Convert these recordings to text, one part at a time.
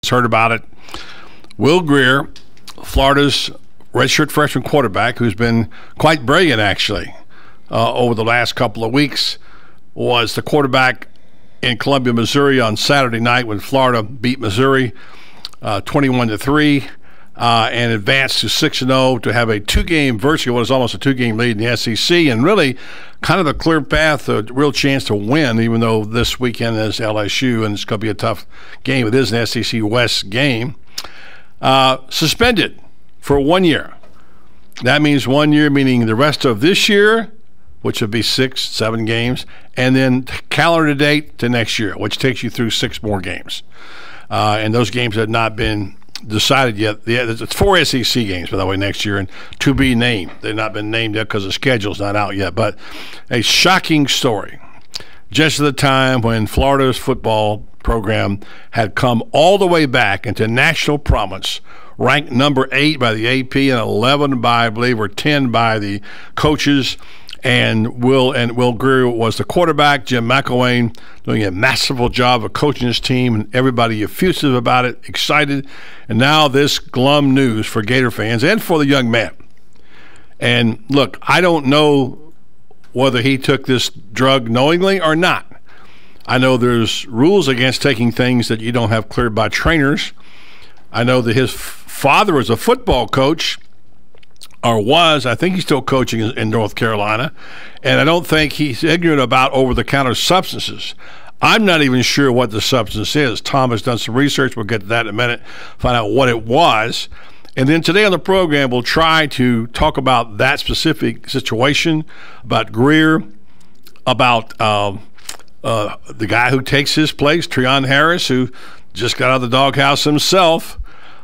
heard about it. Will Grier, Florida's redshirt freshman quarterback, who's been quite brilliant actually over the last couple of weeks, was the quarterback in Columbia, Missouri on Saturday night when Florida beat Missouri 21-3 and advanced to 6-0 to have a virtually what is almost a two-game lead in the SEC, and really kind of a clear path, a real chance to win, even though this weekend is LSU and it's going to be a tough game. It is an SEC West game. Suspended for 1 year. That means 1 year, meaning the rest of this year, which would be 6-7 games, and then calendar date to next year, which takes you through 6 more games. And those games have not been decided yet. It's 4 SEC games, by the way, next year, and to be named. They've not been named yet because the schedule's not out yet. But a shocking story. Just at the time when Florida's football program had come all the way back into national prominence, ranked number 8 by the AP and 11 by, I believe, or 10 by the coaches. And Will Grier was the quarterback. Jim McElwain doing a masterful job of coaching his team, and everybody effusive about it, excited. And now this glum news for Gator fans and for the young man. And look, I don't know whether he took this drug knowingly or not. I know there's rules against taking things that you don't have cleared by trainers. I know that his father was a football coach, or was. I think he's still coaching in North Carolina, and I don't think he's ignorant about over-the-counter substances. I'm not even sure what the substance is. Tom has done some research. We'll get to that in a minute, find out what it was. And then today on the program, we'll try to talk about that specific situation, about Grier, about the guy who takes his place, Treon Harris, who just got out of the doghouse himself,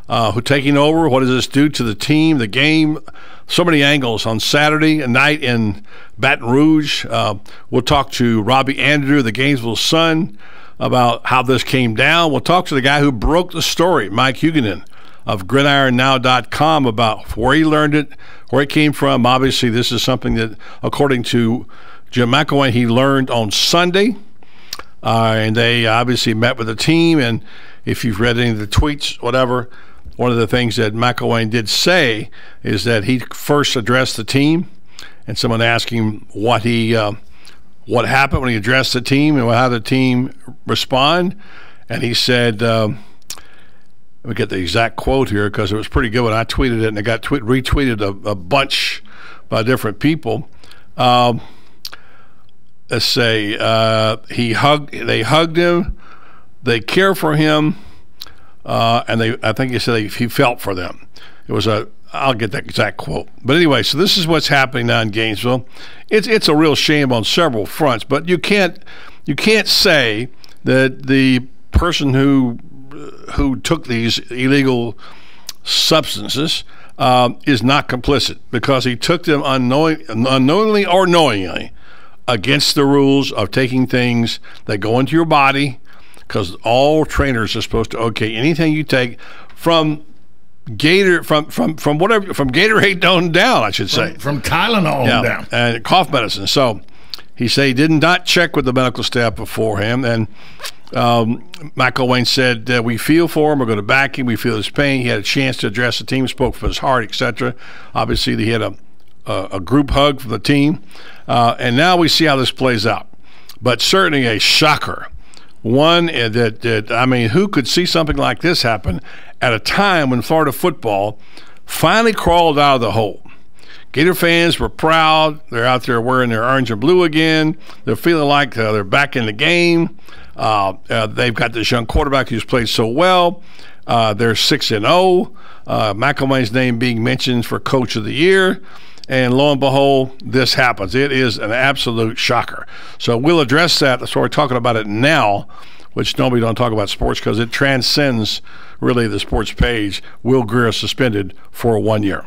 who taking over. What does this do to the team, the game? So many angles on Saturday night in Baton Rouge. We'll talk to Robbie Andrew, the Gainesville Sun, about how this came down. We'll talk to the guy who broke the story, Mike Huguenin of GridironNow.com, about where he learned it, where it came from. Obviously, this is something that, according to Jim McElwain, he learned on Sunday. And they obviously met with the team. And if you've read any of the tweets, whatever, one of the things that McElwain did say is that he first addressed the team, and someone asked him what happened when he addressed the team and how the team respond. And he said, let me get the exact quote here because it was pretty good when I tweeted it, and it got retweeted a bunch by different people. Let's say they hugged him, they care for him, and I think he said he felt for them. It was I'll get that exact quote. But anyway, so this is what's happening now in Gainesville. It's a real shame on several fronts, but you can't say that the person who took these illegal substances is not complicit, because he took them unknowingly or knowingly against the rules of taking things that go into your body, because all trainers are supposed to okay anything you take from Gatorade on down, I should say. From Tylenol down. And cough medicine. So he said he did not check with the medical staff beforehand, and McElwain said, we feel for him, we're going to back him, we feel his pain. He had a chance to address the team, spoke from his heart, etc. Obviously, he had a group hug from the team. And now we see how this plays out. But certainly a shocker. One that I mean, who could see something like this happen at a time when Florida football finally crawled out of the hole? Gator fans were proud. They're out there wearing their orange and blue again. They're feeling like they're back in the game. They've got this young quarterback who's played so well. They're 6-0. McElwain's name being mentioned for Coach of the Year. And lo and behold, this happens. It is an absolute shocker. So we'll address that. That's why we're talking about it now, which normally don't talk about sports because it transcends really the sports page. Will Grier suspended for 1 year.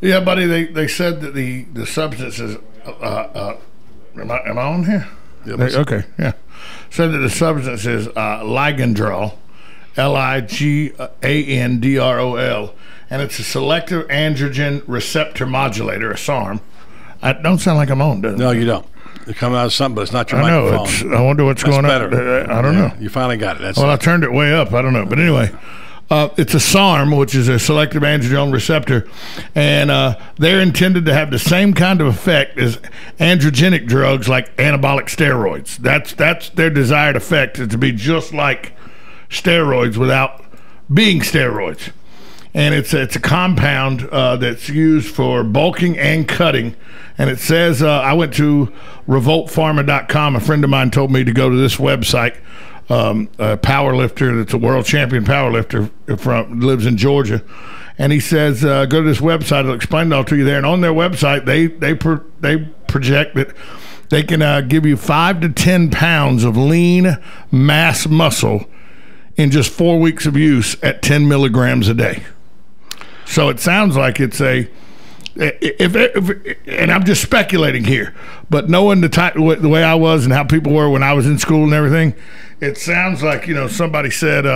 Yeah, buddy, they said that the substances am I on here? Okay, yeah. Said that the substance is Ligandrol, Ligandrol, and it's a selective androgen receptor modulator, a SARM. I don't sound like I'm on, does it? No, you don't. You're coming out of something, but it's not your I know. microphone. I wonder what's going on. I don't know. You finally got it. I turned it way up. I don't know. But anyway, it's a SARM, which is a selective androgen receptor, and they're intended to have the same kind of effect as androgenic drugs like anabolic steroids. That's their desired effect, is to be just like steroids without being steroids. And it's a compound that's used for bulking and cutting. And it says, I went to revoltpharma.com. A friend of mine told me to go to this website. A powerlifter that's a world champion powerlifter lives in Georgia. And he says, go to this website. It'll explain it all to you there. And on their website, they project that they can give you 5 to 10 pounds of lean mass muscle in just 4 weeks of use at 10 milligrams a day. So it sounds like it's and I'm just speculating here, but knowing the way I was and how people were when I was in school and everything, it sounds like, somebody said,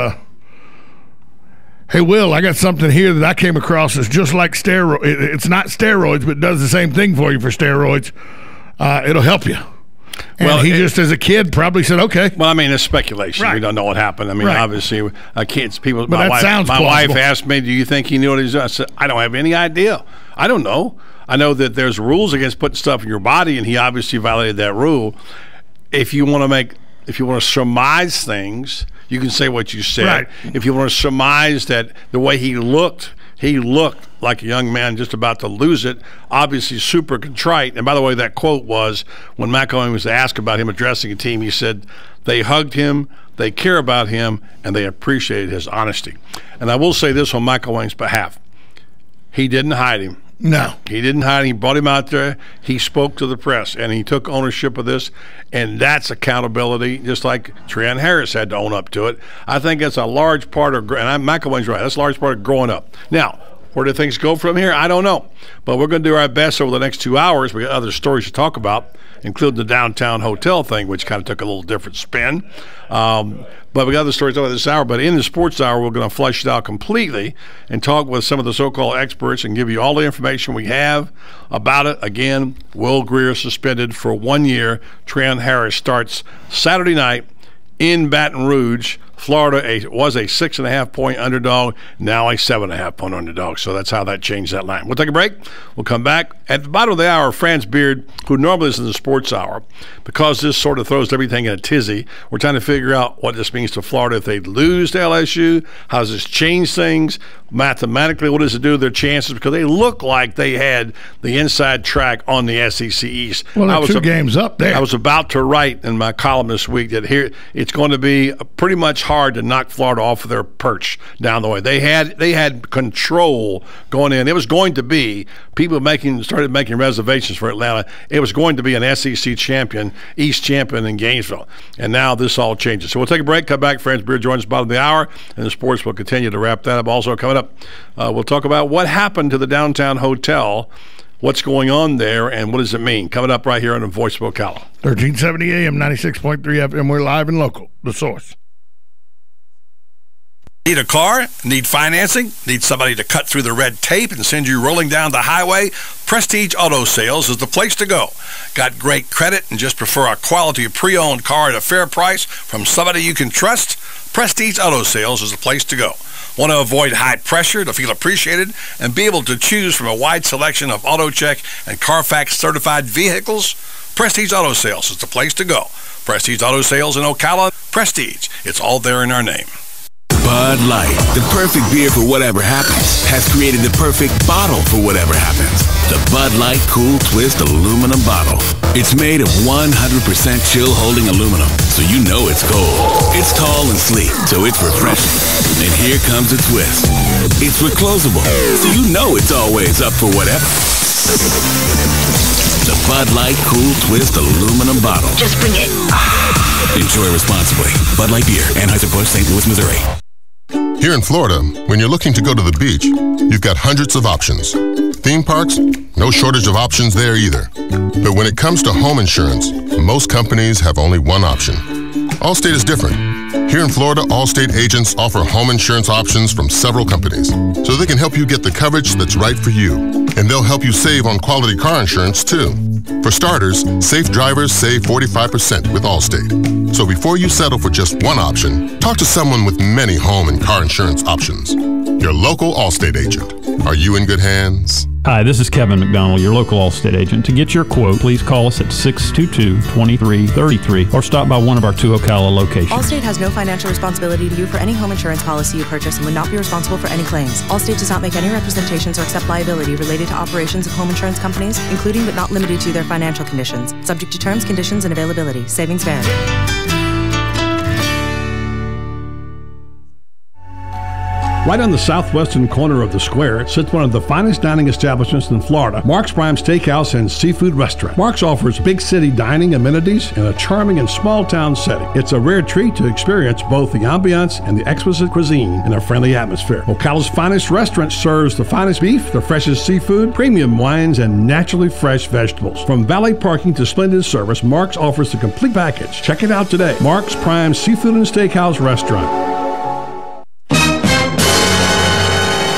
hey, Will, I got something here that I came across that's just like steroids. It's not steroids, but it does the same thing for you for steroids. It'll help you. And he just, as a kid, probably said, okay. Well, I mean, it's speculation. Right. We don't know what happened. I mean, obviously, kids, people. But my wife asked me, do you think he knew what he was doing? I said, I don't have any idea. I don't know. I know that there's rules against putting stuff in your body, and he obviously violated that rule. If you want to surmise things, you can say what you said. Right. If you want to surmise that the way he looked like a young man just about to lose it, obviously super contrite. And by the way, that quote was when McElwain was asked about him addressing a team, he said, they hugged him, they care about him, and they appreciated his honesty. And I will say this on McElwain's behalf. He didn't hide him. No. He didn't hide him. He brought him out there. He spoke to the press, and he took ownership of this, and that's accountability, just like Treon Harris had to own up to it. I think that's a large part of, and McElwain's right, that's a large part of growing up. Now, where do things go from here? I don't know. But we're going to do our best over the next 2 hours. We got other stories to talk about, including the downtown hotel thing, which kind of took a little different spin. But we got other stories over this hour. But in the sports hour, we're going to flesh it out completely and talk with some of the so-called experts and give you all the information we have about it. Again, Will Grier suspended for 1 year. Treon Harris starts Saturday night in Baton Rouge. Florida was a 6.5-point underdog, now a 7.5-point underdog. So that's how that changed that line. We'll take a break. We'll come back. At the bottom of the hour, Franz Beard, who normally is in the sports hour, because this sort of throws everything in a tizzy, we're trying to figure out what this means to Florida if they lose to LSU. How does this change things? Mathematically, what does it do to their chances? Because they look like they had the inside track on the SEC East. Well, they're 2 games up there. I was about to write in my column this week that here it's going to be pretty much hard to knock Florida off of their perch down the way. They had control going in. It was going to be people started making reservations for Atlanta. It was going to be an SEC champion, East champion in Gainesville. And now this all changes. So we'll take a break, come back. Franz Beard joins us bottom of the hour, and the sports will continue to wrap that up. Also coming up, we'll talk about what happened to the downtown hotel, what's going on there, and what does it mean? Coming up right here on the Voice of Ocala. 1370 AM, 96.3 FM. We're live and local. The Source. Need a car? Need financing? Need somebody to cut through the red tape and send you rolling down the highway? Prestige Auto Sales is the place to go. Got great credit and just prefer a quality pre-owned car at a fair price from somebody you can trust? Prestige Auto Sales is the place to go. Want to avoid high pressure to feel appreciated and be able to choose from a wide selection of AutoCheck and Carfax certified vehicles? Prestige Auto Sales is the place to go. Prestige Auto Sales in Ocala. Prestige. It's all there in our name. Bud Light, the perfect beer for whatever happens, has created the perfect bottle for whatever happens. The Bud Light Cool Twist aluminum bottle. It's made of 100% chill-holding aluminum, so you know it's cold. It's tall and sleek, so it's refreshing. And here comes a twist. It's reclosable, so you know it's always up for whatever. The Bud Light Cool Twist aluminum bottle. Just bring it. Enjoy responsibly. Bud Light Beer, Anheuser-Busch, St. Louis, Missouri. Here in Florida, when you're looking to go to the beach, you've got hundreds of options. Theme parks? No shortage of options there either. But when it comes to home insurance, most companies have only one option. Allstate is different. Here in Florida, Allstate agents offer home insurance options from several companies, so they can help you get the coverage that's right for you. And they'll help you save on quality car insurance, too. For starters, safe drivers save 45% with Allstate. So before you settle for just one option, talk to someone with many home and car insurance options. Your local Allstate agent. Are you in good hands? Hi, this is Kevin McDonald, your local Allstate agent. To get your quote, please call us at 622-2333 or stop by one of our 2 Ocala locations. Allstate has no financial responsibility to you for any home insurance policy you purchase and would not be responsible for any claims. Allstate does not make any representations or accept liability related to operations of home insurance companies, including but not limited to their financial conditions. Subject to terms, conditions, and availability. Savings vary. Right on the southwestern corner of the square sits one of the finest dining establishments in Florida, Mark's Prime Steakhouse and Seafood Restaurant. Mark's offers big city dining amenities in a charming and small town setting. It's a rare treat to experience both the ambiance and the exquisite cuisine in a friendly atmosphere. Ocala's finest restaurant serves the finest beef, the freshest seafood, premium wines, and naturally fresh vegetables. From valet parking to splendid service, Mark's offers the complete package. Check it out today. Mark's Prime Seafood and Steakhouse Restaurant.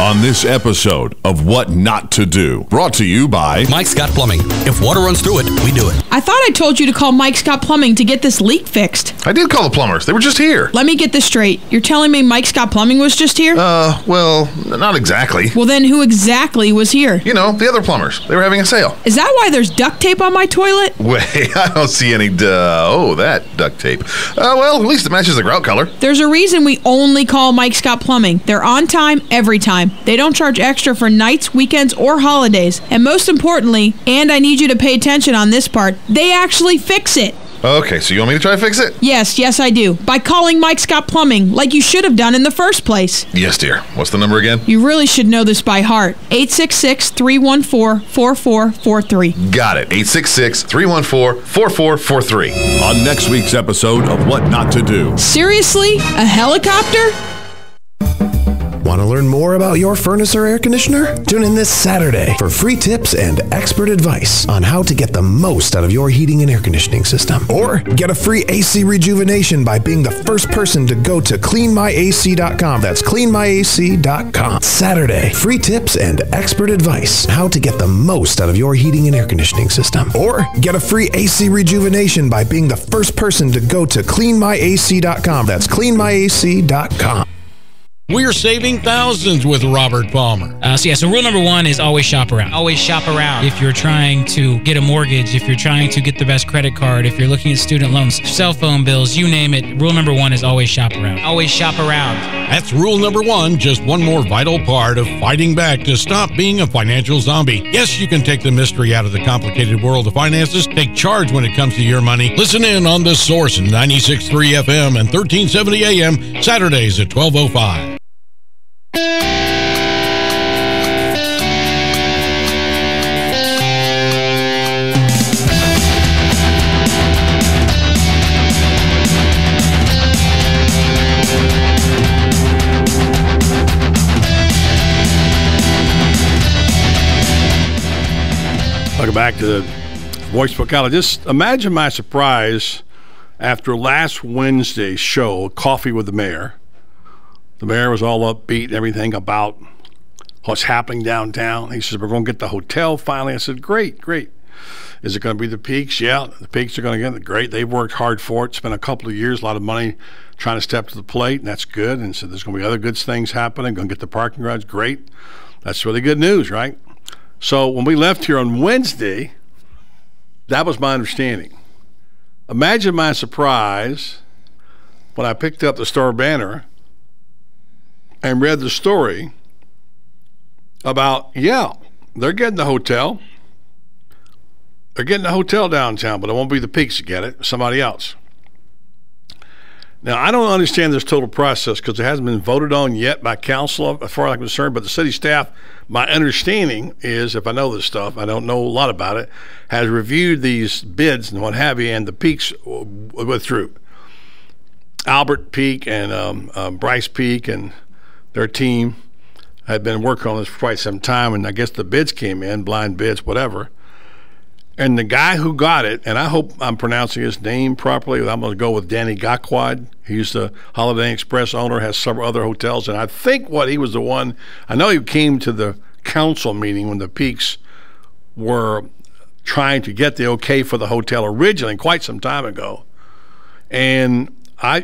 On this episode of What Not to Do, brought to you by Mike Scott Plumbing. If water runs through it, we do it. I thought I told you to call Mike Scott Plumbing to get this leak fixed. I did call the plumbers. They were just here. Let me get this straight. You're telling me Mike Scott Plumbing was just here? Well, not exactly. Well, then who exactly was here? You know, the other plumbers. They were having a sale. Is that why there's duct tape on my toilet? Wait, I don't see any that duct tape. Well, at least it matches the grout color. There's a reason we only call Mike Scott Plumbing. They're on time every time. They don't charge extra for nights, weekends, or holidays. And most importantly, and I need you to pay attention on this part, they actually fix it. Okay, so you want me to try to fix it? Yes, I do. By calling Mike Scott Plumbing, like you should have done in the first place. Yes, dear. What's the number again? You really should know this by heart. 866-314-4443. Got it. 866-314-4443. On next week's episode of What Not to Do. Seriously? A helicopter? Want to learn more about your furnace or air conditioner? Tune in this Saturday for free tips and expert advice on how to get the most out of your heating and air conditioning system. Or get a free AC rejuvenation by being the first person to go to cleanmyac.com. That's cleanmyac.com. Saturday, free tips and expert advice on how to get the most out of your heating and air conditioning system. Or get a free AC rejuvenation by being the first person to go to cleanmyac.com. That's cleanmyac.com. We're saving thousands with Robert Palmer. So rule number 1 is always shop around. Always shop around. If you're trying to get a mortgage, if you're trying to get the best credit card, if you're looking at student loans, cell phone bills, you name it, rule number 1 is always shop around. Always shop around. That's rule number 1, just one more vital part of fighting back to stop being a financial zombie. Yes, you can take the mystery out of the complicated world of finances. Take charge when it comes to your money. Listen in on The Source, 96.3 FM and 1370 AM, Saturdays at 12:05. Welcome back to the Voice of Ocala. Just imagine my surprise after last Wednesday's show, Coffee with the Mayor. The mayor was all upbeat and everything about what's happening downtown. He says, we're going to get the hotel finally. I said, great. Is it going to be the Peaks? Yeah, the Peaks are going to get it. Great. They've worked hard for it. Spent a couple of years, a lot of money trying to step to the plate, and that's good. And so there's going to be other good things happening. Going to get the parking garage. Great. That's really good news, right? So when we left here on Wednesday, that was my understanding. Imagine my surprise when I picked up the Star Banner and read the story about, they're getting the hotel. They're getting a hotel downtown, but it won't be the Peaks to get it. Somebody else. Now, I don't understand this total process because it hasn't been voted on yet by council, as far as I'm concerned, but the city staff, my understanding is, if I know this stuff, I don't know a lot about it, has reviewed these bids and what have you, and the Peaks withdrew. Albert Peak and Bryce Peak and their team had been working on this for quite some time, and I guess the bids came in, blind bids, whatever. And the guy who got it, and I hope I'm pronouncing his name properly, I'm going to go with Danny Gakwad. He's the Holiday Inn Express owner, has several other hotels, and I think he was the one, I know he came to the council meeting when the Peaks were trying to get the okay for the hotel originally quite some time ago. And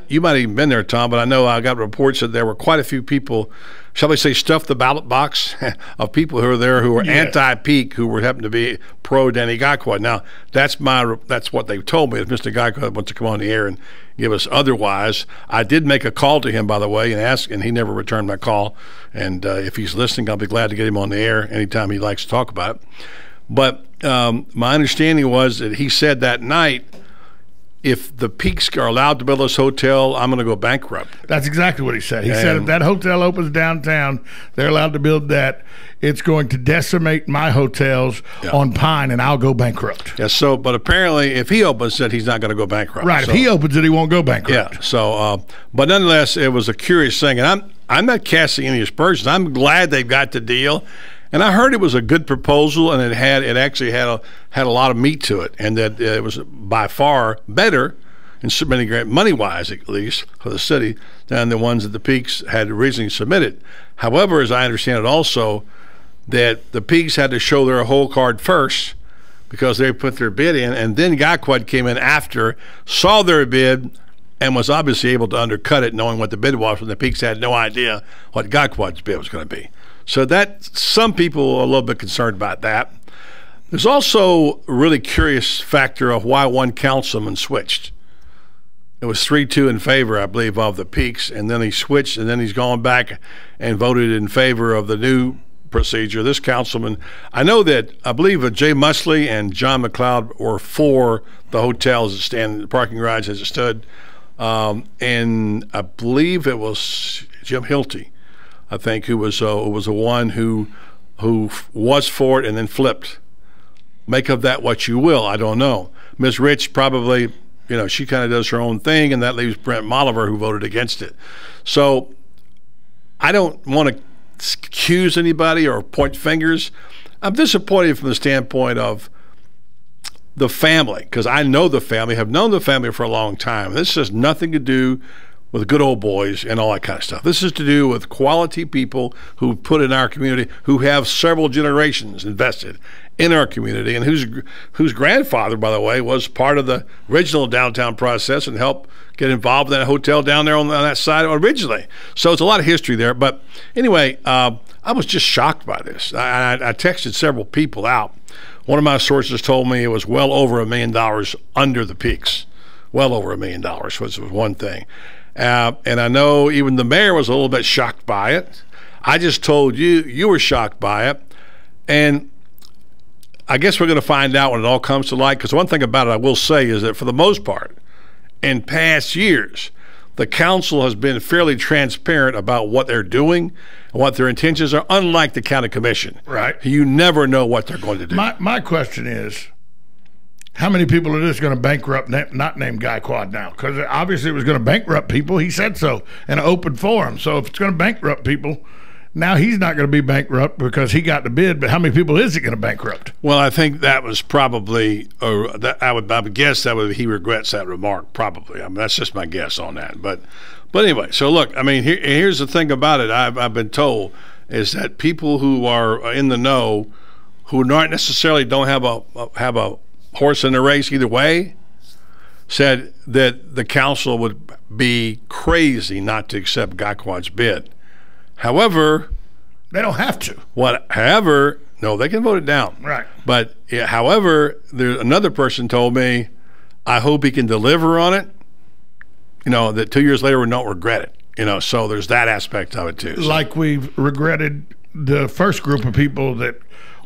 you might have even been there, Tom, but I know I got reports that there were quite a few people, shall we say, stuffed the ballot box of people who were there who were anti-Peak, who were happened to be pro Danny Gaikwad. Now, that's what they told me. If Mr. Gaikwad wants to come on the air and give us otherwise, I did make a call to him, by the way, and ask, and he never returned my call. And if he's listening, I'll be glad to get him on the air anytime he likes to talk about it. But my understanding was that he said that night, if the Peaks are allowed to build this hotel, I'm going to go bankrupt. That's exactly what he said. He said if that hotel opens downtown, they're allowed to build that, it's going to decimate my hotels on Pine, and I'll go bankrupt. Yeah. So, but apparently, if he opens it, he's not going to go bankrupt. Right. So, if he opens it, he won't go bankrupt. Yeah. So, but nonetheless, it was a curious thing, and I'm not casting any aspersions. I'm glad they got the deal. And I heard it was a good proposal, and it actually had a lot of meat to it, and that it was by far better, in so many money-wise at least, for the city than the ones that the Peaks had originally submitted. However, as I understand it also, that the Peaks had to show their whole card first because they put their bid in, and then Gaikwad came in after, saw their bid, and was obviously able to undercut it, knowing what the bid was, when the Peaks had no idea what Gaikwad's bid was going to be. So that some people are a little bit concerned about that. There's also a really curious factor of why one councilman switched. It was 3-2 in favor, I believe, of the Peaks, and then he switched, and then he's gone back and voted in favor of the new procedure. This councilman, I believe Jay Musley and John McLeod were for the hotel as it stand, the parking garage as it stood, and I believe it was Jim Hilty, I think, who was the one who was for it and then flipped. Make of that what you will. I don't know. Ms. Rich probably, she kind of does her own thing, and that leaves Brent Molliver, who voted against it. So I don't want to accuse anybody or point fingers. I'm disappointed from the standpoint of the family, because I know the family, have known the family for a long time. This has nothing to do with good old boys and all that kind of stuff. This is to do with quality people who put in our community, who have several generations invested in our community, and whose grandfather, by the way, was part of the original downtown process and helped get involved in that hotel down there on that side originally. So it's a lot of history there. But anyway, I was just shocked by this. I texted several people out. One of my sources told me it was well over $1 million under the Peaks. Well over $1 million, which was one thing. And I know even the mayor was a little bit shocked by it. I just told you were shocked by it. And I guess we're going to find out when it all comes to light, because one thing about it I will say is that for the most part, in past years, the council has been fairly transparent about what they're doing and what their intentions are, unlike the county commission. Right. You never know what they're going to do. My question is, how many people are this going to bankrupt, not named Gaikwad now? Because obviously it was going to bankrupt people. He said so in an open forum. So if it's going to bankrupt people, now he's not going to be bankrupt because he got the bid. But how many people is it going to bankrupt? Well, I think that was probably, I would guess he regrets that remark, probably. I mean, that's just my guess on that. But anyway, so look, I mean, here's the thing about it. I've been told is that people who are in the know, who not necessarily don't have a horse in the race either way, said that the council would be crazy not to accept Gaikwad's bid. However, they don't have to. However, no, they can vote it down. Right. But however, another person told me, I hope he can deliver on it. That 2 years later we don't regret it. So there's that aspect of it too. So. Like we've regretted the first group of people that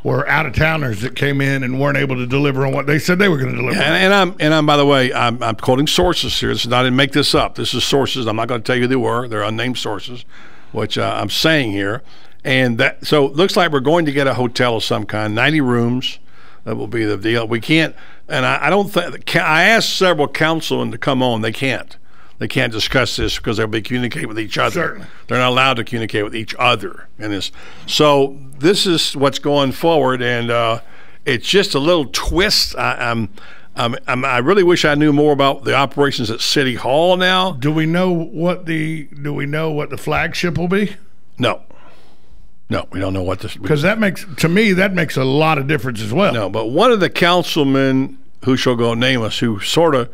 were out-of-towners that came in and weren't able to deliver on what they said they were going to deliver. And I'm by the way, I'm quoting sources here. This is, I didn't make this up. This is sources. I'm not going to tell you who they were. They're unnamed sources, which I'm saying here. And so it looks like we're going to get a hotel of some kind, 90 rooms. That will be the deal. We can't, and I don't think, I asked several councilmen to come on. They can't. They can't discuss this because they'll be communicating with each other. Certainly. They're not allowed to communicate with each other in this. So this is what's going forward, and it's just a little twist. I really wish I knew more about the operations at City Hall now. Do we know what the flagship will be? No. No, we don't know what this. Because that makes a lot of difference as well. No, but one of the councilmen, who shall go nameless, who sort of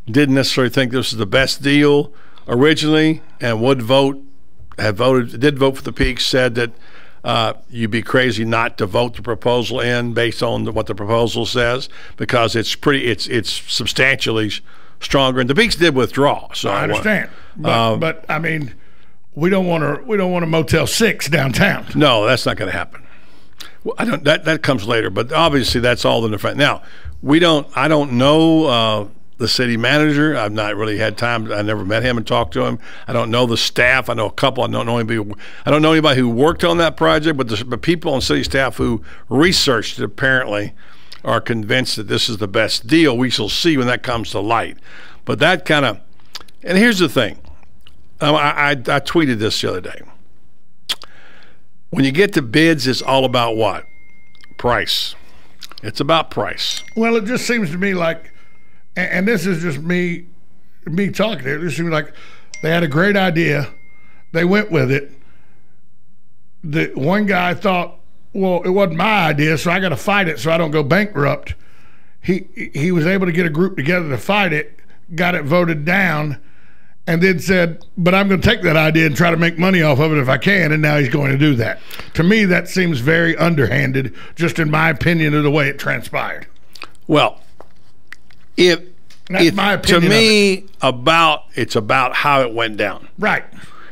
didn't necessarily think this was the best deal originally, and did vote for the Peaks, said that you'd be crazy not to vote the proposal in based on what the proposal says, because it's substantially stronger, and the Peaks did withdraw. So I understand, but I mean, we don't want a Motel 6 downtown. No, that's not going to happen. Well, I don't. That comes later, but obviously that's all in the front. Now I don't know the city manager. I've not really had time. I never met him and talked to him. I don't know the staff. I know a couple. I don't know anybody who worked on that project, but the people on city staff who researched it apparently are convinced that this is the best deal. We shall see when that comes to light. But that kind of, and here's the thing. I tweeted this the other day. When you get to bids, it's all about what? Price. It's about price. Well, it just seems to me like, and this is just me talking here, it just seems like they had a great idea. They went with it. The one guy thought, well, it wasn't my idea, so I got to fight it so I don't go bankrupt. He was able to get a group together to fight it, got it voted down, and then said, but I'm going to take that idea and try to make money off of it if I can, and now he's going to do that. To me, that seems very underhanded, just in my opinion of the way it transpired. Well, that's my opinion. To me, it's about how it went down. Right.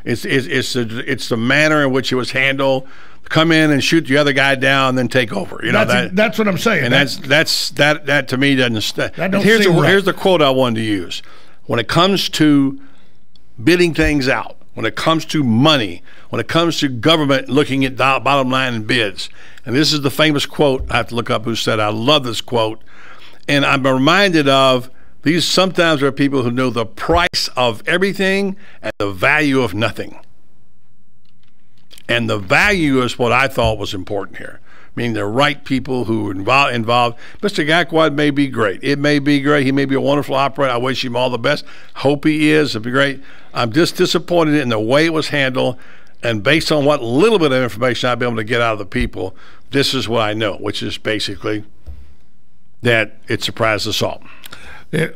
It's the manner in which it was handled. Come in and shoot the other guy down, and then take over. That's what I'm saying. And that to me doesn't. Here's the quote I wanted to use. When it comes to bidding things out, when it comes to money, when it comes to government looking at bottom line and bids, and this is the famous quote. I have to look up who said. I love this quote, and I'm reminded of these. Sometimes there are people who know the price of everything and the value of nothing. And the value is what I thought was important here. Meaning the right people who are involved. Mr. Gaikwad may be great. It may be great. He may be a wonderful operator. I wish him all the best. Hope he is. It'd be great. I'm just disappointed in the way it was handled. And based on what little bit of information I've been able to get out of the people, this is what I know, which is basically that it surprised us all.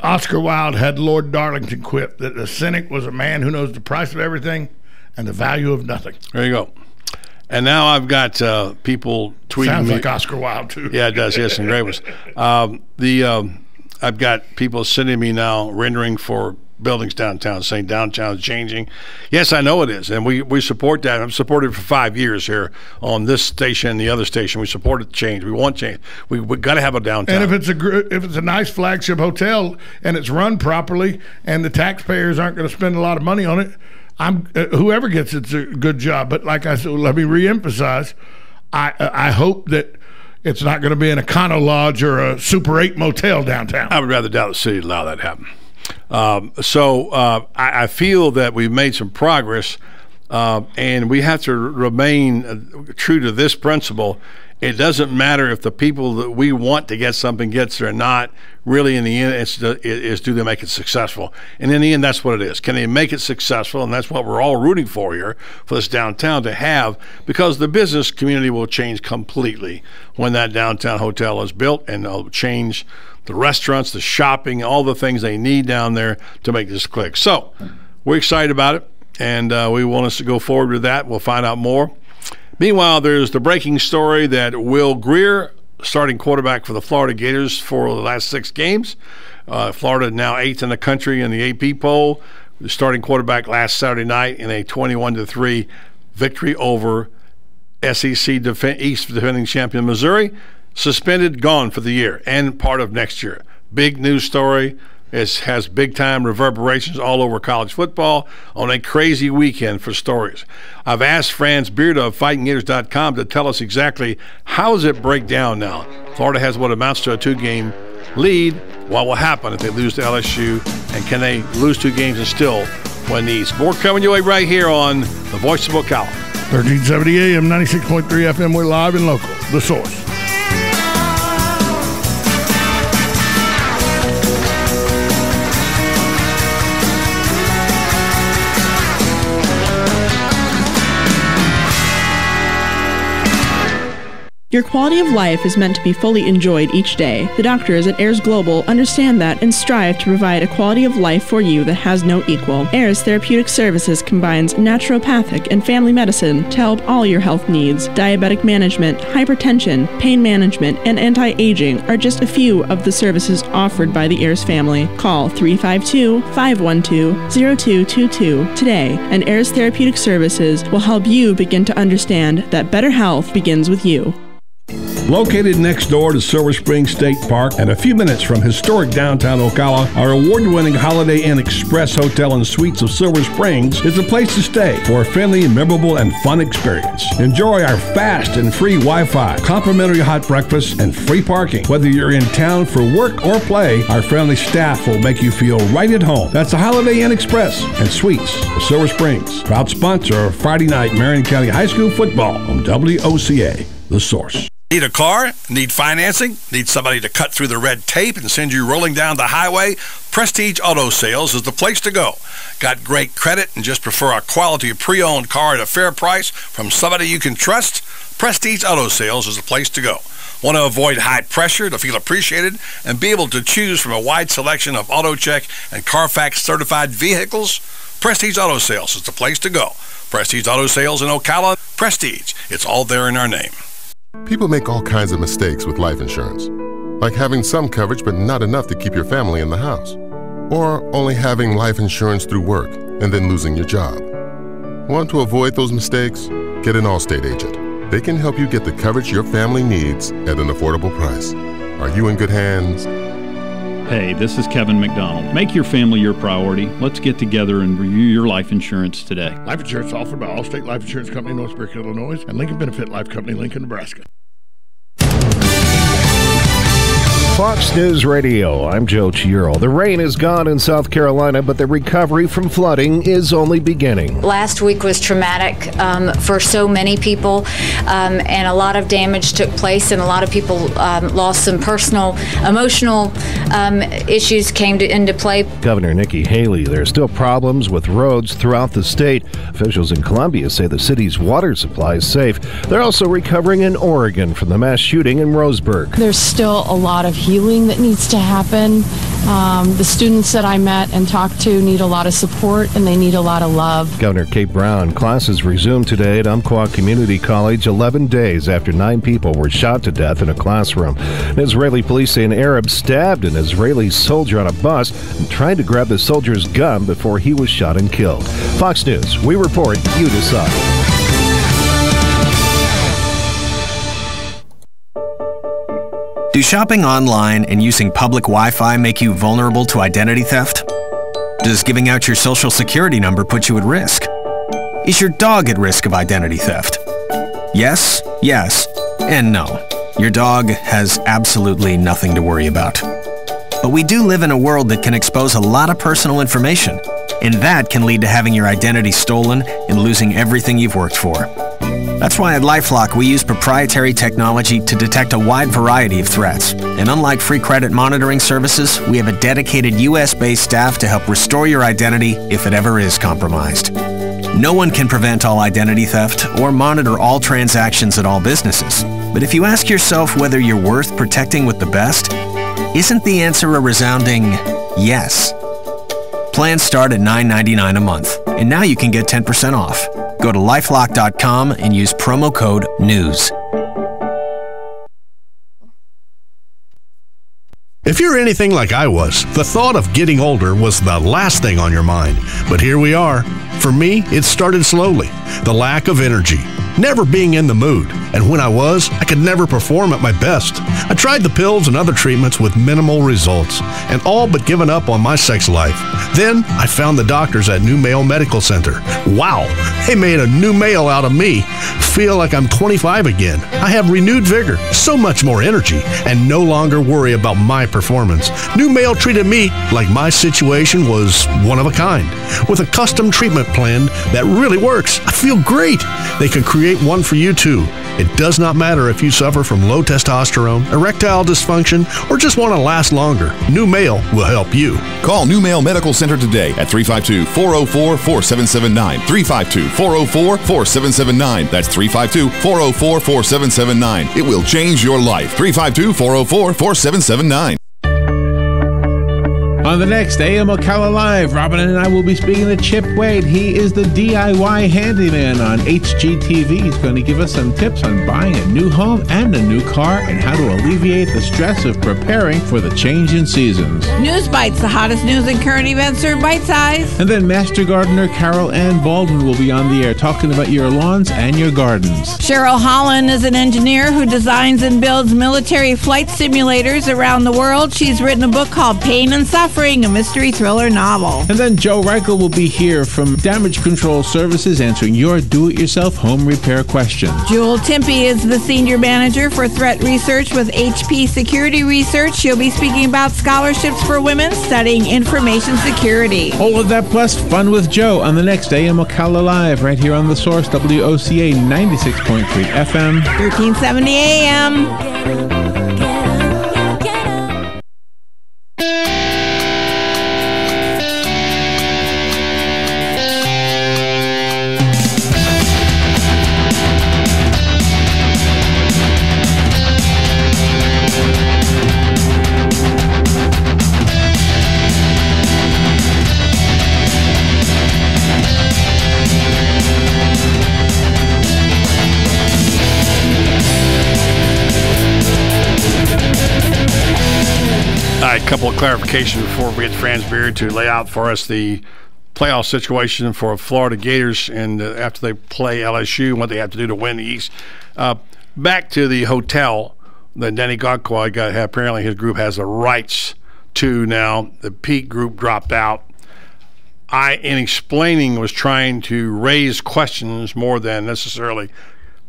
Oscar Wilde had Lord Darlington quip that a cynic was a man who knows the price of everything and the value of nothing. There you go. And now I've got people tweeting Sounds me. like Oscar Wilde, too. Yeah, it does. Yes, some great ones. I've got people sending me now rendering for buildings downtown, saying downtown is changing. Yes, I know it is, and we support that. I've supported it for 5 years here on this station and the other station. We supported change. We want change. We got to have a downtown. And if it's a nice flagship hotel and it's run properly and the taxpayers aren't going to spend a lot of money on it, whoever gets it's a good job. But like I said, let me reemphasize, I hope that it's not going to be an Econo Lodge or a Super 8 motel downtown. I would rather doubt the city allow that to happen. I feel that we've made some progress, and we have to remain true to this principle. It doesn't matter if the people that we want to get something gets there or not. Really, in the end, it's do they make it successful? And in the end, that's what it is. Can they make it successful? And that's what we're all rooting for here, for this downtown to have, because the business community will change completely when that downtown hotel is built, and they'll change the restaurants, the shopping, all the things they need down there to make this click. So we're excited about it, and we want us to go forward with that. We'll find out more. Meanwhile, there's the breaking story that Will Grier, starting quarterback for the Florida Gators for the last 6 games. Florida now 8th in the country in the AP poll. The starting quarterback last Saturday night in a 21-3 victory over SEC East defending champion Missouri. Suspended, gone for the year and part of next year. Big news story. It has big-time reverberations all over college football on a crazy weekend for stories. I've asked Franz Beard of FightingGators.com to tell us exactly how does it break down now. Florida has what amounts to a 2-game lead. What will happen if they lose to LSU, and can they lose 2 games and still win the East? More coming your way right here on The Voice of Ocala. 1370 AM, 96.3 FM. We're live and local. The Source. Your quality of life is meant to be fully enjoyed each day. The doctors at Ayers Global understand that and strive to provide a quality of life for you that has no equal. Ayers Therapeutic Services combines naturopathic and family medicine to help all your health needs. Diabetic management, hypertension, pain management, and anti-aging are just a few of the services offered by the Ayers family. Call 352-512-0222 today, and Ayers Therapeutic Services will help you begin to understand that better health begins with you. Located next door to Silver Spring State Park and a few minutes from historic downtown Ocala, our award-winning Holiday Inn Express Hotel and Suites of Silver Springs is a place to stay for a friendly, memorable, and fun experience. Enjoy our fast and free Wi-Fi, complimentary hot breakfast, and free parking. Whether you're in town for work or play, our friendly staff will make you feel right at home. That's the Holiday Inn Express and Suites of Silver Springs, proud sponsor of Friday night Marion County High School football on WOCA, The Source. Need a car? Need financing? Need somebody to cut through the red tape and send you rolling down the highway? Prestige Auto Sales is the place to go. Got great credit and just prefer a quality pre-owned car at a fair price from somebody you can trust? Prestige Auto Sales is the place to go. Want to avoid high pressure to feel appreciated and be able to choose from a wide selection of AutoCheck and Carfax certified vehicles? Prestige Auto Sales is the place to go. Prestige Auto Sales in Ocala. Prestige. It's all there in our name. People make all kinds of mistakes with life insurance, like having some coverage but not enough to keep your family in the house, or only having life insurance through work and then losing your job. Want to avoid those mistakes? Get an Allstate agent. They can help you get the coverage your family needs at an affordable price. Are you in good hands? Hey, this is Kevin McDonald. Make your family your priority. Let's get together and review your life insurance today. Life insurance offered by Allstate Life Insurance Company, Northbrook, Illinois, and Lincoln Benefit Life Company, Lincoln, Nebraska. Fox News Radio, I'm Joe Chiaro. The rain is gone in South Carolina, but the recovery from flooding is only beginning. Last week was traumatic for so many people, and a lot of damage took place, and a lot of people lost some personal, emotional issues came into play. Governor Nikki Haley, there are still problems with roads throughout the state. Officials in Columbia say the city's water supply is safe. They're also recovering in Oregon from the mass shooting in Roseburg. There's still a lot of healing that needs to happen. The students that I met and talked to need a lot of support, and they need a lot of love. Governor Kate Brown, classes resumed today at Umpqua Community College 11 days after 9 people were shot to death in a classroom. Israeli police say an Arab stabbed an Israeli soldier on a bus and tried to grab the soldier's gun before he was shot and killed. Fox News, we report, you decide. Do shopping online and using public Wi-Fi make you vulnerable to identity theft? Does giving out your social security number put you at risk? Is your dog at risk of identity theft? Yes, yes, and no. Your dog has absolutely nothing to worry about. But we do live in a world that can expose a lot of personal information, and that can lead to having your identity stolen and losing everything you've worked for. That's why at LifeLock we use proprietary technology to detect a wide variety of threats. And unlike free credit monitoring services, we have a dedicated US-based staff to help restore your identity if it ever is compromised. No one can prevent all identity theft or monitor all transactions at all businesses. But if you ask yourself whether you're worth protecting with the best, isn't the answer a resounding yes? Plans start at $9.99 a month, and now you can get 10% off. Go to lifelock.com and use promo code NEWS. If you're anything like I was, the thought of getting older was the last thing on your mind. But here we are. For me, it started slowly. The lack of energy, never being in the mood. And when I was, I could never perform at my best. I tried the pills and other treatments with minimal results, and all but given up on my sex life. Then I found the doctors at New Male Medical Center. Wow, they made a new male out of me. Feel like I'm 25 again. I have renewed vigor, so much more energy, and no longer worry about my performance. New Male treated me like my situation was one of a kind, with a custom treatment plan that really works. I feel great. They can create one for you too. It does not matter if you suffer from low testosterone, erectile dysfunction, or just want to last longer. New Male will help you. Call New Male Medical Center today at 352-404-4779. 352-404-4779. That's 352-404-4779. It will change your life. 352-404-4779. On the next AM Ocala Live, Robin and I will be speaking to Chip Wade. He is the DIY handyman on HGTV. He's going to give us some tips on buying a new home and a new car and how to alleviate the stress of preparing for the change in seasons. News Bites, the hottest news and current events are bite size. And then Master Gardener Carol Ann Baldwin will be on the air talking about your lawns and your gardens. Cheryl Holland is an engineer who designs and builds military flight simulators around the world. She's written a book called Pain and Suffering, a mystery thriller novel. And then Joe Reichel will be here from Damage Control Services answering your do-it-yourself home repair questions. Jewel Timpey is the senior manager for threat research with HP Security Research. She'll be speaking about scholarships for women studying information security. All of that plus fun with Joe on the next AM Ocala Live right here on The Source, WOCA 96.3 FM. 1370 AM. Couple of clarifications before we get to Franz Beard to lay out for us the playoff situation for Florida Gators and after they play LSU and what they have to do to win the East. Back to the hotel that Danny Godquad got. Apparently his group has the rights to now. The Peak group dropped out. In explaining, was trying to raise questions more than necessarily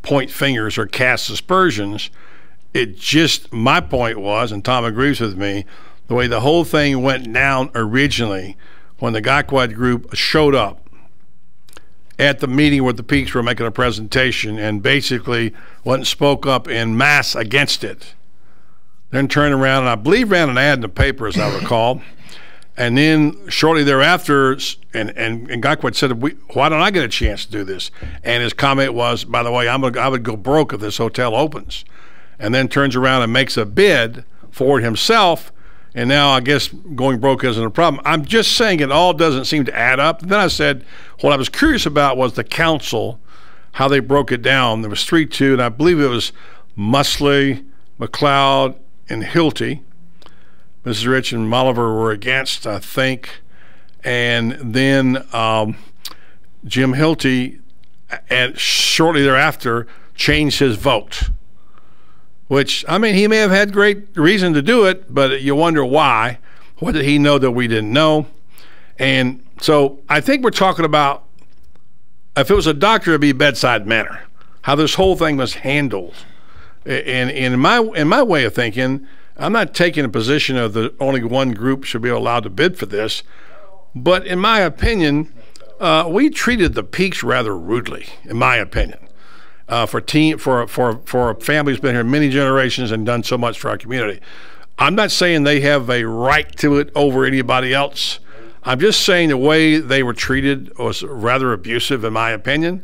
point fingers or cast aspersions. My point was, and Tom agrees with me, the way the whole thing went down originally when the Godquad group showed up at the meeting where the Peaks were making a presentation and basically went and spoke up in mass against it. Then turned around and I believe ran an ad in the paper, as I recall. And then shortly thereafter, and Godquad said, why don't I get a chance to do this? And his comment was, by the way, I would go broke if this hotel opens. And then turns around and makes a bid for it himself. And now I guess going broke isn't a problem. I'm just saying it all doesn't seem to add up. And then I said, what I was curious about was the council, how they broke it down. There was 3-2, and I believe it was Musley, McLeod, and Hilty. Mrs. Rich and Molliver were against, I think. And then Jim Hilty, and shortly thereafter, changed his vote. Which, I mean, he may have had great reason to do it, but you wonder why. What did he know that we didn't know? And so I think we're talking about, if it was a doctor, it'd be bedside manner, how this whole thing was handled. And in my way of thinking, I'm not taking a position of the only one group should be allowed to bid for this, but in my opinion, we treated the Peaks rather rudely, in my opinion. For a family who's been here many generations and done so much for our community. I'm not saying they have a right to it over anybody else. I'm just saying the way they were treated was rather abusive, in my opinion.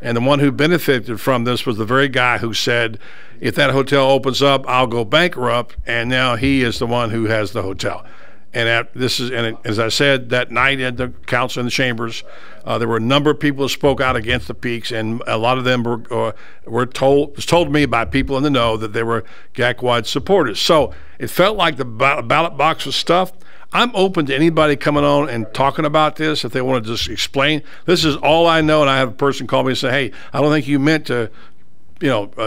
And the one who benefited from this was the very guy who said, if that hotel opens up, I'll go bankrupt. And now he is the one who has the hotel. And as I said, that night at the council in the chambers, there were a number of people who spoke out against the Peaks, and a lot of them was told to me by people in the know that they were Godquad supporters. So it felt like the ballot box was stuffed. I'm open to anybody coming on and talking about this if they want to just explain. This is all I know, and I have a person call me and say, hey, I don't think you meant to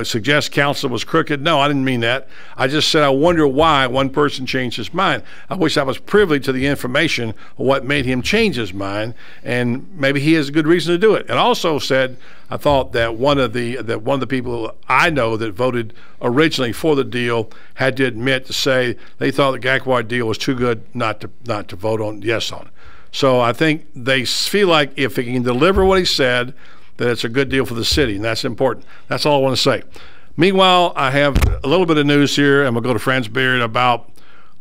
suggest council was crooked. No, I didn't mean that. I just said I wonder why one person changed his mind. I wish I was privy to the information of what made him change his mind, and maybe he has a good reason to do it. And also said I thought that one of the people I know that voted originally for the deal had to admit to say they thought the Godquad deal was too good not to vote on yes on. So I think they feel like if he can deliver what he said, that it's a good deal for the city, and that's important. That's all I want to say. Meanwhile, I have a little bit of news here, and we'll go to Franz Beard about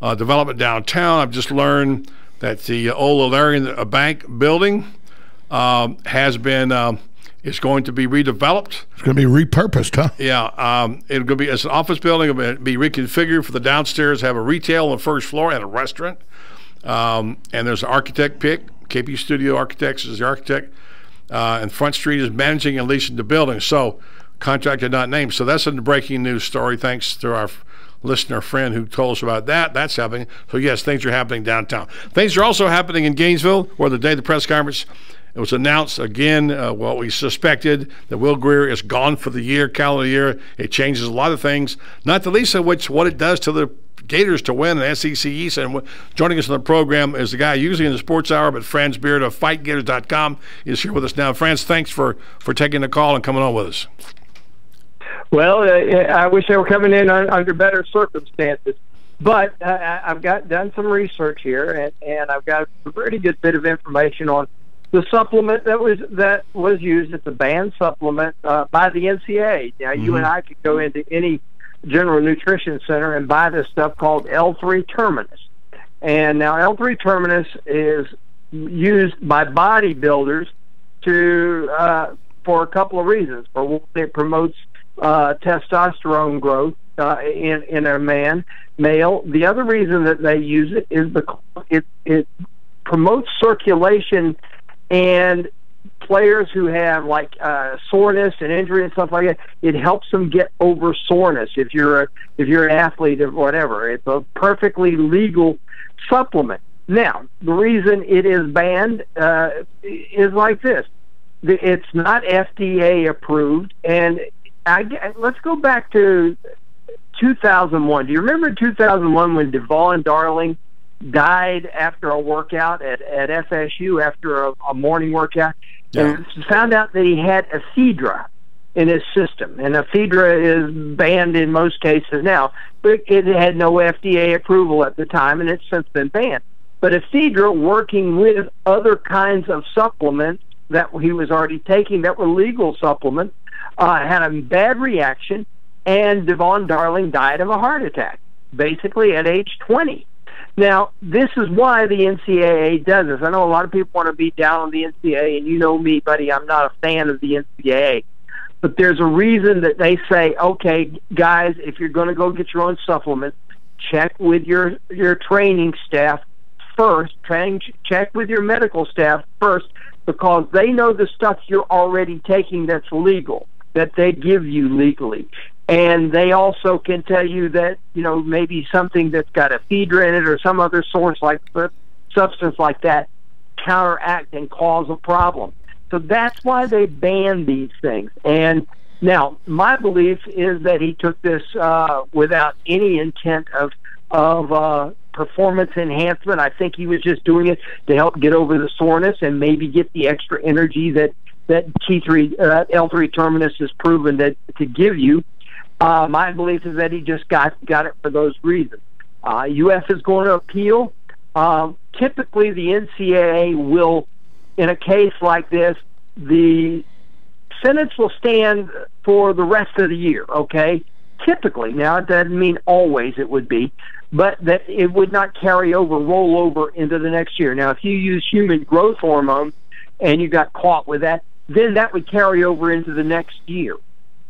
development downtown. I've just learned that the old Alarian Bank building has been is going to be redeveloped. It's going to be repurposed, huh? Yeah, it's going to be, it's an office building. It'll be reconfigured for the downstairs, have a retail on the first floor and a restaurant. And there's an architect pick. KP Studio Architects is the architect. And Front Street is managing and leasing the building. So, contractor not named. So that's a breaking news story. Thanks to our listener friend who told us about that. That's happening. So, yes, things are happening downtown. Things are also happening in Gainesville, where the day of the press conference, it was announced again what we suspected, that Will Greer is gone for the year, calendar year. It changes a lot of things, not the least of which what it does to the Gators to win an SEC East. And joining us on the program is the guy usually in the sports hour, but Franz Beard of FightGators.com is here with us now. Franz, thanks for taking the call and coming on with us. Well, I wish they were coming in under better circumstances. But I've done some research here, and I've got a pretty good bit of information on the supplement that was used. It's a banned supplement by the NCAA. Now, you and I could go into any general nutrition center and buy this stuff called L3 Terminus. And now L3 Terminus is used by bodybuilders for a couple of reasons. For one, it promotes testosterone growth in a male. The other reason that they use it is because it promotes circulation, and players who have like soreness and injury and stuff like that, it helps them get over soreness. If you're an athlete or whatever, it's a perfectly legal supplement. Now, the reason it is banned is like this: it's not FDA approved, and let's go back to 2001. Do you remember 2001 when Devon Darling died after a workout at FSU after a morning workout? Yeah. And found out that he had ephedra in his system. And ephedra is banned in most cases now, but it had no FDA approval at the time, and it's since been banned. But ephedra, working with other kinds of supplements that he was already taking that were legal supplements, had a bad reaction, and Devon Darling died of a heart attack, basically at age 20. Now, this is why the NCAA does this. I know a lot of people want to be down on the NCAA, and you know me, buddy, I'm not a fan of the NCAA. But there's a reason that they say, okay, guys, if you're going to go get your own supplements, check with your training staff first. Check with your medical staff first, because they know the stuff you're already taking that's legal, that they give you legally. And they also can tell you that, maybe something that's got ephedra in it or some other substance like that counteract and cause a problem. So that's why they ban these things. And now, my belief is that he took this without any intent of performance enhancement. I think he was just doing it to help get over the soreness and maybe get the extra energy that L3 Terminus has proven to give you. My belief is that he just got it for those reasons. UF is going to appeal. Typically, the NCAA will, in a case like this, the sentence will stand for the rest of the year, okay? Typically. Now, it doesn't mean always it would be, but that it would not roll over into the next year. Now, if you use human growth hormone and you got caught with that, then that would carry over into the next year.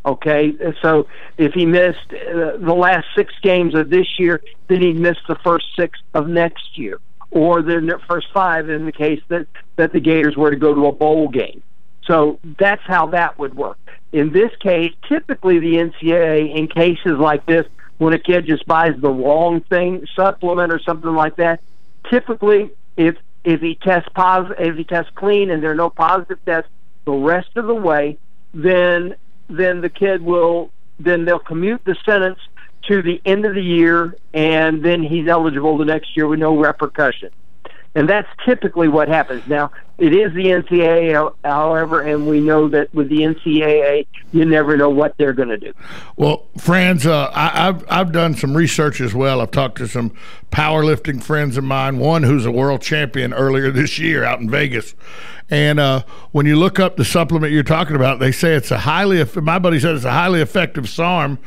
Okay, so if he missed the last 6 games of this year, then he'd miss the first 6 of next year, or the first 5 in the case that the Gators were to go to a bowl game. So that's how that would work. In this case, typically the NCAA, in cases like this, when a kid just buys the wrong supplement or something like that, typically if he tests positive, if he tests clean and there are no positive tests the rest of the way, then the kid they'll commute the sentence to the end of the year, and then he's eligible the next year with no repercussion. And that's typically what happens. Now, It is the NCAA, however, and we know that with the NCAA, you never know what they're going to do. Well, Franz, I've done some research as well. I've talked to some powerlifting friends of mine, one who's a world champion earlier this year out in Vegas. And when you look up the supplement you're talking about, they say it's my buddy said it's a highly effective SARM,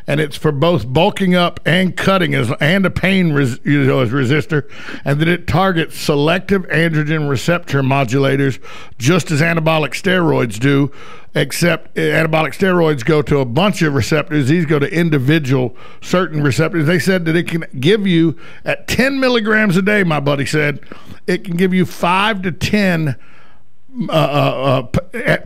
and it's for both bulking up and cutting and a pain resistor, and that it targets selective androgen receptor modulators just as anabolic steroids do, except anabolic steroids go to a bunch of receptors. These go to individual certain receptors. They said that it can give you, at 10 milligrams a day, my buddy said, it can give you 5 to 10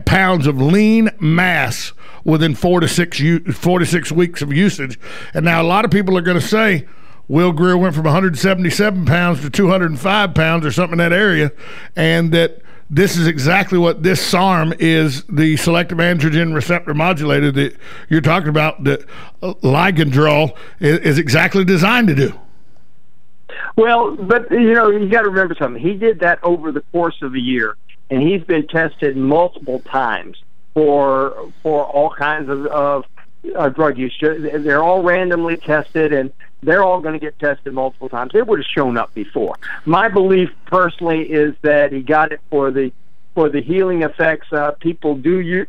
pounds of lean mass within 4 to 6 weeks of usage. And now a lot of people are going to say, Will Greer went from 177 pounds to 205 pounds or something in that area, and that this is exactly what this SARM is, the selective androgen receptor modulator that you're talking about, that Ligandrol is exactly designed to do. Well, but, you got to remember something. He did that over the course of a year, and he's been tested multiple times for all kinds of drug use. They're all randomly tested, and they're all going to get tested multiple times. It would have shown up before. My belief personally is that he got it for the healing effects. People do,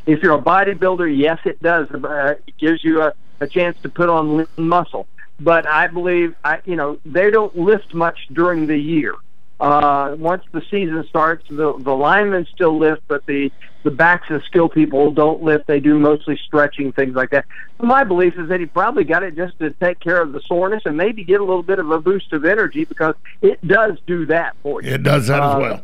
if you're a bodybuilder, yes, it does. It gives you a chance to put on lean muscle. But I believe, they don't lift much during the year. Once the season starts, the linemen still lift, but the backs and skill people don't lift. They do mostly stretching, things like that. My belief is that he probably got it just to take care of the soreness and maybe get a little bit of a boost of energy, because it does do that for you. It does that as well.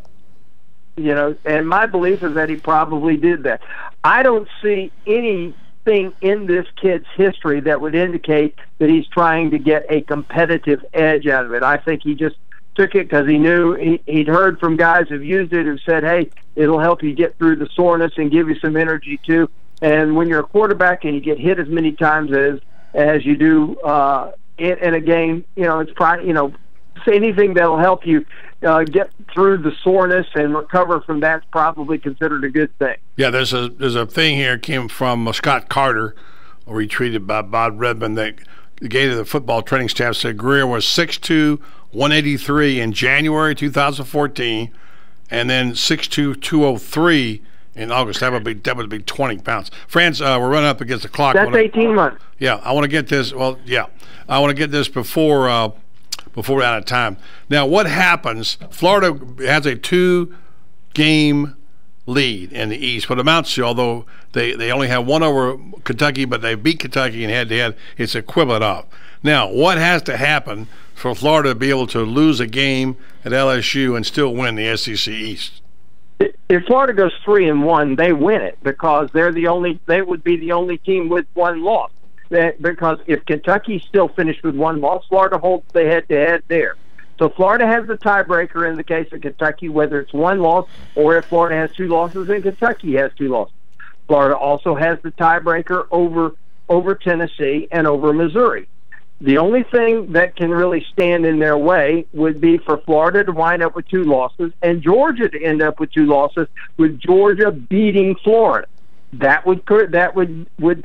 And my belief is that he probably did that. I don't see anything in this kid's history that would indicate that he's trying to get a competitive edge out of it. I think he just took it because he knew he'd heard from guys who've used it who said, hey, it'll help you get through the soreness and give you some energy too. And when you're a quarterback and you get hit as many times as you do in a game, it's probably, anything that'll help you get through the soreness and recover from that's probably considered a good thing. Yeah, there's a thing here came from Scott Carter, retweeted by Bob Redmond, that the gate of the football training staff said Greer was 6'2", 183 in January 2014, and then 6'2", 203 in August. That would be 20 pounds. Franz, we're running up against the clock. That's 18 months. Yeah, I want to get this. Well, yeah, I want to get this before we're out of time. Now, what happens? Florida has a 2-game lead in the East, but amounts to, although they only have one over Kentucky, but they beat Kentucky in head-to-head, it's equivalent of. Now, what has to happen for Florida to be able to lose a game at LSU and still win the SEC East? If Florida goes 3-1, they win it, because they would be the only team with one loss. Because if Kentucky still finished with one loss, Florida holds the head-to-head there. So Florida has the tiebreaker in the case of Kentucky, whether it's one loss or if Florida has 2 losses and Kentucky has 2 losses. Florida also has the tiebreaker over Tennessee and over Missouri. The only thing that can really stand in their way would be for Florida to wind up with 2 losses and Georgia to end up with 2 losses, with Georgia beating Florida. That would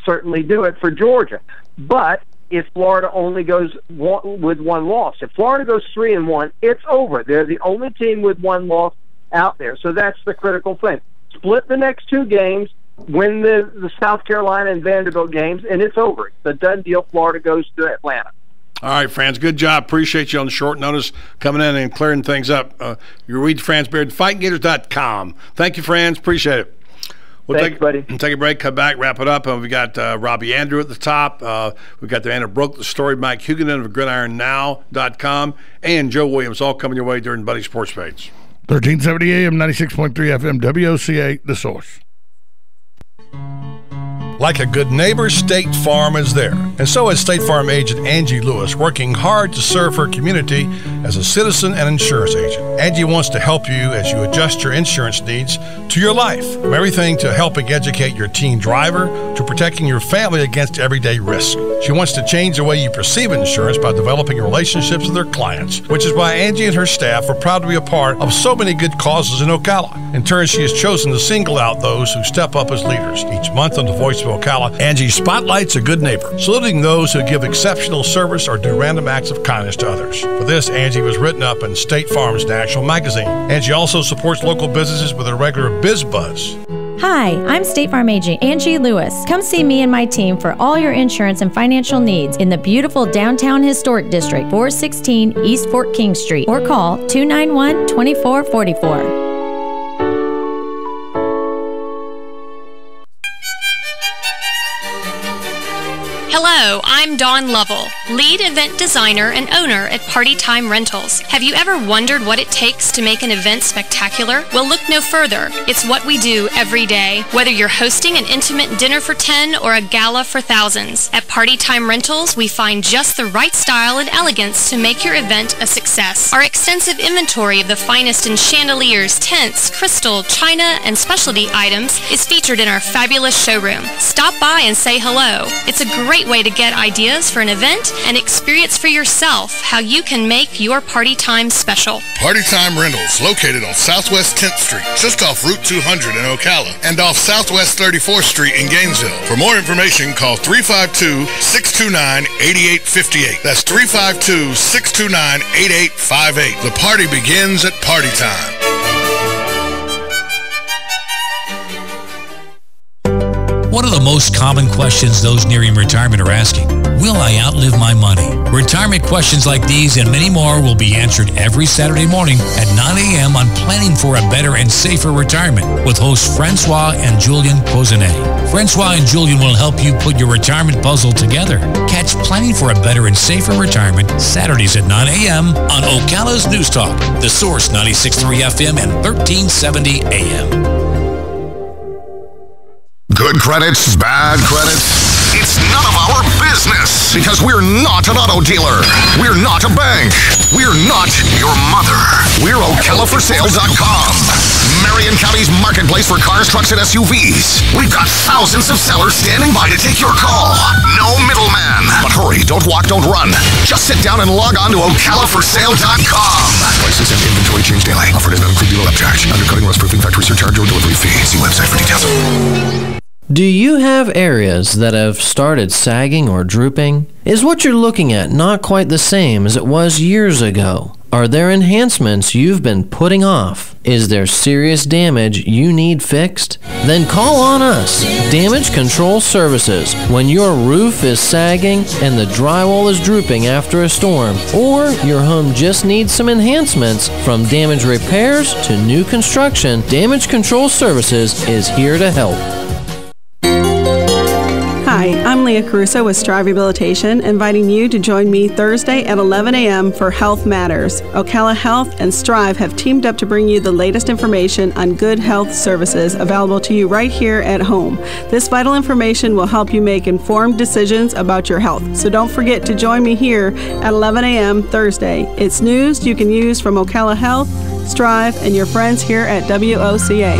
certainly do it for Georgia. But if Florida only goes with 1 loss, if Florida goes 3-1, it's over. They're the only team with 1 loss out there. So that's the critical thing. Split the next 2 games, win the South Carolina and Vanderbilt games, and it's over. It's a done deal. Florida goes to Atlanta. All right, Franz, good job. Appreciate you on short notice coming in and clearing things up. You read Franz Beard, FightGators.com. Thank you, Franz. Appreciate it. Thanks, buddy. Take a break, come back, wrap it up. We got Robbie Andrew at the top. We got the man who broke the story, Mike Huguenin of GridironNow.com, and Joe Williams, all coming your way during Buddy Sports Page. 1370 AM, 96.3 FM, WOCA, The Source. Like a good neighbor, State Farm is there. And so is State Farm agent Angie Lewis, working hard to serve her community as a citizen and insurance agent. Angie wants to help you as you adjust your insurance needs to your life. From everything to helping educate your teen driver to protecting your family against everyday risk. She wants to change the way you perceive insurance by developing relationships with their clients, which is why Angie and her staff are proud to be a part of so many good causes in Ocala. In turn, she has chosen to single out those who step up as leaders. Each month on the Voice of Ocala, Angie spotlights a good neighbor, saluting those who give exceptional service or do random acts of kindness to others. For this, Angie was written up in State Farm's National Magazine. Angie also supports local businesses with a regular Biz Buzz. Hi, I'm State Farm agent Angie Lewis. Come see me and my team for all your insurance and financial needs in the beautiful downtown historic district, 416 East Fort King Street, or call 291-2444. Hello, I'm Dawn Lovell, lead event designer and owner at Party Time Rentals. Have you ever wondered what it takes to make an event spectacular? Well, look no further. It's what we do every day, whether you're hosting an intimate dinner for 10 or a gala for thousands. At Party Time Rentals, we find just the right style and elegance to make your event a success. Our extensive inventory of the finest in chandeliers, tents, crystal, china, and specialty items is featured in our fabulous showroom. Stop by and say hello. It's a great way to get ideas for an event and experience for yourself how you can make your party time special. Party Time Rentals, located on Southwest 10th Street, just off Route 200 in Ocala, and off Southwest 34th Street in Gainesville. For more information, call 352-629-8858. That's 352-629-8858. The party begins at Party Time. What are the most common questions those nearing retirement are asking? Will I outlive my money? Retirement questions like these and many more will be answered every Saturday morning at 9 a.m. on Planning for a Better and Safer Retirement with hosts Francois and Julian Pozenet. Francois and Julian will help you put your retirement puzzle together. Catch Planning for a Better and Safer Retirement Saturdays at 9 a.m. on Ocala's News Talk, The Source 96.3 FM and 1370 AM. Good credits, bad credits. It's none of our business because we're not an auto dealer. We're not a bank. We're not your mother. We're OcalaForSale.com. Marion County's marketplace for cars, trucks, and SUVs. We've got thousands of sellers standing by to take your call. No middleman. But hurry, don't walk, don't run. Just sit down and log on to OcalaForSale.com. Prices and inventory change daily. Offer does not include dealer upcharge. Undercutting, rust-proofing, factory surcharge, or delivery fee. See website for details. Do you have areas that have started sagging or drooping? Is what you're looking at not quite the same as it was years ago? Are there enhancements you've been putting off? Is there serious damage you need fixed? Then call on us, Damage Control Services, when your roof is sagging and the drywall is drooping after a storm, or your home just needs some enhancements. From damage repairs to new construction, Damage Control Services is here to help. Hi, I'm Leah Caruso with Strive Rehabilitation, inviting you to join me Thursday at 11 a.m. for Health Matters. Ocala Health and Strive have teamed up to bring you the latest information on good health services available to you right here at home. This vital information will help you make informed decisions about your health. So don't forget to join me here at 11 a.m. Thursday. It's news you can use from Ocala Health, Strive, and your friends here at WOCA.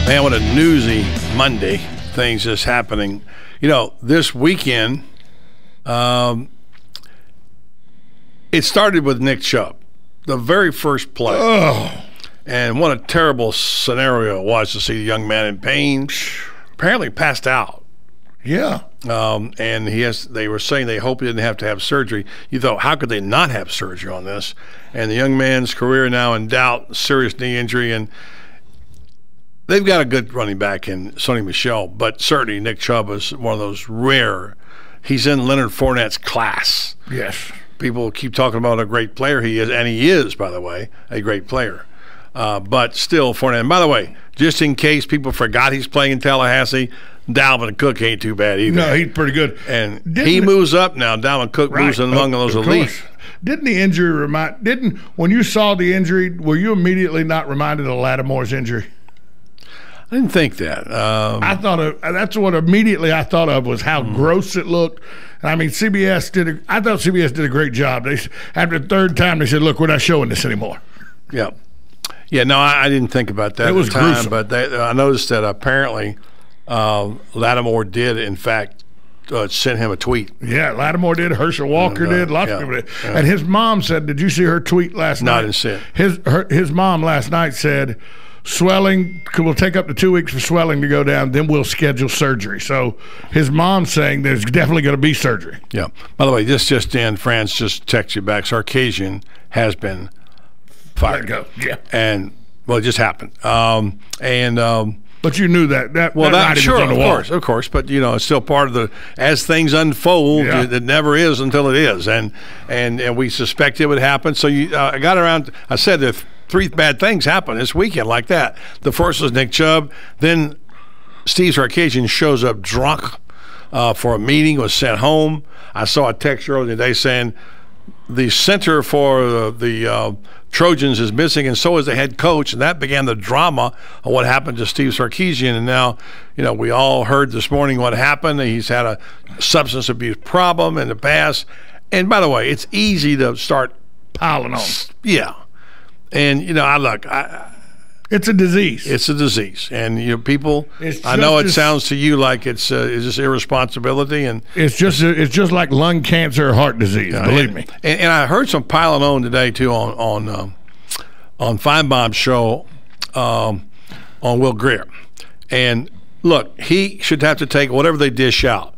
Man, what a newsy Monday. Things just happening. You know, this weekend, it started with Nick Chubb, the very first play. Oh. And what a terrible scenario it was to see the young man in pain. Apparently passed out. Yeah. And they were saying they hope he didn't have to have surgery. You thought, how could they not have surgery on this? And the young man's career now in doubt, serious knee injury, and they've got a good running back in Sonny Michel, but certainly Nick Chubb is one of those rare. He's in Leonard Fournette's class. Yes. People keep talking about a great player he is, and he is, by the way, a great player. But still, Fournette. And by the way, just in case people forgot he's playing in Tallahassee, Dalvin Cook ain't too bad either. No, he's pretty good. And he moves up now. Dalvin Cook moves among those elite. Didn't the injury when you saw the injury, were you immediately not reminded of Lattimore's injury? I didn't think that. That's what immediately I thought of was how gross it looked. I mean, I thought CBS did a great job. After the third time, they said, look, we're not showing this anymore. Yeah. Yeah, no, I didn't think about that at the time. Gruesome. But I noticed that apparently Lattimore did, in fact, sent him a tweet. Yeah, Lattimore did. Herschel Walker did. Lots of people did. Yeah. And his mom said, did you see her tweet last night? No, I didn't see it. His mom last night said, swelling will take up to 2 weeks for swelling to go down, then we'll schedule surgery. So his mom's saying there's definitely going to be surgery. Yeah. By the way, this just in, France just texted you back. Sarkisian has been fired. Let go. Yeah. And, well, it just happened. But you knew that. Sure, of course. But it's still part of as things unfold. Yeah. It never is until it is, and we suspect it would happen. So I got around. I said that 3 bad things happened this weekend like that. The first was Nick Chubb. Then Steve Sarkisian shows up drunk for a meeting. Was sent home. I saw a text earlier today saying the center for the Trojans is missing, and so is the head coach, and that began the drama of what happened to Steve Sarkisian. And now, we all heard this morning what happened. He's had a substance abuse problem in the past. And by the way, it's easy to start piling on. Yeah. And, it's a disease. It's a disease. And, people, I know it sounds to you like it's just irresponsibility. And it's just like lung cancer or heart disease, believe me. And I heard some piling on today, too, on Feinbaum's show on Will Greer. And, look, he should have to take whatever they dish out.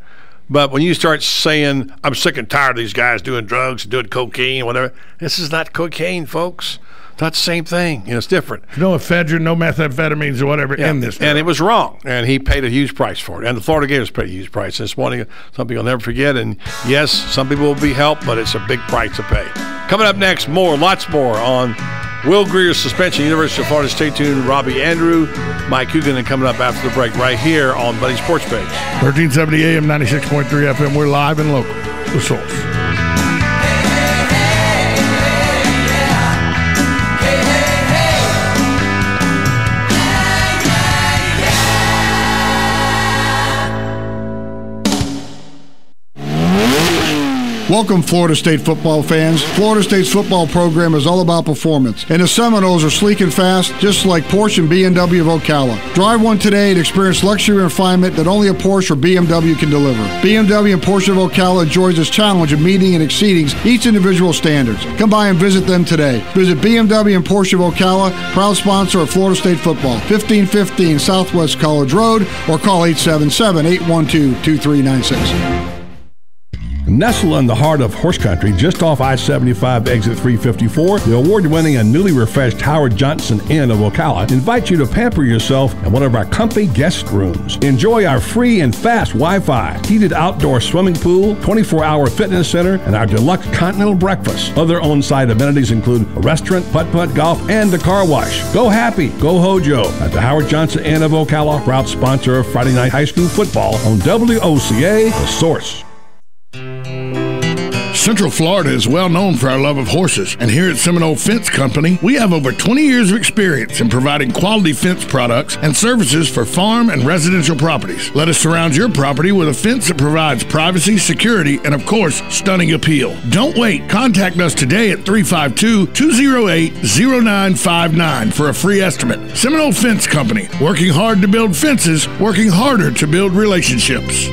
But when you start saying, I'm sick and tired of these guys doing drugs, doing cocaine, whatever, this is not cocaine, folks. It's not the same thing. It's different. No ephedrine, no methamphetamines or whatever in this. And it was wrong. And he paid a huge price for it. And the Florida Gators paid a huge price. It's something you'll never forget. And, yes, some people will be helped, but it's a big price to pay. Coming up next, lots more on Will Greer's suspension, University of Florida. Stay tuned. Robbie Andrew, Mike Coogan, and coming up after the break right here on Buddy Sports Page. 1370 AM, 96.3 FM. We're live and local. The Source. Welcome, Florida State football fans. Florida State's football program is all about performance, and the Seminoles are sleek and fast, just like Porsche and BMW of Ocala. Drive one today and experience luxury and refinement that only a Porsche or BMW can deliver. BMW and Porsche of Ocala enjoys this challenge of meeting and exceeding each individual standards. Come by and visit them today. Visit BMW and Porsche of Ocala, proud sponsor of Florida State football. 1515 Southwest College Road, or call 877-812-2396. Nestled in the heart of horse country, just off I-75 exit 354, the award-winning and newly refreshed Howard Johnson Inn of Ocala invites you to pamper yourself in one of our comfy guest rooms. Enjoy our free and fast Wi-Fi, heated outdoor swimming pool, 24-hour fitness center, and our deluxe continental breakfast. Other on-site amenities include a restaurant, putt-putt golf, and a car wash. Go happy, go Hojo at the Howard Johnson Inn of Ocala, proud sponsor of Friday Night High School football on WOCA, The Source. Central Florida is well known for our love of horses, and here at Seminole Fence Company, we have over 20 years of experience in providing quality fence products and services for farm and residential properties. Let us surround your property with a fence that provides privacy, security, and of course, stunning appeal. Don't wait. Contact us today at 352-208-0959 for a free estimate. Seminole Fence Company, working hard to build fences, working harder to build relationships.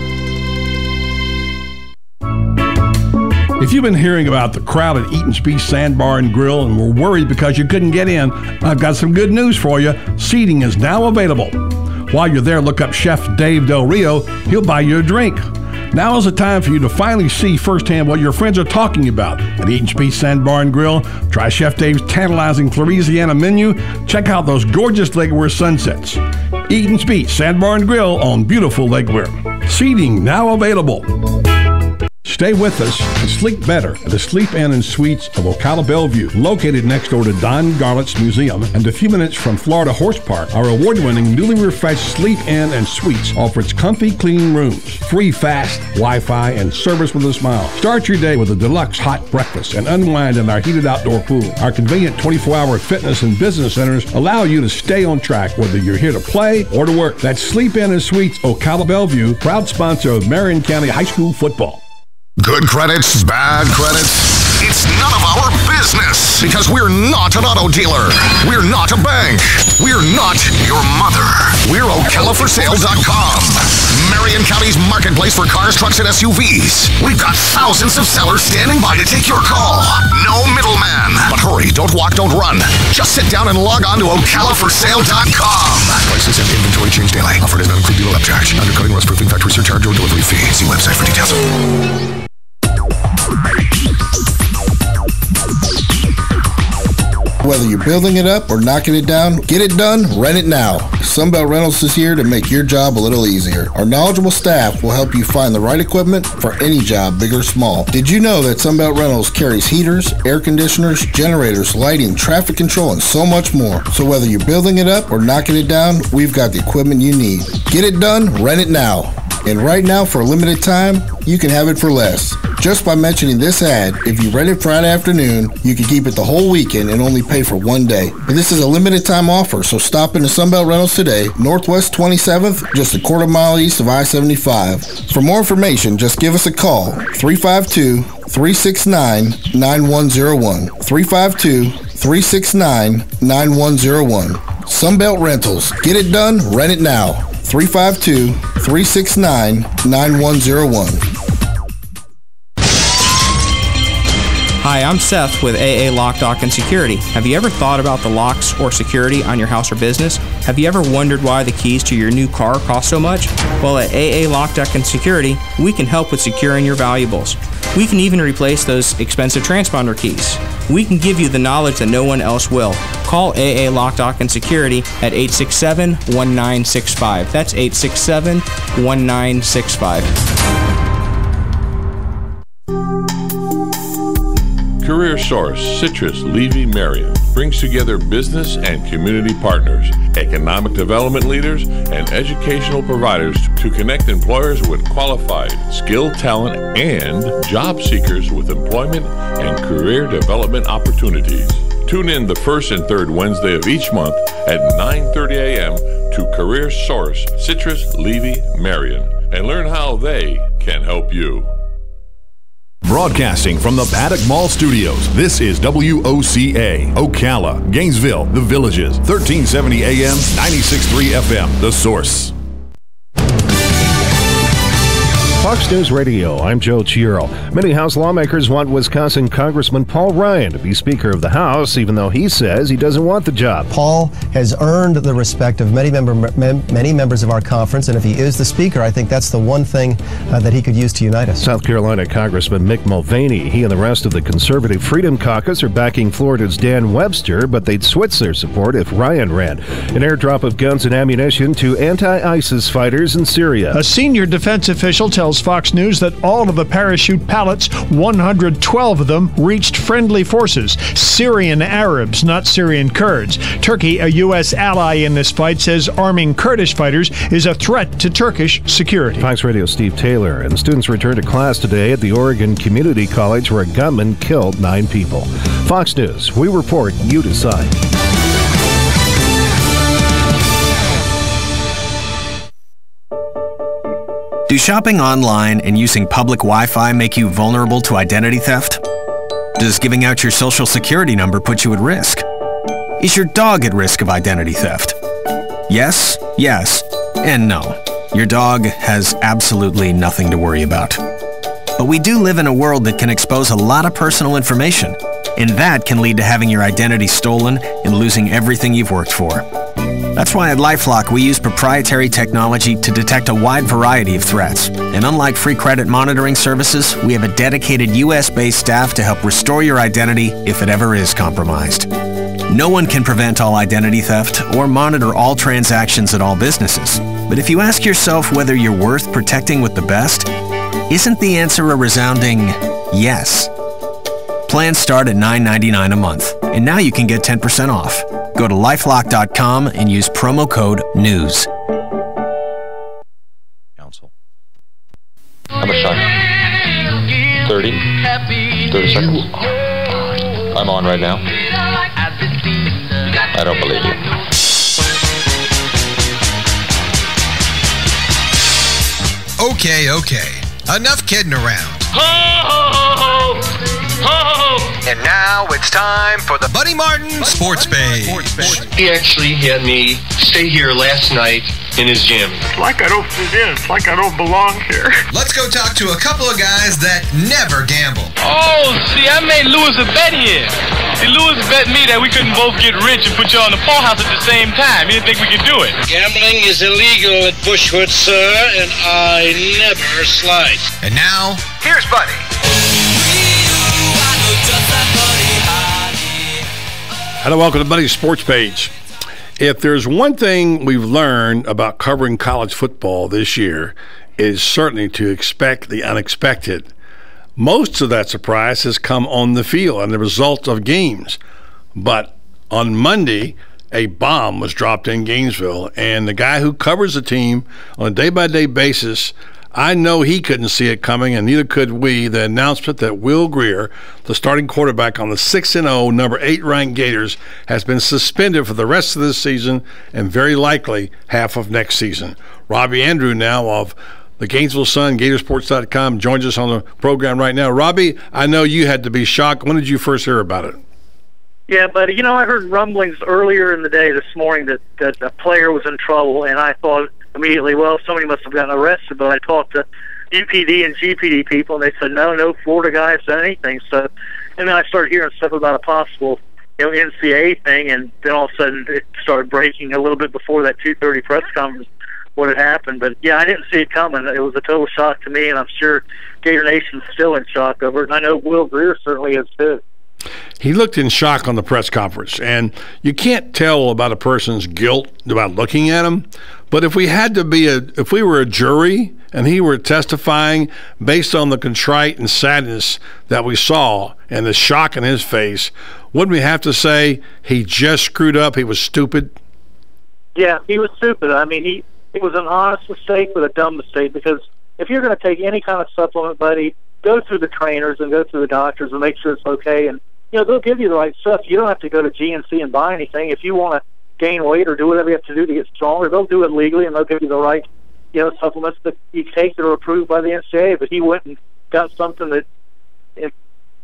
If you've been hearing about the crowd at Eaton's Beach Sandbar and Grill and were worried because you couldn't get in, I've got some good news for you. Seating is now available. While you're there, look up Chef Dave Del Rio. He'll buy you a drink. Now is the time for you to finally see firsthand what your friends are talking about at Eaton's Beach Sandbar and Grill. Try Chef Dave's tantalizing Louisiana menu. Check out those gorgeous Lake Weir sunsets. Eaton's Beach Sandbar and Grill on beautiful Lake Weir. Seating now available. Stay with us and sleep better at the Sleep Inn and Suites of Ocala Bellevue, located next door to Don Garlett's Museum and a few minutes from Florida Horse Park. Our award-winning, newly refreshed Sleep Inn and Suites offers comfy, clean rooms, free fast Wi-Fi, and service with a smile. Start your day with a deluxe hot breakfast and unwind in our heated outdoor pool. Our convenient 24-hour fitness and business centers allow you to stay on track whether you're here to play or to work. That's Sleep Inn and Suites Ocala Bellevue, proud sponsor of Marion County High School football. Good credits, bad credits. It's none of our business because we're not an auto dealer. We're not a bank. We're not your mother. We're OcalaForSale.com. Marion County's marketplace for cars, trucks, and SUVs. We've got thousands of sellers standing by to take your call. No middleman. But hurry, don't walk, don't run. Just sit down and log on to OcalaForSale.com. Prices and inventory change daily. Offer does not include dealer upcharge, undercutting, rust proofing, factory surcharge, or delivery fee. See website for details. Whether you're building it up or knocking it down, get it done, rent it now. Sunbelt Rentals is here to make your job a little easier. Our knowledgeable staff will help you find the right equipment for any job, big or small. Did you know that Sunbelt Rentals carries heaters, air conditioners, generators, lighting, traffic control, and so much more? So whether you're building it up or knocking it down, we've got the equipment you need. Get it done, rent it now. And right now, for a limited time, you can have it for less. Just by mentioning this ad, if you rent it Friday afternoon, you can keep it the whole weekend and only pay for one day. But this is a limited time offer, so stop into Sunbelt Rentals today, Northwest 27th, just a quarter mile east of I-75. For more information, just give us a call, 352-369-9101. 352-369-9101. Sunbelt Rentals. Get it done, rent it now. 352-369-9101. Hi, I'm Seth with AA Lock, Dock, and Security. Have you ever thought about the locks or security on your house or business? Have you ever wondered why the keys to your new car cost so much? Well, at AA Lock, Dock, and Security, we can help with securing your valuables. We can even replace those expensive transponder keys. We can give you the knowledge that no one else will. Call AA Lock, Dock, and Security at 867-1965. That's 867-1965. Career Source Citrus Levy Marion brings together business and community partners, economic development leaders, and educational providers to connect employers with qualified, skilled talent and job seekers with employment and career development opportunities. Tune in the first and third Wednesday of each month at 9:30 a.m. to Career Source Citrus Levy Marion and learn how they can help you. Broadcasting from the Paddock Mall Studios, this is WOCA, Ocala, Gainesville, The Villages, 1370 AM, 96.3 FM, The Source. Fox News Radio, I'm Joe Chiaro. Many House lawmakers want Wisconsin Congressman Paul Ryan to be Speaker of the House, even though he says he doesn't want the job. Paul has earned the respect of many members of our conference, and if he is the Speaker, I think that's the one thing that he could use to unite us. South Carolina Congressman Mick Mulvaney, he and the rest of the Conservative Freedom Caucus are backing Florida's Dan Webster, but they'd switch their support if Ryan ran. An airdrop of guns and ammunition to anti-ISIS fighters in Syria. A senior defense official tells Fox News that all of the parachute pallets, 112 of them, reached friendly forces, Syrian Arabs, not Syrian Kurds. Turkey, a U.S. ally in this fight, says arming Kurdish fighters is a threat to Turkish security. Fox Radio Steve Taylor, and students returned to class today at the Oregon Community College where a gunman killed 9 people. Fox News, we report, you decide. Do shopping online and using public Wi-Fi make you vulnerable to identity theft? Does giving out your social security number put you at risk? Is your dog at risk of identity theft? Yes, yes, and no. Your dog has absolutely nothing to worry about. But we do live in a world that can expose a lot of personal information, and that can lead to having your identity stolen and losing everything you've worked for. That's why at LifeLock we use proprietary technology to detect a wide variety of threats. And unlike free credit monitoring services, we have a dedicated US-based staff to help restore your identity if it ever is compromised. No one can prevent all identity theft or monitor all transactions at all businesses. But if you ask yourself whether you're worth protecting with the best, Isn't the answer a resounding yes? Plans start at $9.99 a month, and now you can get 10% off. Go to lifelock.com and use promo code NEWS. Council. How much time? 30 seconds. I'm on right now. I don't believe you. Okay. Enough kidding around. Ho, ho, ho, ho, ho. And now it's time for the Buddy Martin Sports Page. He actually had me stay here last night in his gym. It's like I don't fit in. It's like I don't belong here. Let's go talk to a couple of guys that never gamble. Oh, see, I made Lewis a bet here. See, Lewis bet me that we couldn't both get rich and put you on the poorhouse at the same time. He didn't think we could do it. Gambling is illegal at Bushwood, sir, and I never slide. And now, here's Buddy. Hello, welcome to Buddy's Sports Page. If there's one thing we've learned about covering college football this year, it is certainly to expect the unexpected. Most of that surprise has come on the field and the result of games. But on Monday, a bomb was dropped in Gainesville, and the guy who covers the team on a day-by-day basis, I know he couldn't see it coming, and neither could we. The announcement that Will Grier, the starting quarterback on the 6-0, number 8 ranked Gators, has been suspended for the rest of this season and very likely half of next season. Robbie Andrew now of the Gainesville Sun, Gatorsports.com, joins us on the program right now. Robbie, I know you had to be shocked. When did you first hear about it? Yeah, but, I heard rumblings earlier in the day this morning that a player was in trouble, and I thought immediately, well, somebody must have gotten arrested. But I talked to UPD and GPD people, and they said, no Florida guy has done anything. So, and then I started hearing stuff about a possible, NCAA thing, and then all of a sudden it started breaking a little bit before that 2:30 press conference what had happened. But, yeah, I didn't see it coming. It was a total shock to me, and I'm sure Gator Nation's still in shock over it. And I know Will Grier certainly is too. He looked in shock on the press conference, and you can't tell about a person's guilt about looking at him. But if we were a jury and he were testifying based on the contrite and sadness that we saw and the shock in his face, wouldn't we have to say he just screwed up, he was stupid? Yeah, he was stupid. I mean, it was an honest mistake with a dumb mistake, because if you're going to take any kind of supplement, buddy, go through the trainers and go through the doctors and make sure it's okay. And, they'll give you the right stuff. You don't have to go to GNC and buy anything. If you want to gain weight or do whatever you have to do to get stronger, they'll do it legally, and they'll give you the right, supplements that you take that are approved by the NCAA. But he went and got something that in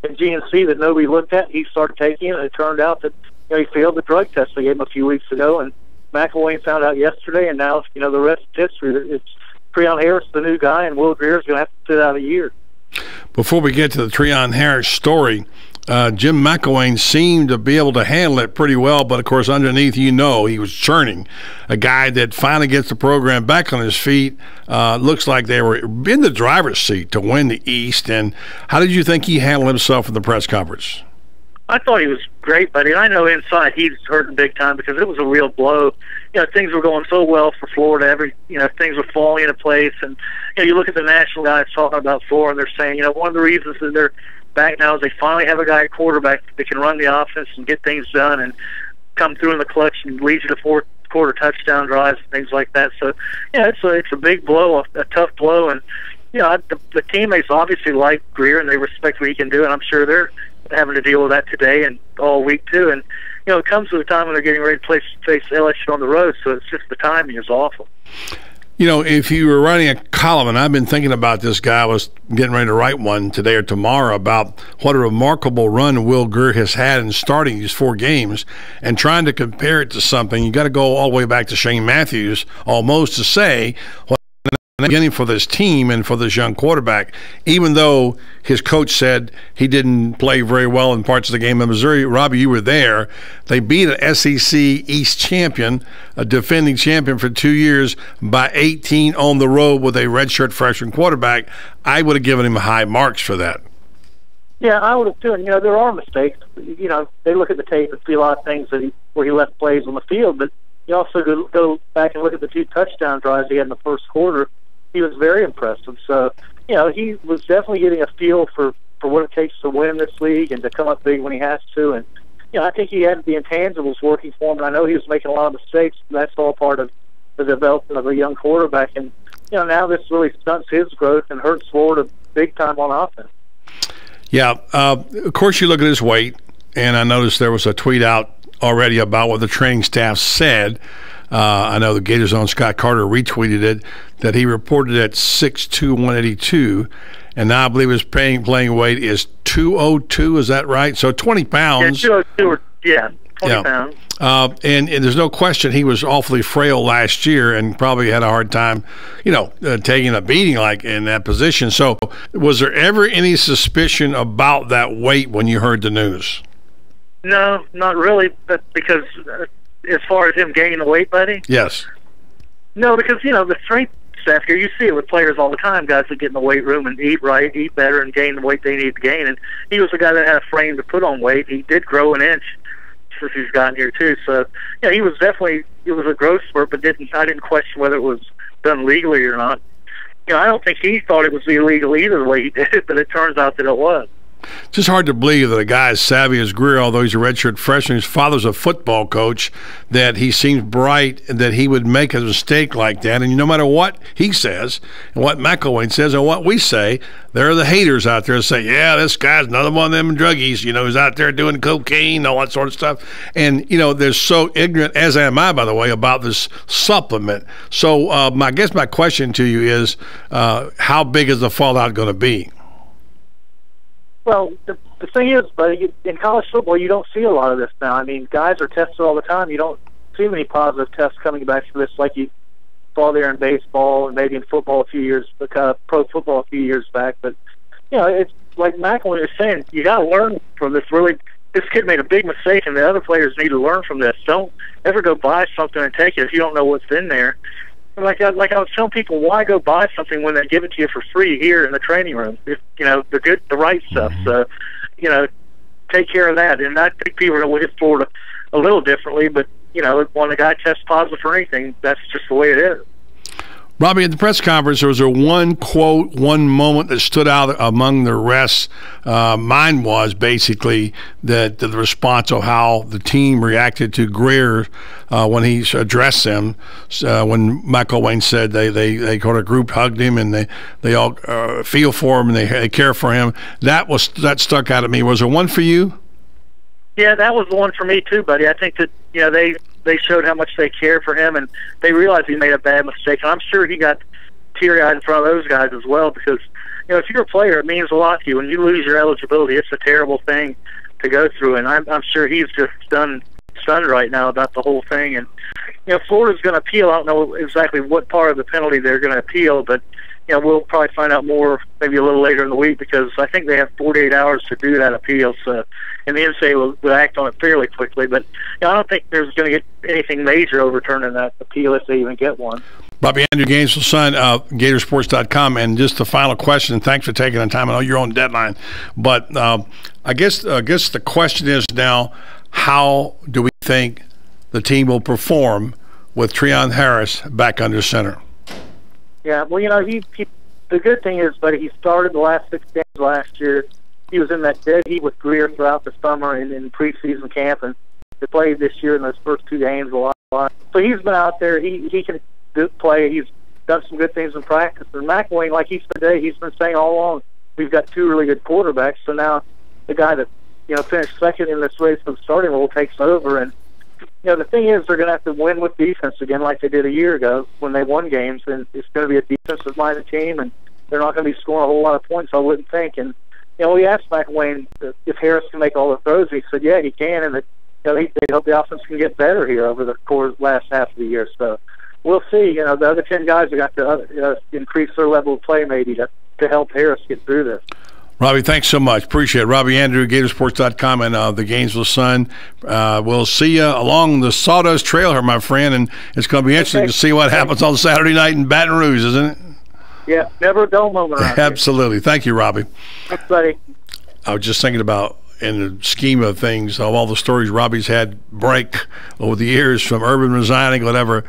GNC that nobody looked at. He started taking it, and it turned out that he failed the drug test they gave him a few weeks ago. And McElwain found out yesterday, and now the rest is history. It's Treon Harris, the new guy, and Will Grier is going to have to sit out a year. Before we get to the Treon Harris story, Jim McElwain seemed to be able to handle it pretty well, but of course underneath, he was churning. A guy that finally gets the program back on his feet. Looks like they were in the driver's seat to win the East. And how did you think he handled himself in the press conference? I thought he was great, buddy. And I know inside he's hurting big time because it was a real blow. Things were going so well for Florida. Things were falling into place. And you look at the national guys talking about Florida, and they're saying, one of the reasons that they're back now is they finally have a guy at quarterback that can run the offense and get things done and come through in the clutch and lead you to fourth quarter touchdown drives and things like that. So, it's a big blow, a tough blow. And, the teammates obviously like Grier and they respect what he can do, and I'm sure they're having to deal with that today and all week too. And, it comes to a time when they're getting ready to face LSU on the road, so it's just the timing is awful. If you were writing a column, and I've been thinking about this guy, I was getting ready to write one today or tomorrow about what a remarkable run Will Grier has had in starting these 4 games and trying to compare it to something. You got to go all the way back to Shane Matthews almost to say what beginning for this team and for this young quarterback, even though his coach said he didn't play very well in parts of the game in Missouri. Robbie, you were there. They beat an SEC East champion, a defending champion for 2 years, by 18 on the road with a redshirt freshman quarterback. I would have given him high marks for that. Yeah, I would have too. And, there are mistakes. They look at the tape and see a lot of things where he left plays on the field, but you also go back and look at the 2 touchdown drives he had in the first quarter. he was very impressive. So, he was definitely getting a feel for what it takes to win this league and to come up big when he has to. And, I think he had the intangibles working for him. And I know he was making a lot of mistakes. And that's all part of the development of a young quarterback. And, now this really stunts his growth and hurts Florida big time on offense. Yeah. Of course, you look at his weight, and I noticed there was a tweet out already about what the training staff said. I know the Gators' own Scott Carter retweeted it, that he reported at 6'2", 182, and now I believe his playing weight is 202. Is that right? So 20 pounds. Yeah, 202. 20 pounds. And there's no question he was awfully frail last year and probably had a hard time, taking a beating like in that position. So was there ever any suspicion about that weight when you heard the news? No, not really, but because as far as him gaining the weight, buddy? Yes. No, because, the strength staff here, you see it with players all the time, guys that get in the weight room and eat right, eat better, and gain the weight they need to gain. And he was a guy that had a frame to put on weight. He did grow an inch since he's gotten here, too. So, he was definitely, it was a growth spurt, but I didn't question whether it was done legally or not. I don't think he thought it was illegal either the way he did it, but it turns out that it was. Just hard to believe that a guy as savvy as Greer, although he's a redshirt freshman, his father's a football coach, that he seems bright, that he would make a mistake like that. And no matter what he says, and what McElwain says, and what we say, there are the haters out there that say, yeah, this guy's another one of them druggies, who's out there doing cocaine, all that sort of stuff. And, they're so ignorant, as am I, by the way, about this supplement. So I guess my question to you is, how big is the fallout going to be? Well, the thing is, buddy, in college football, you don't see a lot of this now. I mean, guys are tested all the time. You don't see many positive tests coming back for this like you saw there in baseball and maybe in football pro football a few years back. But, it's like McElwain was saying, you got to learn from this. Really, this kid made a big mistake, and the other players need to learn from this. Don't ever go buy something and take it if you don't know what's in there. Like I was telling people, why go buy something when they give it to you for free here in the training room? If, the right stuff. So, take care of that. And I think people are going to look at Florida a little differently, but, when a guy tests positive for anything, that's just the way it is. Robbie, at the press conference, there was one quote, one moment that stood out among the rest. Mine was basically that the response of how the team reacted to Greer when he addressed them. When McElwain said they kind of group hugged him and they all feel for him and they care for him. That stuck out at me. Was there one for you? Yeah, that was the one for me too, buddy. I think that they showed how much they care for him, and they realized he made a bad mistake. And I'm sure he got teary-eyed in front of those guys as well, because if you're a player, it means a lot to you. When you lose your eligibility, it's a terrible thing to go through, and I'm sure he's just stunned right now about the whole thing. And Florida's going to appeal. I don't know exactly what part of the penalty they're going to appeal, but we'll probably find out more maybe a little later in the week, because I think they have 48 hours to do that appeal. So, and the NCAA will act on it fairly quickly. But I don't think there's going to get anything major overturned in that appeal if they even get one. Bobby Andrew, Gainesville Sun, Gatorsports.com. And just the final question, thanks for taking the time. I know you're on deadline. But I guess the question is now, how do we think the team will perform with Treon Harris back under center? Yeah, well, he the good thing is, buddy, he started the last 6 games last year. He was in that dead heat with Greer throughout the summer and in preseason camp, and he played this year in those first 2 games a lot. So he's been out there. He can play. He's done some good things in practice. And McElwain, like he said today, he's been saying all along, we've got 2 really good quarterbacks. So now the guy that finished second in this race for the starting role takes over. And the thing is, they're going to have to win with defense again, like they did a year ago when they won games. And it's going to be a defensive-minded team, and they're not going to be scoring a whole lot of points, I wouldn't think. And we asked McElwain if Harris can make all the throws. He said, yeah, he can, and they hope the offense can get better here over the last half of the year. So we'll see. The other 10 guys have got to increase their level of play maybe to help Harris get through this. Robbie, thanks so much. Appreciate it. Robbie Andrew, Gatorsports.com, and the Gainesville Sun. We'll see you along the Sawdust Trail here, my friend, and it's going to be interesting to see what happens on Saturday night in Baton Rouge, isn't it? Yeah, never a dull moment around Absolutely. Here. Thank you, Robbie. Thanks, buddy. I was just thinking about, in the scheme of things, of all the stories Robbie's had break over the years, from Urban resigning, whatever,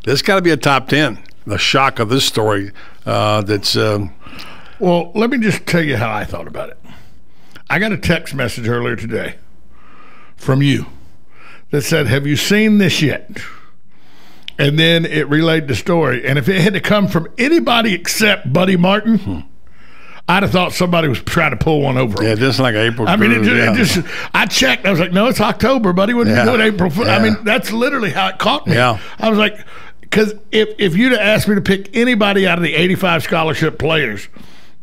this got to be a top 10. the shock of this story. Well, let me just tell you how I thought about it. I got a text message earlier today from you that said, "Have you seen this yet?" And then it relayed the story. And if it had to come from anybody except Buddy Martin, I'd have thought somebody was trying to pull one over him. Yeah, just like April. I mean, I checked. I was like, no, it's October, Buddy. What are you doing April? I mean, that's literally how it caught me. Yeah. I was like, because if you'd have asked me to pick anybody out of the 85 scholarship players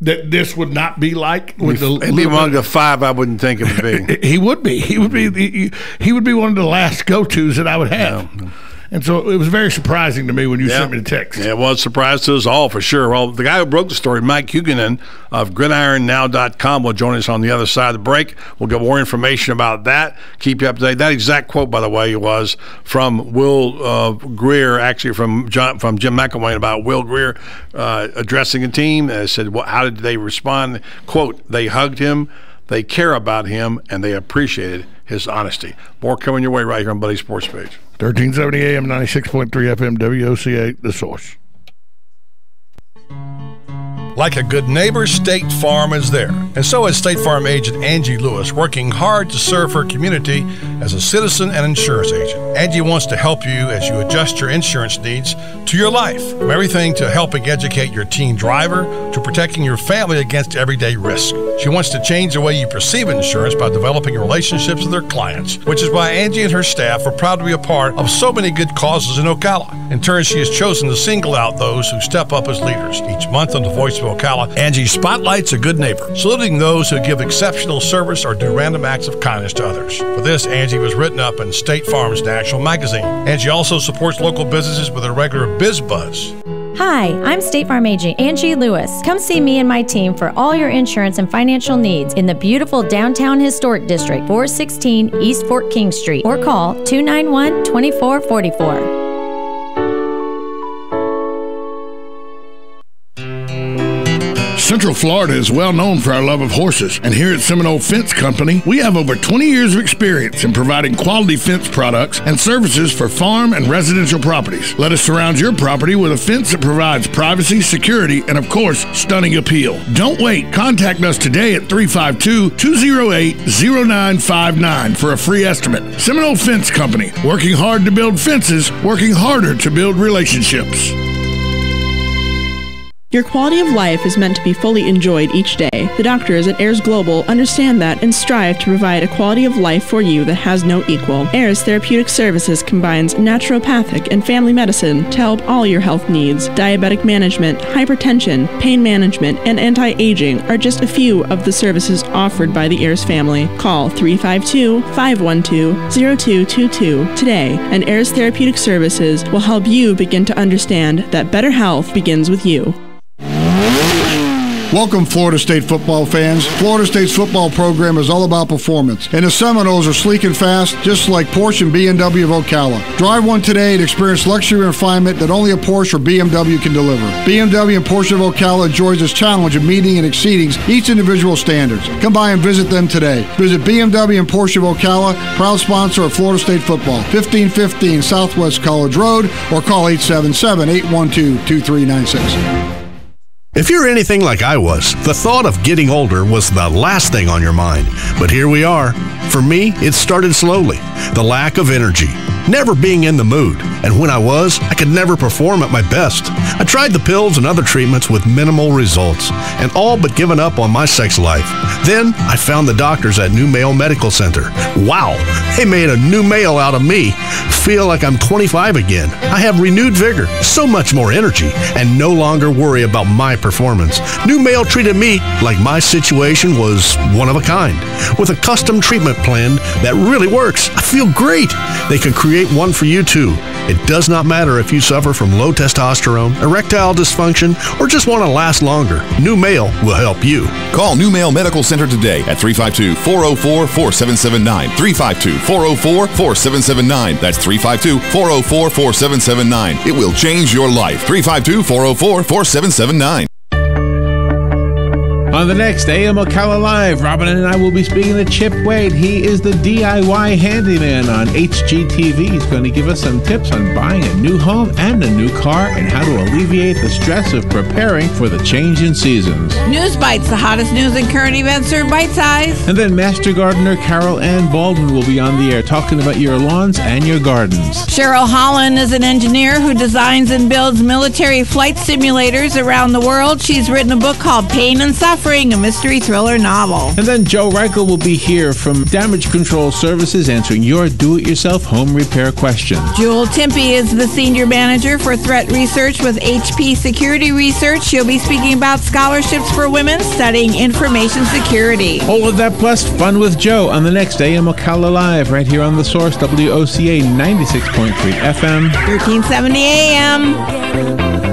that this would not be like, with it'd be among the 5 I wouldn't think it would be. He would be. He would be one of the last go-tos that I would have. Yeah. And so it was very surprising to me when you sent me the text. Yeah, it was a surprise to us all for sure. Well, the guy who broke the story, Mike Huguenin of GridironNow.com, will join us on the other side of the break. We'll get more information about that. Keep you up to date. That exact quote, by the way, was from Will Greer, actually from Jim McElwain, about Will Greer addressing a team. And said, well, how did they respond? Quote, they hugged him, they care about him, and they appreciated his honesty. More coming your way right here on Buddy Sports Page. 1370 AM, 96.3 FM, WOCA, The Source. Like a good neighbor, State Farm is there. And so is State Farm agent Angie Lewis, working hard to serve her community as a citizen and insurance agent. Angie wants to help you as you adjust your insurance needs to your life. From everything to helping educate your teen driver to protecting your family against everyday risk. She wants to change the way you perceive insurance by developing relationships with her clients, which is why Angie and her staff are proud to be a part of so many good causes in Ocala. In turn, she has chosen to single out those who step up as leaders. Each month on the Voice of Ocala, Angie spotlights a good neighbor, saluting those who give exceptional service or do random acts of kindness to others. For this, Angie was written up in State Farm's National Magazine. Angie also supports local businesses with a regular Biz Buzz. Hi, I'm State Farm agent Angie Lewis. Come see me and my team for all your insurance and financial needs in the beautiful downtown historic district, 416 East Fort King Street, or call 291-2444. Central Florida is well known for our love of horses, and here at Seminole Fence Company, we have over 20 years of experience in providing quality fence products and services for farm and residential properties. Let us surround your property with a fence that provides privacy, security, and of course, stunning appeal. Don't wait. Contact us today at 352-208-0959 for a free estimate. Seminole Fence Company, working hard to build fences, working harder to build relationships. Your quality of life is meant to be fully enjoyed each day. The doctors at Ayers Global understand that and strive to provide a quality of life for you that has no equal. Ayers Therapeutic Services combines naturopathic and family medicine to help all your health needs. Diabetic management, hypertension, pain management, and anti-aging are just a few of the services offered by the Ayers family. Call 352-512-0222 today, and Ayers Therapeutic Services will help you begin to understand that better health begins with you. Welcome, Florida State football fans. Florida State's football program is all about performance, and the Seminoles are sleek and fast, just like Porsche and BMW of Ocala. Drive one today and experience luxury and refinement that only a Porsche or BMW can deliver. BMW and Porsche of Ocala enjoys this challenge of meeting and exceeding each individual standards. Come by and visit them today. Visit BMW and Porsche of Ocala, proud sponsor of Florida State football, 1515 Southwest College Road, or call 877-812-2396. If you're anything like I was, the thought of getting older was the last thing on your mind. But here we are. For me, it started slowly. The lack of energy, never being in the mood, and when I was, I could never perform at my best. I tried the pills and other treatments with minimal results, and all but given up on my sex life. Then, I found the doctors at New Male Medical Center. Wow, they made a new male out of me. Feel like I'm 25 again. I have renewed vigor, so much more energy, and no longer worry about my performance. New Male treated me like my situation was one of a kind, with a custom treatment plan that really works. I feel great. They can create one for you too. It does not matter if you suffer from low testosterone, erectile dysfunction, or just want to last longer. New Male will help you. Call New Male Medical Center today at 352-404-4779. 352-404-4779. That's 352-404-4779. It will change your life. 352-404-4779. On the next AM Ocala Live, Robin and I will be speaking to Chip Wade. He is the DIY handyman on HGTV. He's going to give us some tips on buying a new home and a new car and how to alleviate the stress of preparing for the change in seasons. News Bites, the hottest news and current events are in bite size. And then Master Gardener Carol Ann Baldwin will be on the air talking about your lawns and your gardens. Cheryl Holland is an engineer who designs and builds military flight simulators around the world. She's written a book called Pain and Suffering, a mystery thriller novel. And then Joe Reichel will be here from Damage Control Services answering your do-it-yourself home repair questions. Jewel Timpey is the senior manager for threat research with HP Security Research. She'll be speaking about scholarships for women studying information security. All of that plus fun with Joe on the next AM Ocala Live right here on The Source, WOCA 96.3 FM. 1370 AM.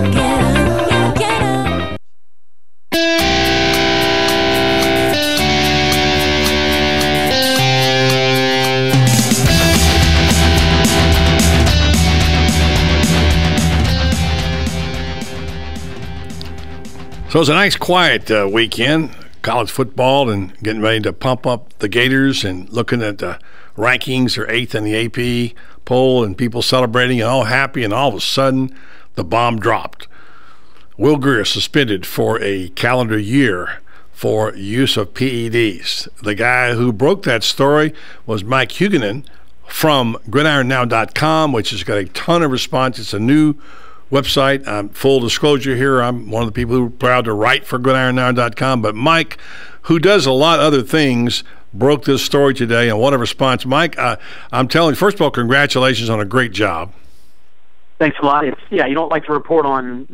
So it's a nice quiet weekend, college football, and getting ready to pump up the Gators and looking at the rankings. They're 8th in the AP poll and people celebrating and all happy, and all of a sudden the bomb dropped. Will Grier suspended for a calendar year for use of PEDs. The guy who broke that story was Mike Huguenin from GridironNow.com, which has got a ton of response. It's a new website. Full disclosure here, I'm one of the people who are proud to write for GridironNow.com. But Mike, who does a lot of other things, broke this story today, and what a response. Mike, I'm telling you, first of all, congratulations on a great job. Thanks a lot. You don't like to report on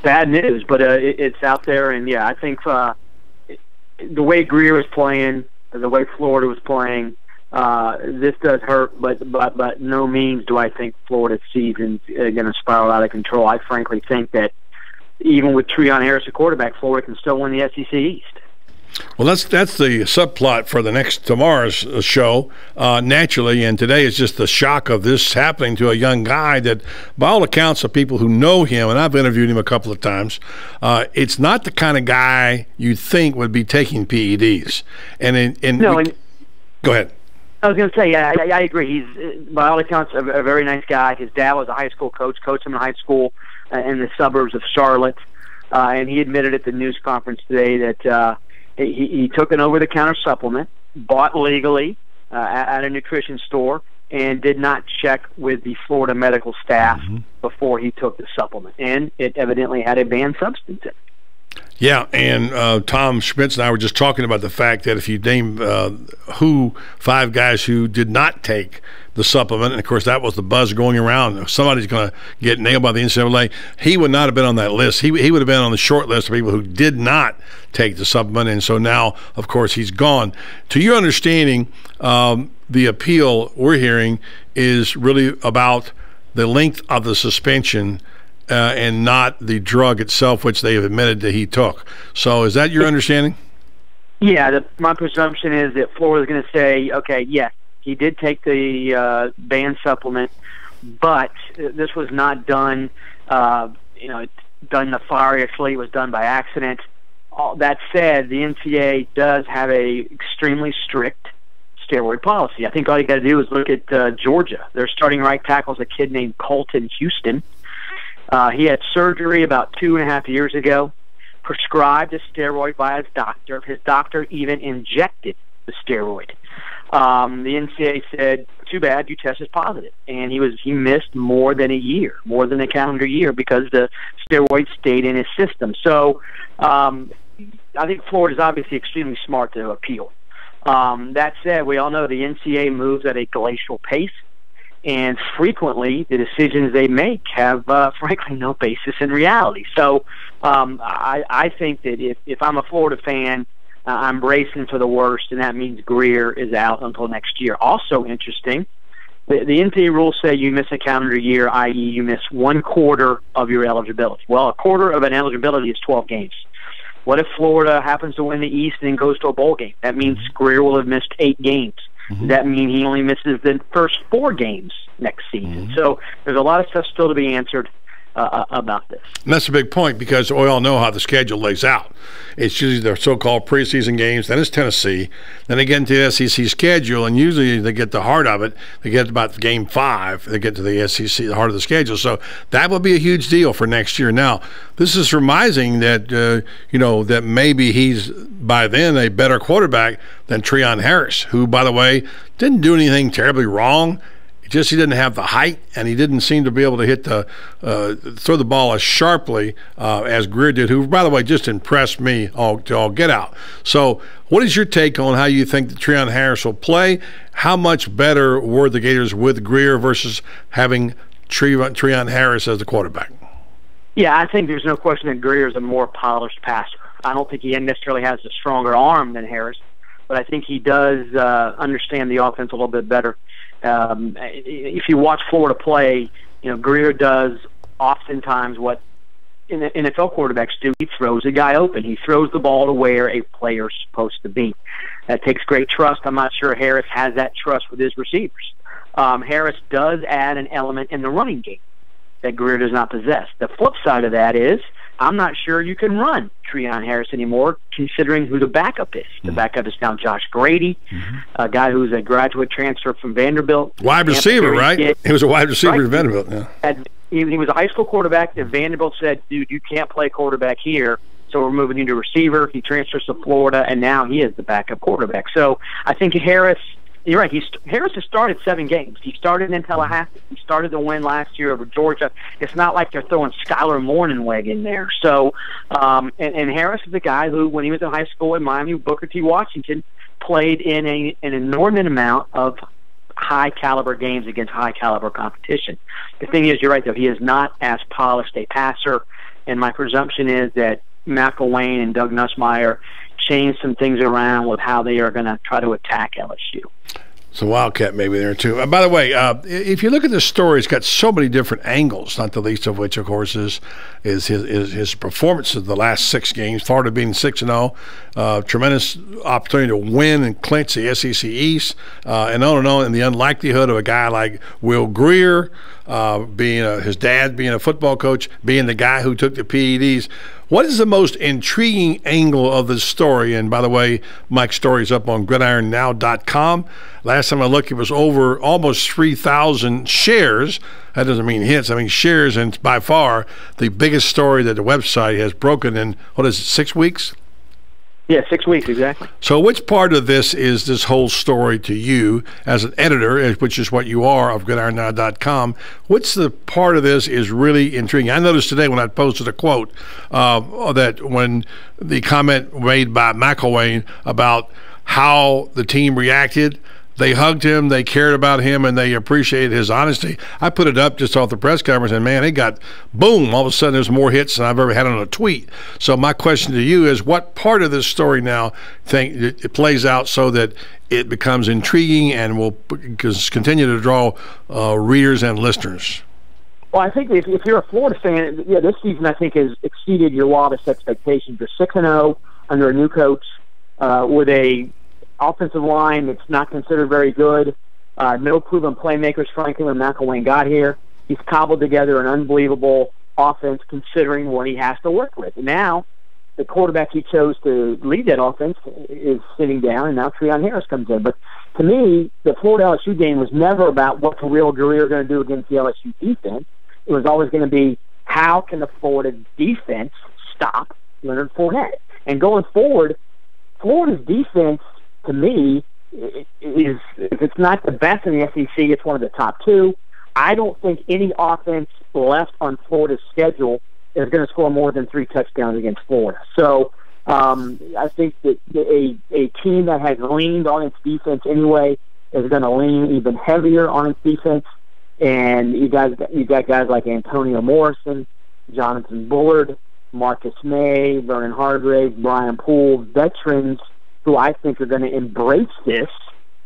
bad news, but it's out there, and I think the way Grier was playing, the way Florida was playing, this does hurt, but no means do I think Florida's season's going to spiral out of control. I frankly think that even with Treon Harris, a quarterback, Florida can still win the SEC East. Well, that's the subplot for tomorrow's show, naturally, and today is just the shock of this happening to a young guy that, by all accounts of people who know him, and I've interviewed him a couple of times, it's not the kind of guy you'd think would be taking PEDs. Go ahead. I was going to say, I agree. He's, by all accounts, a very nice guy. His dad was a high school coached him in high school in the suburbs of Charlotte, and he admitted at the news conference today that he took an over-the-counter supplement, bought legally at a nutrition store, and did not check with the Florida medical staff before he took the supplement. And it evidently had a banned substance in it. Yeah, and Tom Schmitz and I were just talking about the fact that if you name 5 guys who did not take the supplement, and of course that was the buzz going around, somebody's going to get nailed by the NCAA, he would not have been on that list. He would have been on the short list of people who did not take the supplement, and so now, of course, he's gone. To your understanding, the appeal we're hearing is really about the length of the suspension and not the drug itself, which they have admitted that he took. So is that your understanding? Yeah, my presumption is that Florida's going to say, okay, yes, he did take the banned supplement, but this was not done, done nefariously. It was done by accident. All that said, the NCAA does have a extremely strict steroid policy. I think all you got to do is look at Georgia. Their starting right tackle is a kid named Colton Houston. He had surgery about 2.5 years ago, prescribed a steroid by his doctor. His doctor even injected the steroid. The NCAA said, too bad, you tested positive. And he missed more than a calendar year, because the steroid stayed in his system. So I think Florida's obviously extremely smart to appeal. That said, we all know the NCAA moves at a glacial pace. And frequently, the decisions they make have, frankly, no basis in reality. So I think that if I'm a Florida fan, I'm bracing for the worst, and that means Grier is out until next year. Also interesting, the NCAA rules say you miss a calendar year, i.e. you miss 1/4 of your eligibility. Well, 1/4 of an eligibility is 12 games. What if Florida happens to win the East and goes to a bowl game? That means Grier will have missed 8 games. Does that mean he only misses the first 4 games next season? So there's a lot of stuff still to be answered. about this. And that's a big point because we all know how the schedule lays out. It's usually the so-called preseason games, then it's Tennessee, then they get into the SEC schedule, and usually they get the heart of it. They get about game 5, they get to the SEC, the heart of the schedule. So that would be a huge deal for next year. Now, this is surmising that, that maybe he's, by then, a better quarterback than Treon Harris, who, by the way, didn't do anything terribly wrong. Just he didn't have the height, and he didn't seem to be able to hit throw the ball as sharply as Greer did, who, by the way, just impressed me all get out. So what is your take on how you think that Treon Harris will play? How much better were the Gators with Greer versus having Treon Harris as the quarterback? Yeah, I think there's no question that Greer is a more polished passer. I don't think he necessarily has a stronger arm than Harris, but I think he does understand the offense a little bit better. If you watch Florida play, Greer does oftentimes what NFL quarterbacks do. He throws a guy open. He throws the ball to where a player's supposed to be. That takes great trust. I'm not sure Harris has that trust with his receivers. Harris does add an element in the running game that Greer does not possess. The flip side of that is I'm not sure you can run Treon Harris anymore, considering who the backup is. The backup is now Josh Grady, a guy who's a graduate transfer from Vanderbilt. Wide receiver, right? He was a wide receiver at Vanderbilt. Yeah. He was a high school quarterback, and Vanderbilt said, dude, you can't play quarterback here, so we're moving you to receiver. He transfers to Florida, and now he is the backup quarterback. So I think Harris, you're right, Harris has started 7 games. He started in Tallahassee. He started the win last year over Georgia. It's not like they're throwing Skylar Morningweg in there. So, and Harris is a guy who, when he was in high school in Miami, Booker T. Washington, played in an inordinate amount of high-caliber games against high-caliber competition. The thing is, you're right, though, he is not as polished a passer, and my presumption is that McElwain and Doug Nussmeier change some things around with how they are going to try to attack LSU. So Wildcat maybe there too. By the way, if you look at this story, it's got so many different angles, not the least of which, of course, is his performance of the last 6 games. Florida being 6-0, tremendous opportunity to win and clinch the SEC East, and on, and the unlikelihood of a guy like Will Greer, his dad being a football coach, being the guy who took the PEDs. What is the most intriguing angle of this story? And by the way, Mike's story is up on gridironnow.com. Last time I looked, it was over almost 3,000 shares. That doesn't mean hits, I mean shares, and it's by far the biggest story that the website has broken in, 6 weeks? Yeah, 6 weeks, exactly. So which part of this is this whole story to you as an editor, which is what you are of gridironnow.com? What's the part of this is really intriguing? I noticed today when I posted a quote that when the comment made by McElwain about how the team reacted, they hugged him, they cared about him, and they appreciated his honesty. I put it up just off the press conference, and man, it got boom. All of a sudden, there's more hits than I've ever had on a tweet. So my question to you is, what part of this story now think it plays out so that it becomes intriguing and will continue to draw readers and listeners? Well, I think if you're a Florida fan, this season I think has exceeded your wildest expectations. You're 6-0 under a new coach with a offensive line that's not considered very good. No proven playmakers, frankly, when McElwain got here. He's cobbled together an unbelievable offense considering what he has to work with. Now, the quarterback he chose to lead that offense is sitting down, and now Treon Harris comes in. But to me, the Florida-LSU game was never about what Will Greer going to do against the LSU defense. It was always going to be, how can the Florida defense stop Leonard Fournette? And going forward, Florida's defense, to me, is, if it's not the best in the SEC, it's one of the top 2. I don't think any offense left on Florida's schedule is going to score more than 3 touchdowns against Florida. So I think that a team that has leaned on its defense anyway is going to lean even heavier on its defense. And you got guys like Antonio Morrison, Jonathan Bullard, Marcus May, Vernon Hargrave, Brian Poole, veterans who I think are going to embrace this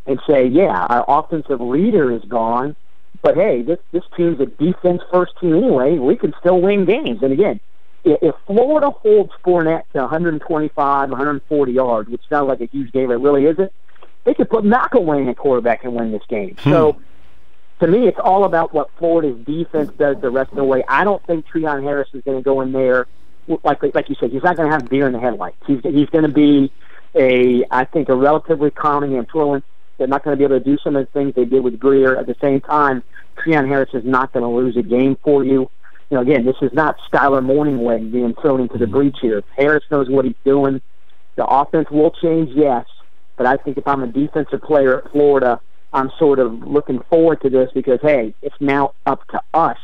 and say, yeah, our offensive leader is gone, but hey, this team's a defense-first team anyway. We can still win games. And again, if Florida holds Fournette to 125, 140 yards, which sounds like a huge game, it really isn't, they could put McElwain at quarterback and win this game. So to me, it's all about what Florida's defense does the rest of the way. I don't think Treon Harris is going to go in there, like you said, he's not going to have deer in the headlights. He's going to be I think a relatively calming influence. They're not going to be able to do some of the things they did with Greer. At the same time, Treon Harris is not going to lose a game for you. Again, this is not Skylar Morningweg being thrown into the breach here. Harris knows what he's doing. The offense will change, yes, but I think if I'm a defensive player at Florida, I'm sort of looking forward to this because, hey, it's now up to us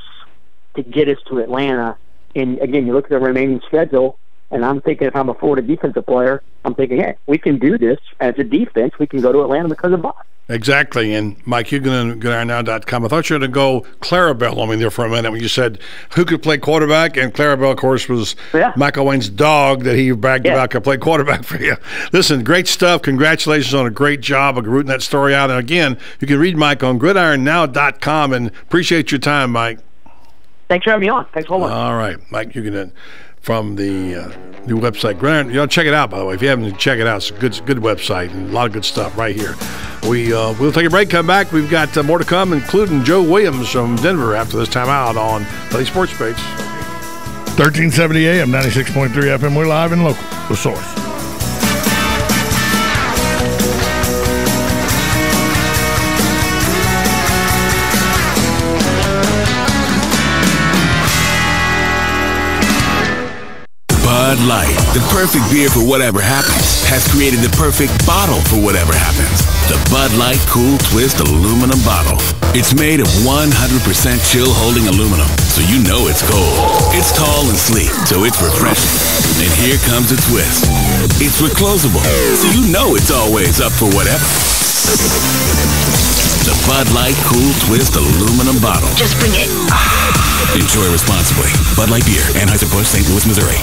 to get us to Atlanta. And, again, you look at the remaining schedule, and I'm thinking if I'm a Florida defensive player, I'm thinking, hey, we can do this as a defense. We can go to Atlanta because of us. Exactly. And, Mike, you're going to go to GoodIronNow.com. I thought you were going to go Clarabelle on me there for a minute when you said who could play quarterback. And Clarabelle, of course, was Michael Wayne's dog that he bragged about could play quarterback for you. Listen, great stuff. Congratulations on a great job of rooting that story out. And, again, you can read Mike on GoodIronNow.com. And appreciate your time, Mike. Thanks for having me on. Thanks a lot. All right. Mike, you can from the new website. Check it out, by the way. If you haven't, check it out. It's a good website and a lot of good stuff right here. We'll take a break, come back. We've got more to come, including Joe Williams from Denver after this time out on Daily Sports Page. 1370 AM, 96.3 FM. We're live and local. The Source. Bud Light, the perfect beer for whatever happens, has created the perfect bottle for whatever happens. The Bud Light Cool Twist aluminum bottle. It's made of 100% chill-holding aluminum, so you know it's cold. It's tall and sleek, so it's refreshing. And here comes a twist. It's reclosable, so you know it's always up for whatever. The Bud Light Cool Twist aluminum bottle. Just bring it. Enjoy responsibly. Bud Light Beer, Anheuser-Busch, St. Louis, Missouri.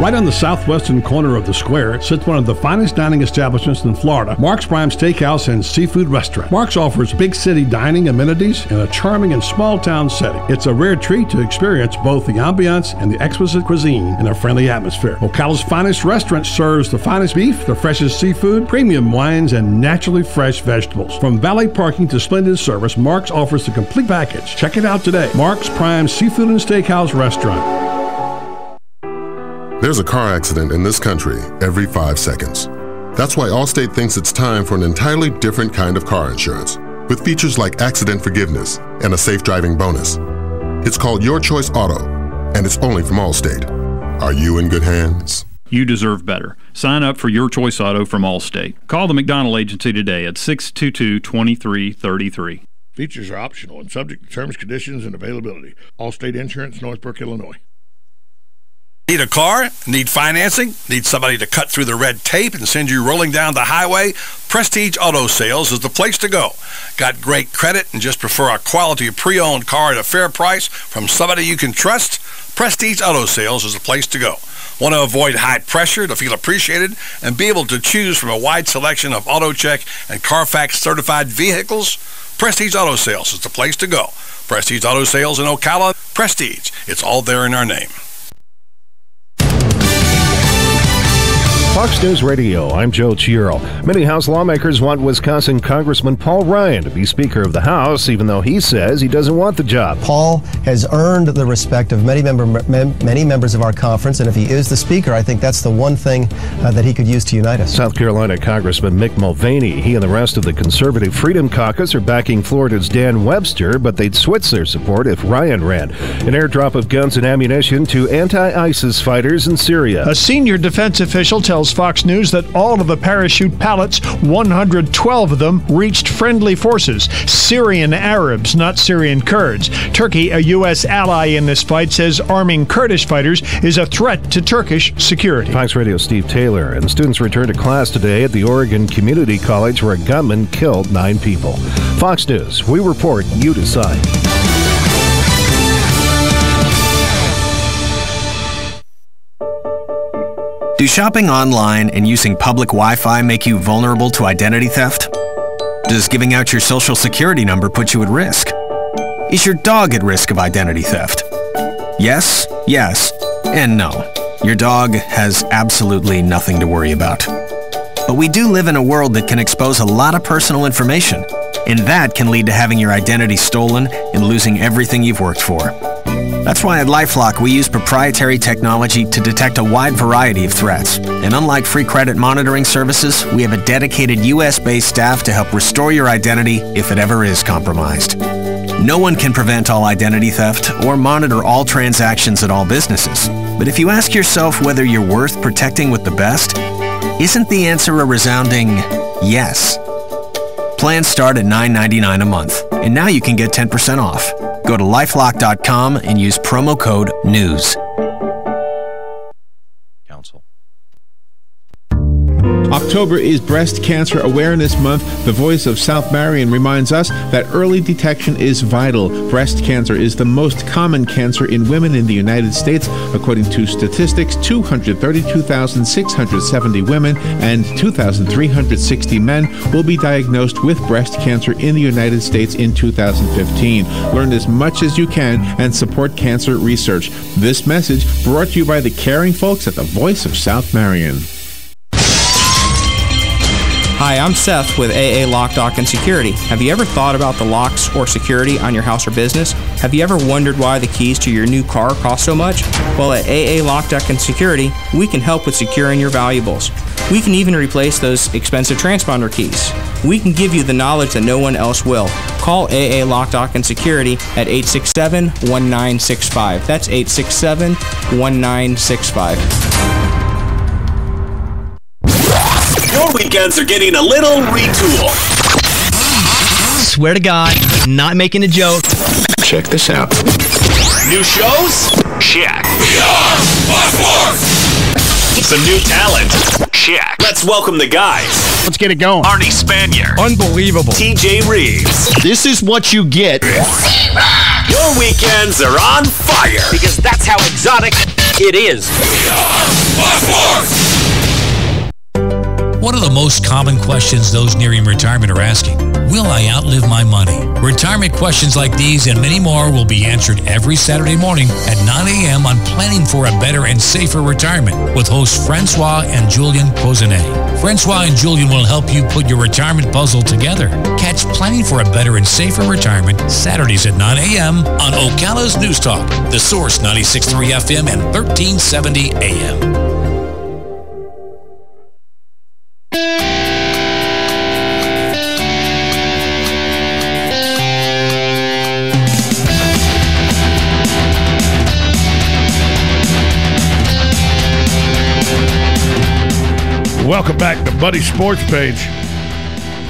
Right on the southwestern corner of the square sits one of the finest dining establishments in Florida, Mark's Prime Steakhouse and Seafood Restaurant. Mark's offers big city dining amenities in a charming and small town setting. It's a rare treat to experience both the ambiance and the exquisite cuisine in a friendly atmosphere. Ocala's finest restaurant serves the finest beef, the freshest seafood, premium wines, and naturally fresh vegetables. From valet parking to splendid service, Mark's offers the complete package. Check it out today. Mark's Prime Seafood and Steakhouse Restaurant. There's a car accident in this country every 5 seconds. That's why Allstate thinks it's time for an entirely different kind of car insurance, with features like accident forgiveness and a safe driving bonus. It's called Your Choice Auto, and it's only from Allstate. Are you in good hands? You deserve better. Sign up for Your Choice Auto from Allstate. Call the McDonald Agency today at 622-2333. Features are optional and subject to terms, conditions, and availability. Allstate Insurance, Northbrook, Illinois. Need a car? Need financing? Need somebody to cut through the red tape and send you rolling down the highway? Prestige Auto Sales is the place to go. Got great credit and just prefer a quality pre-owned car at a fair price from somebody you can trust? Prestige Auto Sales is the place to go. Want to avoid high pressure to feel appreciated and be able to choose from a wide selection of AutoCheck and Carfax certified vehicles? Prestige Auto Sales is the place to go. Prestige Auto Sales in Ocala. Prestige. It's all there in our name. Fox News Radio, I'm Joe Chiaro. Many House lawmakers want Wisconsin Congressman Paul Ryan to be Speaker of the House, even though he says he doesn't want the job. Paul has earned the respect of many members of our conference, and if he is the Speaker, I think that's the one thing that he could use to unite us. South Carolina Congressman Mick Mulvaney, he and the rest of the Conservative Freedom Caucus are backing Florida's Dan Webster, but they'd switch their support if Ryan ran. An airdrop of guns and ammunition to anti-ISIS fighters in Syria. A senior defense official tells Fox News that all of the parachute pallets, 112 of them, reached friendly forces, Syrian Arabs, not Syrian Kurds. Turkey, a U.S. ally in this fight, says arming Kurdish fighters is a threat to Turkish security. Fox Radio Steve Taylor, and students returned to class today at the Oregon Community College where a gunman killed 9 people. Fox News, we report, you decide. Do shopping online and using public Wi-Fi make you vulnerable to identity theft? Does giving out your social security number put you at risk? Is your dog at risk of identity theft? Yes, yes, and no. Your dog has absolutely nothing to worry about. But we do live in a world that can expose a lot of personal information. And that can lead to having your identity stolen and losing everything you've worked for. That's why at LifeLock we use proprietary technology to detect a wide variety of threats. And unlike free credit monitoring services, we have a dedicated US-based staff to help restore your identity if it ever is compromised. No one can prevent all identity theft or monitor all transactions at all businesses. But if you ask yourself whether you're worth protecting with the best, isn't the answer a resounding yes? Plans start at $9.99 a month, and now you can get 10% off. Go to lifelock.com and use promo code NEWS. Council. October is Breast Cancer Awareness Month. The Voice of South Marion reminds us that early detection is vital. Breast cancer is the most common cancer in women in the United States. According to statistics, 232,670 women and 2,360 men will be diagnosed with breast cancer in the United States in 2015. Learn as much as you can and support cancer research. This message brought to you by the caring folks at the Voice of South Marion. Hi, I'm Seth with AA Lock, Dock, and Security. Have you ever thought about the locks or security on your house or business? Have you ever wondered why the keys to your new car cost so much? Well, at AA Lock, Dock, and Security, we can help with securing your valuables. We can even replace those expensive transponder keys. We can give you the knowledge that no one else will. Call AA Lock, Dock, and Security at 867-1965. That's 867-1965. Your weekends are getting a little retool. Swear to God, not making a joke. Check this out. New shows? Check. We are Force. Some new talent? Check. Let's welcome the guys. Let's get it going. Arnie Spanier. Unbelievable. TJ Reeves. This is what you get. Your weekends are on fire. Because that's how exotic it is. We are Force. What are the most common questions those nearing retirement are asking? Will I outlive my money? Retirement questions like these and many more will be answered every Saturday morning at 9 a.m. on Planning for a Better and Safer Retirement with hosts Francois and Julian Pozenet. Francois and Julian will help you put your retirement puzzle together. Catch Planning for a Better and Safer Retirement Saturdays at 9 a.m. on Ocala's News Talk, The Source 96.3 FM and 1370 AM. Welcome back to Buddy's Sports Page.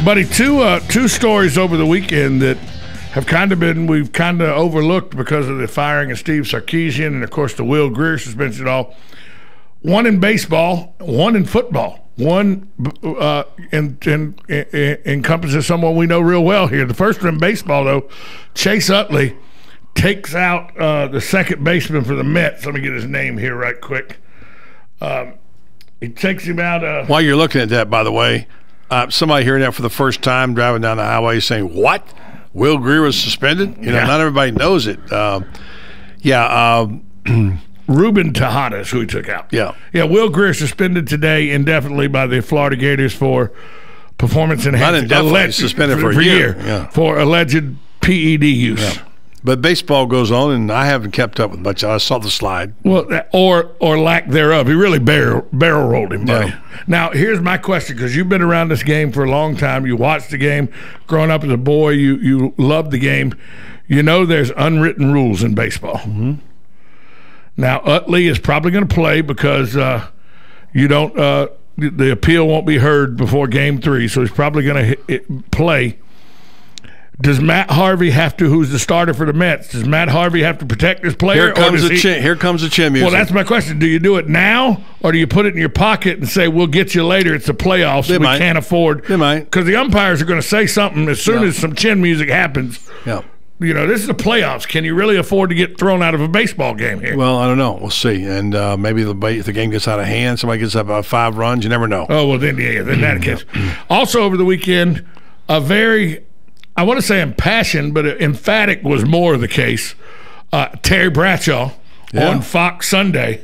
Buddy, two stories over the weekend that have we've kind of overlooked because of the firing of Steve Sarkisian and, of course, the Will Greer suspension and all. One in baseball, one in football. One encompasses someone we know real well here. The first one in baseball, though, Chase Utley takes out the second baseman for the Mets. Let me get his name here right quick. He takes him out. While you're looking at that, by the way, somebody hearing that for the first time driving down the highway saying, "What? Will Greer was suspended?" Not everybody knows it. Ruben Tejada is who he took out. Yeah, Will Greer suspended today indefinitely by the Florida Gators for performance enhancing. Not indefinitely, suspended for a year. For alleged PED use. Yeah. But baseball goes on, and I haven't kept up with much. I saw the slide. Well, or lack thereof. He really barrel rolled him, buddy. Yeah. Now, here's my question, because you've been around this game for a long time. You watched the game growing up as a boy. You loved the game. You know there's unwritten rules in baseball. Mm-hmm. Now, Utley is probably going to play because the appeal won't be heard before Game 3, so he's probably going to play. Does Matt Harvey have to, who's the starter for the Mets, does Matt Harvey have to protect his player? Here comes the chin music. Well, that's my question. Do you do it now, or do you put it in your pocket and say, we'll get you later, it's the playoffs, we can't afford? They might. Because the umpires are going to say something as soon as some chin music happens. Yeah. This is the playoffs. Can you really afford to get thrown out of a baseball game here? Well, I don't know. We'll see. And maybe if the game gets out of hand, somebody gets up about 5 runs. You never know. Oh, well, then that case. Also over the weekend, a very, I want to say impassioned, but emphatic was more the case. Terry Bradshaw on Fox Sunday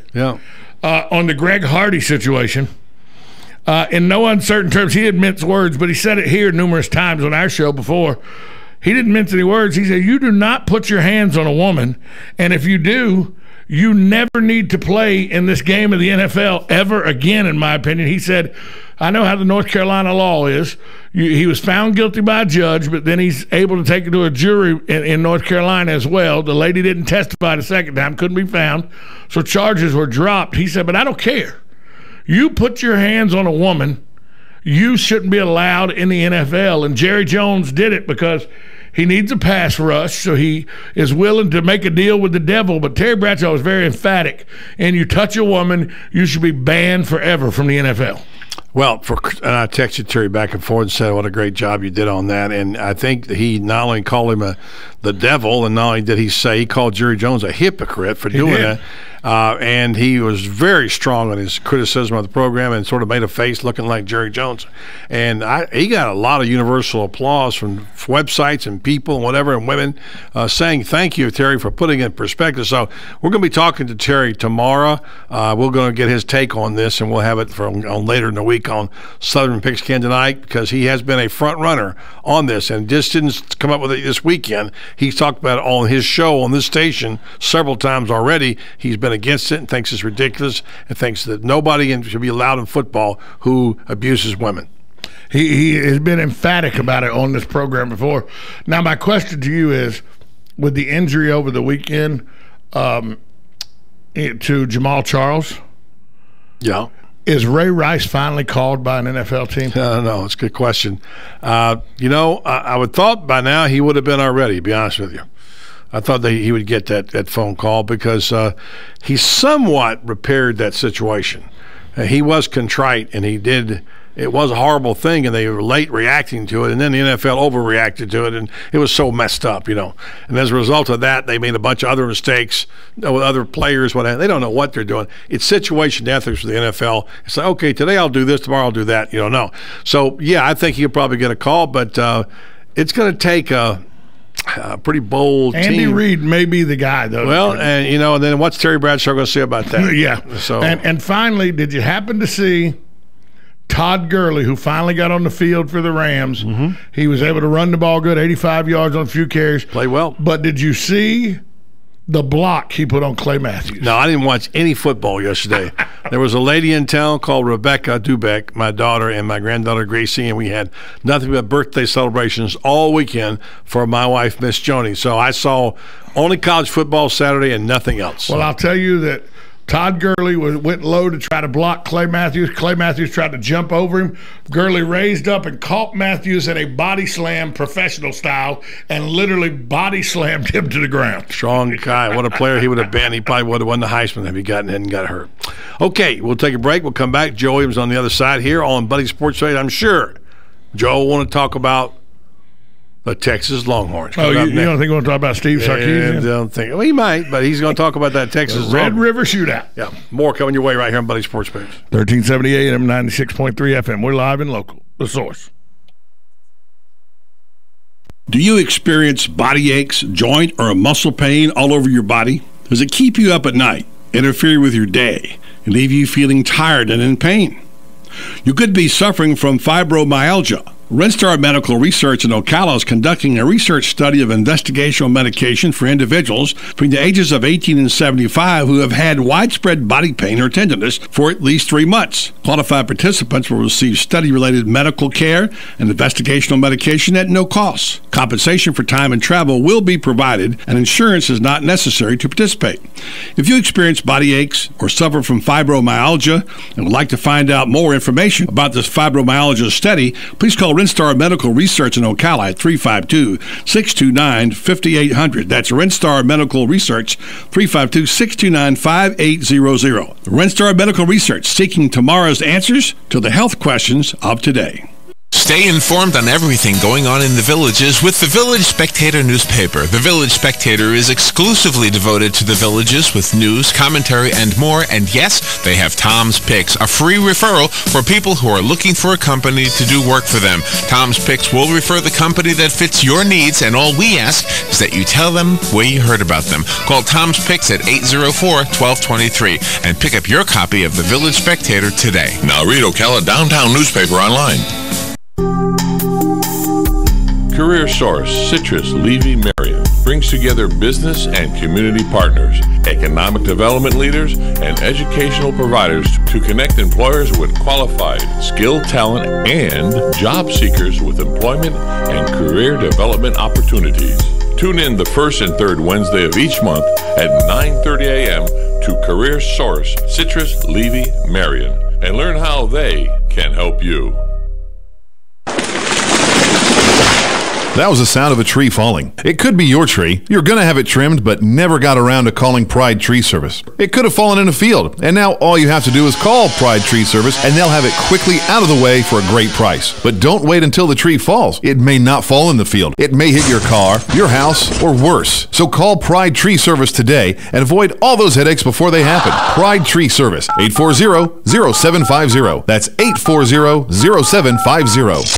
on the Greg Hardy situation. in no uncertain terms. He didn't mince words, but he said it here numerous times on our show before. He didn't mince any words. He said, you do not put your hands on a woman, and if you do, you never need to play in this game of the NFL ever again, in my opinion. He said, I know how the North Carolina law is. He was found guilty by a judge, but then he's able to take it to a jury in North Carolina as well. The lady didn't testify the second time, couldn't be found, so charges were dropped. He said, but I don't care. You put your hands on a woman, you shouldn't be allowed in the NFL. And Jerry Jones did it because he needs a pass rush, so he is willing to make a deal with the devil. But Terry Bradshaw was very emphatic. And you touch a woman, you should be banned forever from the NFL. Well, I texted Terry back and forth and said, what a great job you did on that. And I think that he not only called him the devil, and not only did he say, he called Jerry Jones a hypocrite for doing that. And he was very strong on his criticism of the program and sort of made a face looking like Jerry Jones. And he got a lot of universal applause from websites and people and whatever and women saying thank you, Terry, for putting it in perspective. So we're going to be talking to Terry tomorrow. We're going to get his take on this, and we'll have it on later in the week on Southern Pigskin tonight, because he has been a front runner on this and just didn't come up with it this weekend. He's talked about it on his show on this station several times already. He's been against it and thinks it's ridiculous and thinks that nobody should be allowed in football who abuses women. He has been emphatic about it on this program before. Now, my question to you is, with the injury over the weekend to Jamal Charles, is Ray Rice finally called by an NFL team? I don't know. It's a good question. I would thought by now he would have been already, to be honest with you. I thought that he would get that phone call because he somewhat repaired that situation. He was contrite, and he did. It was a horrible thing, and they were late reacting to it, and then the NFL overreacted to it, and it was so messed up, And as a result of that, they made a bunch of other mistakes with other players. Whatever. They don't know what they're doing. It's situation ethics for the NFL. It's like, okay, today I'll do this, tomorrow I'll do that. You don't know. So, yeah, I think he'll probably get a call, but it's going to take a pretty bold Andy team. Reid may be the guy, though. Well, and then what's Terry Bradshaw going to say about that? Yeah. So and finally, did you happen to see Todd Gurley, who finally got on the field for the Rams? He was able to run the ball good, 85 yards on a few carries. Play well. But did you see the block he put on Clay Matthews? No, I didn't watch any football yesterday. There was a lady in town called Rebecca Dubeck, my daughter, and my granddaughter Gracie, and we had nothing but birthday celebrations all weekend for my wife, Miss Joni. So I saw only college football Saturday and nothing else. Well, I'll tell you that Todd Gurley went low to try to block Clay Matthews. Clay Matthews tried to jump over him. Gurley raised up and caught Matthews in a body slam, professional style, and literally body slammed him to the ground. Strong guy. What a player he would have been. He probably would have won the Heisman if he hadn't got hurt. Okay, we'll take a break. We'll come back. Joe Williams on the other side here on Buddy Sports Radio. I'm sure Joe will want to talk about the Texas Longhorns. Oh, you don't think we're going to talk about Steve Sarkisian? I don't think. Well, he might, but he's going to talk about that Texas Red River Shootout. Yeah, more coming your way right here on Buddy Sports Page. 1370 AM, 96.3 FM. We're live and local. The Source. Do you experience body aches, joint, or a muscle pain all over your body? Does it keep you up at night, interfere with your day, and leave you feeling tired and in pain? You could be suffering from fibromyalgia. Rinstar Medical Research in Ocala is conducting a research study of investigational medication for individuals between the ages of 18 and 75 who have had widespread body pain or tenderness for at least 3 months. Qualified participants will receive study-related medical care and investigational medication at no cost. Compensation for time and travel will be provided, and insurance is not necessary to participate. If you experience body aches or suffer from fibromyalgia and would like to find out more information about this fibromyalgia study, please call Rinstar Medical Research in Ocala at 352-629-5800. That's Rinstar Medical Research, 352-629-5800. Rinstar Medical Research, seeking tomorrow's answers to the health questions of today. Stay informed on everything going on in the villages with the Village Spectator newspaper. The Village Spectator is exclusively devoted to the villages with news, commentary, and more. And yes, they have Tom's Picks, a free referral for people who are looking for a company to do work for them. Tom's Picks will refer the company that fits your needs, and all we ask is that you tell them where you heard about them. Call Tom's Picks at 804-1223 and pick up your copy of the Village Spectator today. Now read Ocala Downtown newspaper online. Career Source Citrus Levy Marion brings together business and community partners, economic development leaders, and educational providers to connect employers with qualified, skilled talent and job seekers with employment and career development opportunities. Tune in the first and third Wednesday of each month at 9:30 a.m. to Career Source Citrus Levy Marion and learn how they can help you. That was the sound of a tree falling. It could be your tree. You're going to have it trimmed, but never got around to calling Pride Tree Service. It could have fallen in a field, and now all you have to do is call Pride Tree Service, and they'll have it quickly out of the way for a great price. But don't wait until the tree falls. It may not fall in the field. It may hit your car, your house, or worse. So call Pride Tree Service today and avoid all those headaches before they happen. Pride Tree Service, 840-0750. That's 840-0750.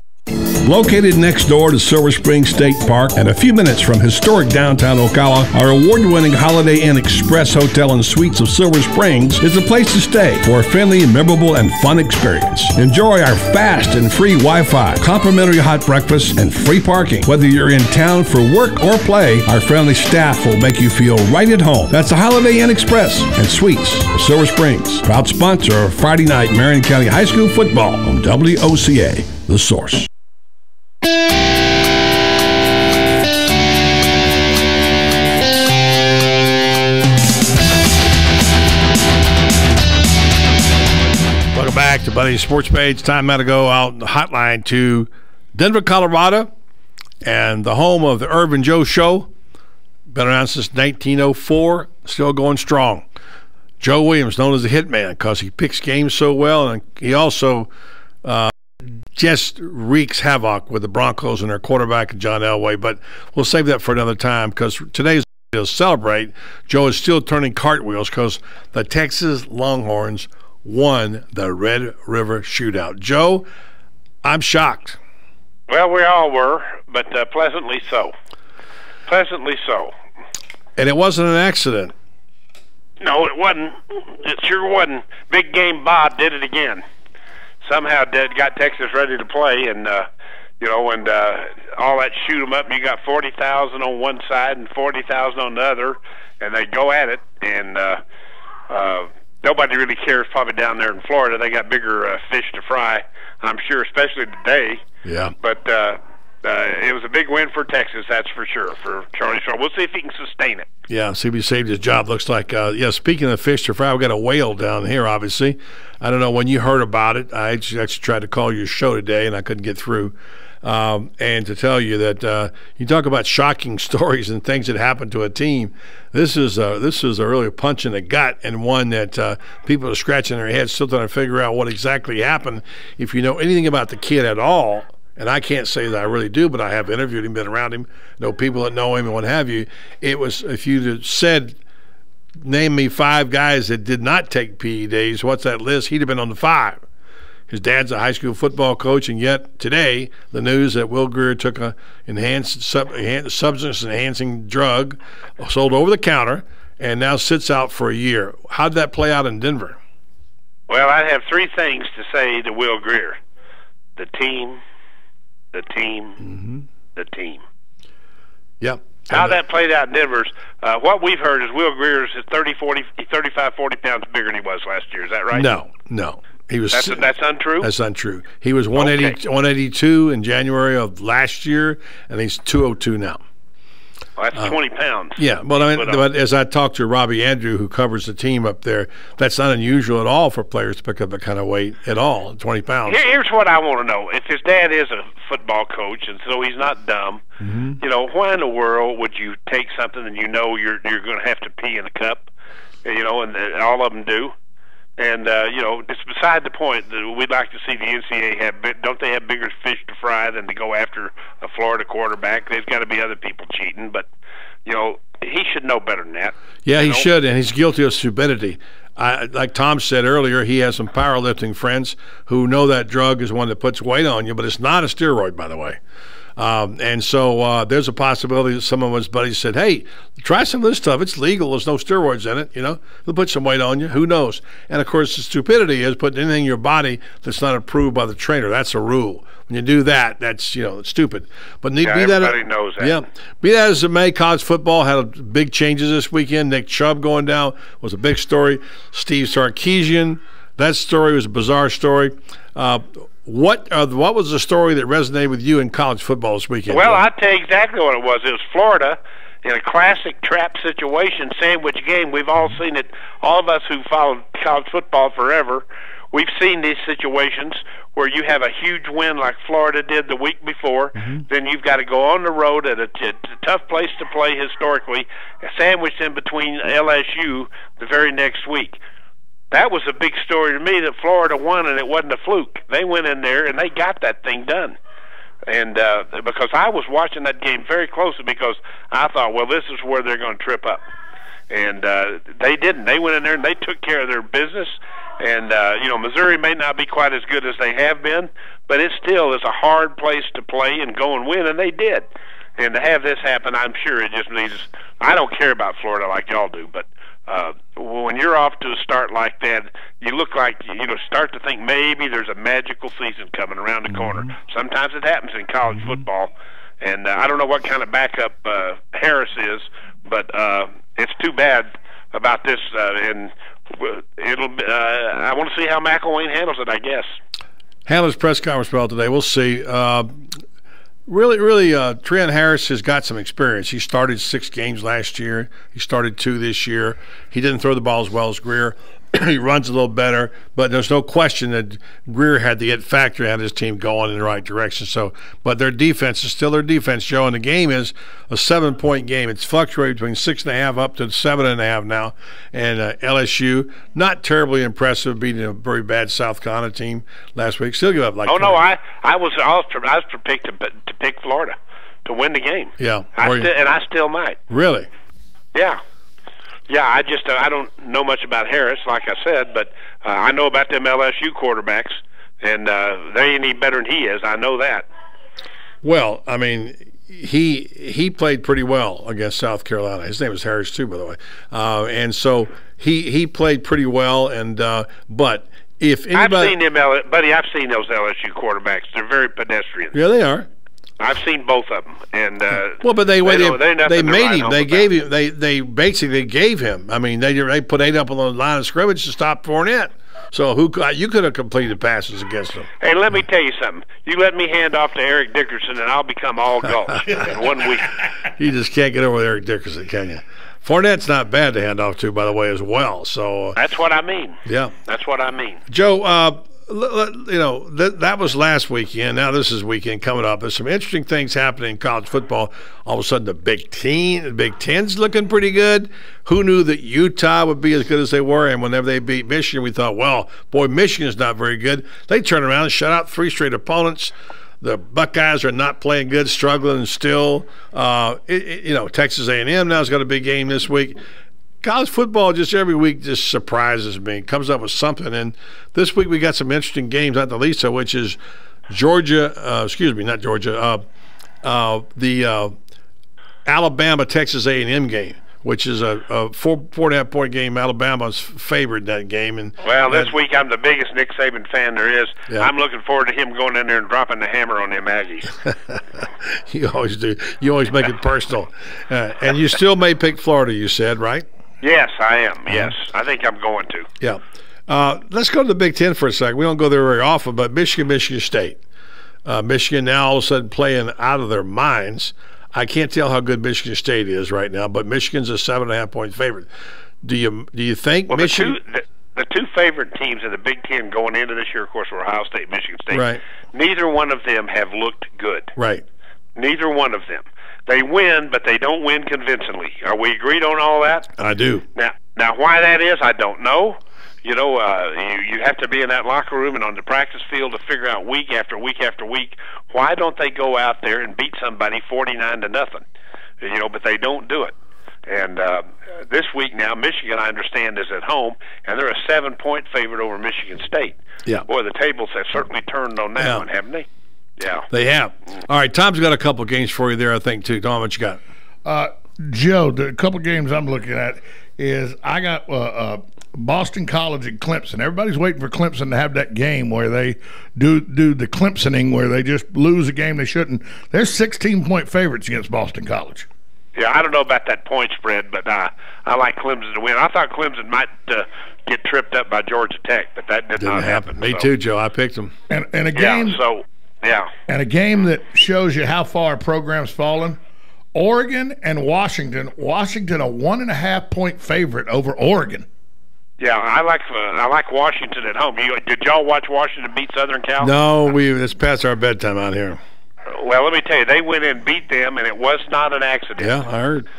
Located next door to Silver Spring State Park and a few minutes from historic downtown Ocala, our award-winning Holiday Inn Express Hotel and Suites of Silver Springs is the place to stay for a friendly, memorable, and fun experience. Enjoy our fast and free Wi-Fi, complimentary hot breakfast, and free parking. Whether you're in town for work or play, our friendly staff will make you feel right at home. That's the Holiday Inn Express and Suites of Silver Springs, proud sponsor of Friday night Marion County High School football on WOCA, The Source. Welcome back to Buddy's Sports Page. Time now to go out in the hotline to Denver, Colorado, and the home of the Irv and Joe Show. Been around since 1904, still going strong. Joe Williams, known as the Hitman, because he picks games so well, and he also just wreaks havoc with the Broncos and their quarterback, John Elway. But we'll save that for another time, because today's to celebrate. Joe is still turning cartwheels because the Texas Longhorns won the Red River Shootout. Joe, I'm shocked. Well, we all were, but pleasantly so. Pleasantly so. And it wasn't an accident. No, it wasn't. It sure wasn't. Big Game Bob did it again. Somehow got Texas ready to play, and and all that shoot 'em up. You got 40,000 on one side and 40,000 on the other, and they go at it. And nobody really cares. Probably down there in Florida, they got bigger fish to fry, I'm sure, especially today. Yeah. But it was a big win for Texas, that's for sure, for Charlie Shaw. We'll see if he can sustain it. Yeah, see if he saved his job, looks like. Speaking of fish to fry, we've got a whale down here, obviously. I don't know when you heard about it. I actually tried to call your show today, and I couldn't get through. And to tell you that you talk about shocking stories and things that happen to a team, this is a really punch in the gut, and one that people are scratching their heads still trying to figure out what exactly happened. If you know anything about the kid at all, and I can't say that I really do, but I have interviewed him, been around him, know people that know him and what have you. It was, if you said, name me 5 guys that did not take PE days, what's that list? He'd have been on the 5. His dad's a high school football coach, and yet today the news that Will Greer took a substance-enhancing drug, sold over the counter, and now sits out for a year. How did that play out in Denver? Well, I have 3 things to say to Will Greer: the team, the team, the team. Yep. How that played out in Denver's, what we've heard is Will Greer's 35, 40 pounds bigger than he was last year. Is that right? No. He was. That's untrue? That's untrue. He was 182 in January of last year, and he's 202 now. Well, that's 20 pounds. Yeah, but but as I talked to Robbie Andrew, who covers the team up there, that's not unusual at all for players to pick up that kind of weight at all, 20 pounds. Here's what I want to know. If his dad is a football coach, and so he's not dumb, why in the world would you take something and you're going to have to pee in a cup, and all of them do? And it's beside the point that we'd like to see the NCAA have. Don't they have bigger fish to fry than to go after a Florida quarterback? There's got to be other people cheating, but he should know better than that. Yeah, he should, and he's guilty of stupidity. Like Tom said earlier, he has some powerlifting friends who know that drug is one that puts weight on you, but it's not a steroid, by the way. And so there's a possibility that some of his buddies said, hey, try some of this stuff. It's legal. There's no steroids in it. It'll put some weight on you. Who knows? And, of course, the stupidity is putting anything in your body that's not approved by the trainer. That's a rule. When you do that, that's, it's stupid. But everybody knows that. Yeah. Be that as it may, college football had big changes this weekend. Nick Chubb going down was a big story. Steve Sarkisian, that story was a bizarre story. What was the story that resonated with you in college football this weekend? Well, I'll tell you exactly what it was. It was Florida in a classic trap situation, sandwich game. We've all seen it. All of us who followed college football forever, we've seen these situations where you have a huge win like Florida did the week before. Then you've got to go on the road at a tough place to play historically, sandwiched in between LSU the very next week. That was a big story to me that Florida won, and it wasn't a fluke. They went in there, and they got that thing done. And because I was watching that game very closely because I thought, well, this is where they're going to trip up. And they didn't. They went in there, and they took care of their business. And, Missouri may not be quite as good as they have been, but it still is a hard place to play and go and win, and they did. And to have this happen, I'm sure it just means I don't care about Florida like y'all do, but when you're off to a start like that, you look like start to think maybe there's a magical season coming around the corner. Sometimes it happens in college football, and I don't know what kind of backup Harris is, but it's too bad about this, and I want to see how McElwain handles it, I guess. Handles press conference well today. We'll see. Really, Trent Harris has got some experience. He started 6 games last year. He started 2 this year. He didn't throw the ball as well as Greer. He runs a little better, but there's no question that Greer had the it factor, had his team going in the right direction. So, but their defense is still their defense, Joe, and the game is a 7-point game. It's fluctuated between 6.5 up to 7.5 now. And LSU, not terribly impressive, beating a very bad South Carolina team last week. Still give up like. Oh no, I was picked to pick Florida to win the game. Yeah, I still might. Really? Yeah. Yeah, I don't know much about Harris, like I said, but I know about them LSU quarterbacks, and they ain't any better than he is. I know that. Well, I mean, he played pretty well against South Carolina. His name was Harris too, by the way, and so he played pretty well. And but if anybody, I've seen him, buddy. I've seen those LSU quarterbacks. They're very pedestrian. Yeah, they are. I've seen both of them, and well, but they made him. They gave him. They basically gave him. I mean, they put 8 up on the line of scrimmage to stop Fournette. So you could have completed passes against them. Hey, let me tell you something. You let me hand off to Eric Dickerson, and I'll become all gulch in 1 week. You just can't get over Eric Dickerson, can you? Fournette's not bad to hand off to, by the way, as well. So that's what I mean. Yeah, that's what I mean. Joe, that was last weekend. Now this is weekend coming up. There's some interesting things happening in college football. All of a sudden, the Big Ten's looking pretty good. Who knew that Utah would be as good as they were? And whenever they beat Michigan, we thought, well, boy, Michigan's not very good. They turn around and shut out 3 straight opponents. The Buckeyes are not playing good, struggling still. Texas A&M now's got a big game this week. College football just every week just surprises me, comes up with something. And this week we got some interesting games, not the least of which is the Alabama-Texas A&M game, which is a 4.5 point game. Alabama's favored that game. And this week I'm the biggest Nick Saban fan there is. Yeah. I'm looking forward to him going in there and dropping the hammer on them Aggies. You always do. You always make it personal. And you still may pick Florida, you said, right? Yes, I am. Yes, I think I'm going to. Yeah. Let's go to the Big Ten for a second. We don't go there very often, but Michigan State. Michigan now all of a sudden playing out of their minds. I can't tell how good Michigan State is right now, but Michigan's a 7.5 point favorite. Do you think Michigan? The two favorite teams in the Big Ten going into this year, of course, were Ohio State, Michigan State. Right. Neither one of them have looked good. Right. Neither one of them. They win, but they don't win convincingly. Are we agreed on all that? I do. Now, why that is, I don't know. You have to be in that locker room and on the practice field to figure out week after week after week, why don't they go out there and beat somebody 49-0? But they don't do it. And this week now, Michigan, I understand, is at home, and they're a 7-point favorite over Michigan State. Yeah. Boy, the tables have certainly turned on that one, haven't they? Yeah. They have. All right, Tom's got a couple games for you there, I think, too. Tom, what you got? Joe, the couple games I'm looking at is I got Boston College and Clemson. Everybody's waiting for Clemson to have that game where they do the Clemsoning, where they just lose a game they shouldn't. They're 16-point favorites against Boston College. Yeah, I don't know about that point spread, but I like Clemson to win. I thought Clemson might get tripped up by Georgia Tech, but that didn't not happen. Me too, Joe. I picked them. And a game. And a game that shows you how far a program's fallen. Oregon and Washington. Washington, a 1.5-point favorite over Oregon. Yeah, I like Washington at home. Did y'all watch Washington beat Southern Cal? No, it's past our bedtime out here. Well, let me tell you, they went in and beat them, and it was not an accident. Yeah, I heard.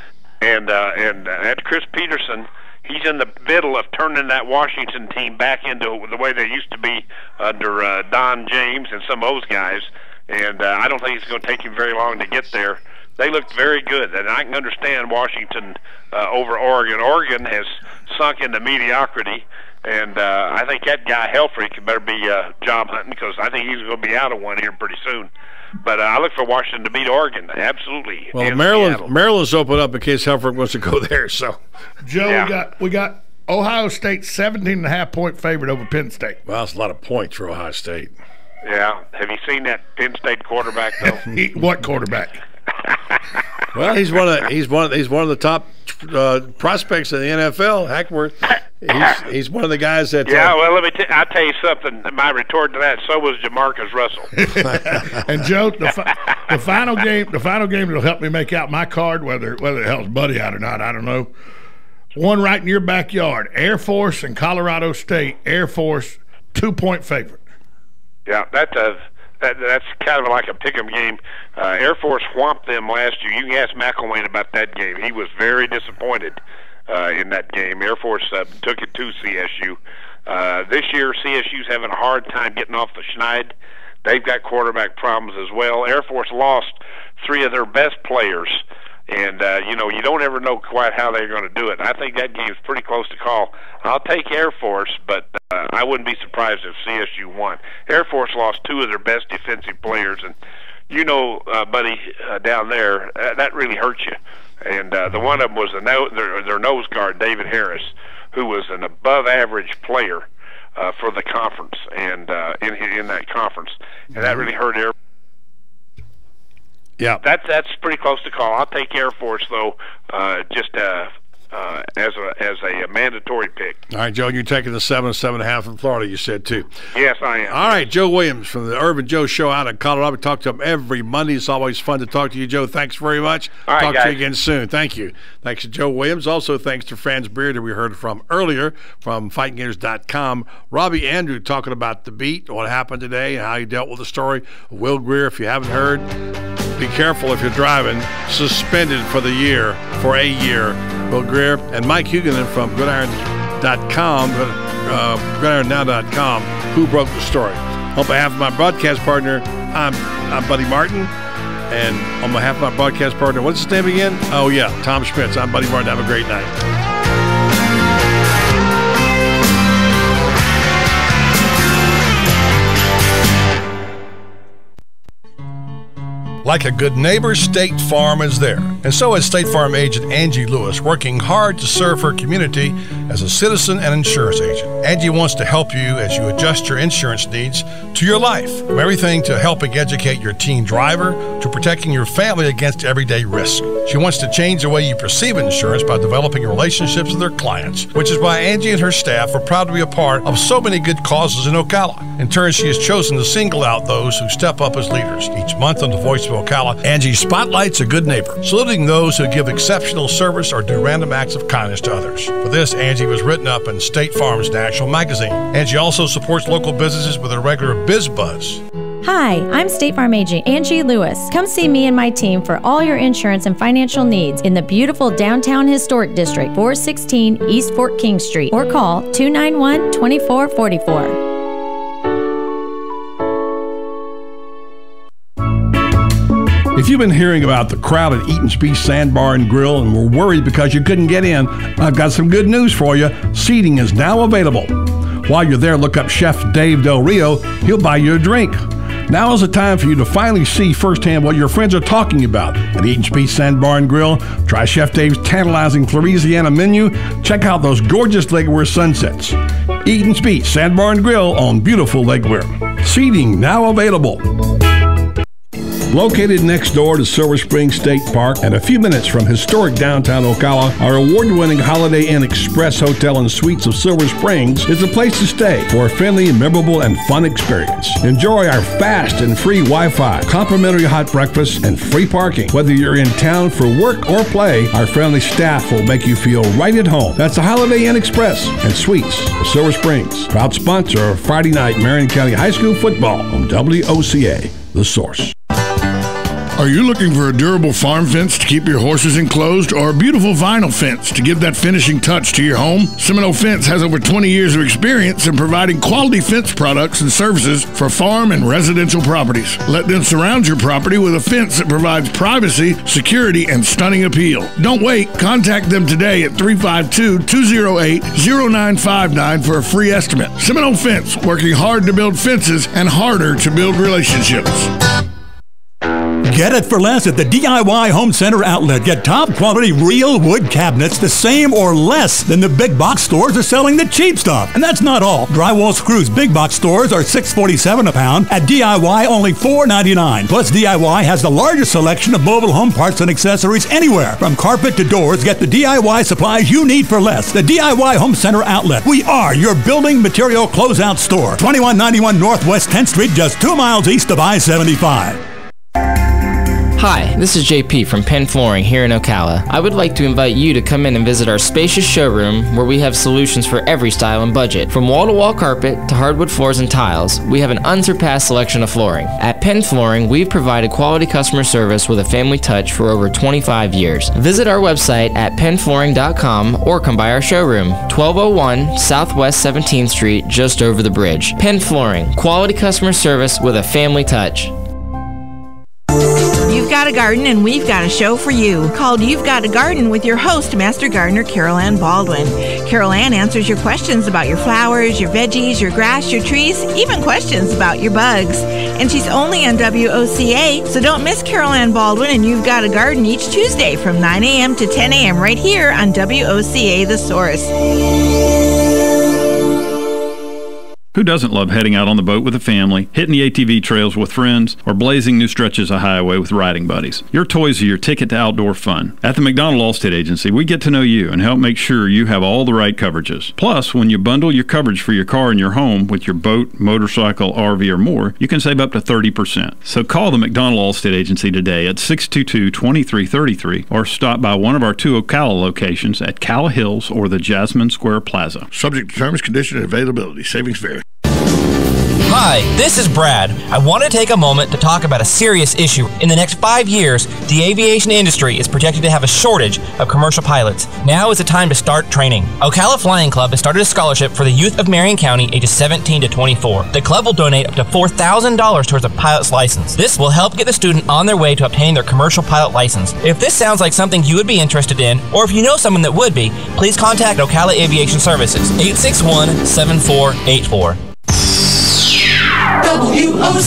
And that Chris Peterson, he's in the middle of turning that Washington team back into the way they used to be under Don James and some of those guys. And I don't think it's going to take him very long to get there. They looked very good, and I can understand Washington over Oregon. Oregon has sunk into mediocrity, and I think that guy Helfrich better be job hunting, because I think he's going to be out of one here pretty soon. But I look for Washington to beat Oregon, absolutely. Well, Maryland's open up in case Helfrich wants to go there. So, Joe, we got Ohio State 17.5-point favorite over Penn State. Well, that's a lot of points for Ohio State. Yeah, have you seen that Penn State quarterback though? What quarterback? Well, he's one of the top prospects in the NFL. Hackworth. He's one of the guys that. Yeah, well, I'll tell you something. My retort to that: so was Jamarcus Russell. And Joe, the final game that'll help me make out my card, whether it helps Buddy out or not, I don't know. One right in your backyard: Air Force and Colorado State. Air Force 2-point favorite. Yeah, that's kind of like a pick'em game. Air Force whomped them last year. You can ask McElwain about that game. He was very disappointed in that game. Air Force took it to CSU. This year, CSU's having a hard time getting off the schneid. They've got quarterback problems as well. Air Force lost 3 of their best players, and you don't ever know quite how they're going to do it. I think that game's pretty close to call. I'll take Air Force, but I wouldn't be surprised if CSU won. Air Force lost 2 of their best defensive players, and buddy, down there, that really hurts you. And the one of them was their nose guard, David Harris, who was an above-average player for the conference and in that conference, and that really hurt Air. Yeah, that's pretty close to call. I'll take Air Force though, just as a mandatory pick. All right, Joe, you're taking the 7.5 in Florida. You said too. Yes, I am. All right, Joe Williams from the Urban Joe Show out in Colorado. We talk to him every Monday. It's always fun to talk to you, Joe. Thanks very much. All right, talk guys. to you again soon. Thank you. Thanks to Joe Williams. Also, thanks to Franz Beard, who we heard from earlier from FightingGators.com. Robbie Andrew talking about the beat, what happened today, and how he dealt with the story. Will Greer, if you haven't heard, be careful if you're driving. Suspended for a year. Will Greer and Mike Huguenin from Gridiron.com, GridironNow.com, who broke the story. On behalf of my broadcast partner, I'm Buddy Martin. And on behalf of my broadcast partner, what's his name again? Oh, yeah, Tom Schmitz. I'm Buddy Martin. Have a great night. Like a good neighbor, State Farm is there. And so is State Farm agent Angie Lewis, working hard to serve her community as a citizen and insurance agent. Angie wants to help you as you adjust your insurance needs to your life. From everything to helping educate your teen driver to protecting your family against everyday risk. She wants to change the way you perceive insurance by developing relationships with her clients, which is why Angie and her staff are proud to be a part of so many good causes in Ocala. In turn, she has chosen to single out those who step up as leaders. Each month on the Voice of Ocala, Angie spotlights a good neighbor, saluting those who give exceptional service or do random acts of kindness to others. For this, Angie was written up in State Farm's national magazine. Angie also supports local businesses with a regular Biz Buzz. Hi, I'm State Farm agent Angie Lewis. Come see me and my team for all your insurance and financial needs in the beautiful downtown historic district, 416 East Fort King Street, or call 291-2444. If you've been hearing about the crowded Eaton's Beach Sandbar and Grill and were worried because you couldn't get in, I've got some good news for you. Seating is now available. While you're there, look up Chef Dave Del Rio. He'll buy you a drink. Now is the time for you to finally see firsthand what your friends are talking about at Eaton's Beach Sandbar and Grill. Try Chef Dave's tantalizing Louisiana menu. Check out those gorgeous Lake Weir sunsets. Eaton's Beach Sandbar and Grill on beautiful Lake Weir. Seating now available. Located next door to Silver Spring State Park and a few minutes from historic downtown Ocala, our award-winning Holiday Inn Express Hotel and Suites of Silver Springs is a place to stay for a friendly, memorable, and fun experience. Enjoy our fast and free Wi-Fi, complimentary hot breakfast, and free parking. Whether you're in town for work or play, our friendly staff will make you feel right at home. That's the Holiday Inn Express and Suites of Silver Springs. Proud sponsor of Friday night Marion County High School football on WOCA, The Source. Are you looking for a durable farm fence to keep your horses enclosed or a beautiful vinyl fence to give that finishing touch to your home? Seminole Fence has over 20 years of experience in providing quality fence products and services for farm and residential properties. Let them surround your property with a fence that provides privacy, security, and stunning appeal. Don't wait. Contact them today at 352-208-0959 for a free estimate. Seminole Fence, working hard to build fences and harder to build relationships. Get it for less at the DIY Home Center outlet. Get top quality real wood cabinets the same or less than the big box stores are selling the cheap stuff. And that's not all. Drywall screws big box stores are $6.47 a pound. At DIY only $4.99. Plus DIY has the largest selection of mobile home parts and accessories anywhere. From carpet to doors, get the DIY supplies you need for less. The DIY Home Center outlet. We are your building material closeout store. 2191 Northwest 10th Street, just 2 miles east of I-75. Hi, this is JP from Penn Flooring here in Ocala. I would like to invite you to come in and visit our spacious showroom where we have solutions for every style and budget. From wall-to-wall carpet to hardwood floors and tiles, we have an unsurpassed selection of flooring. At Penn Flooring, we've provided quality customer service with a family touch for over 25 years. Visit our website at pennflooring.com or come by our showroom, 1201 Southwest 17th Street, just over the bridge. Penn Flooring, quality customer service with a family touch. You've got a garden and we've got a show for you called You've Got a Garden with your host, Master Gardener Carol Ann Baldwin. Carol Ann answers your questions about your flowers, your veggies, your grass, your trees, even questions about your bugs. And she's only on WOCA, so don't miss Carol Ann Baldwin and You've Got a Garden each Tuesday from 9 a.m. to 10 a.m. right here on WOCA The Source. Who doesn't love heading out on the boat with a family, hitting the ATV trails with friends, or blazing new stretches of highway with riding buddies? Your toys are your ticket to outdoor fun. At the McDonald Allstate Agency, we get to know you and help make sure you have all the right coverages. Plus, when you bundle your coverage for your car and your home with your boat, motorcycle, RV, or more, you can save up to 30%. So call the McDonald Allstate Agency today at 622-2333 or stop by one of our 2 Ocala locations at Calla Hills or the Jasmine Square Plaza. Subject to terms, conditions, and availability. Savings vary. Hi, this is Brad. I want to take a moment to talk about a serious issue. In the next 5 years, the aviation industry is projected to have a shortage of commercial pilots. Now is the time to start training. Ocala Flying Club has started a scholarship for the youth of Marion County ages 17 to 24. The club will donate up to $4,000 towards a pilot's license. This will help get the student on their way to obtaining their commercial pilot license. If this sounds like something you would be interested in, or if you know someone that would be, please contact Ocala Aviation Services, 861-7484.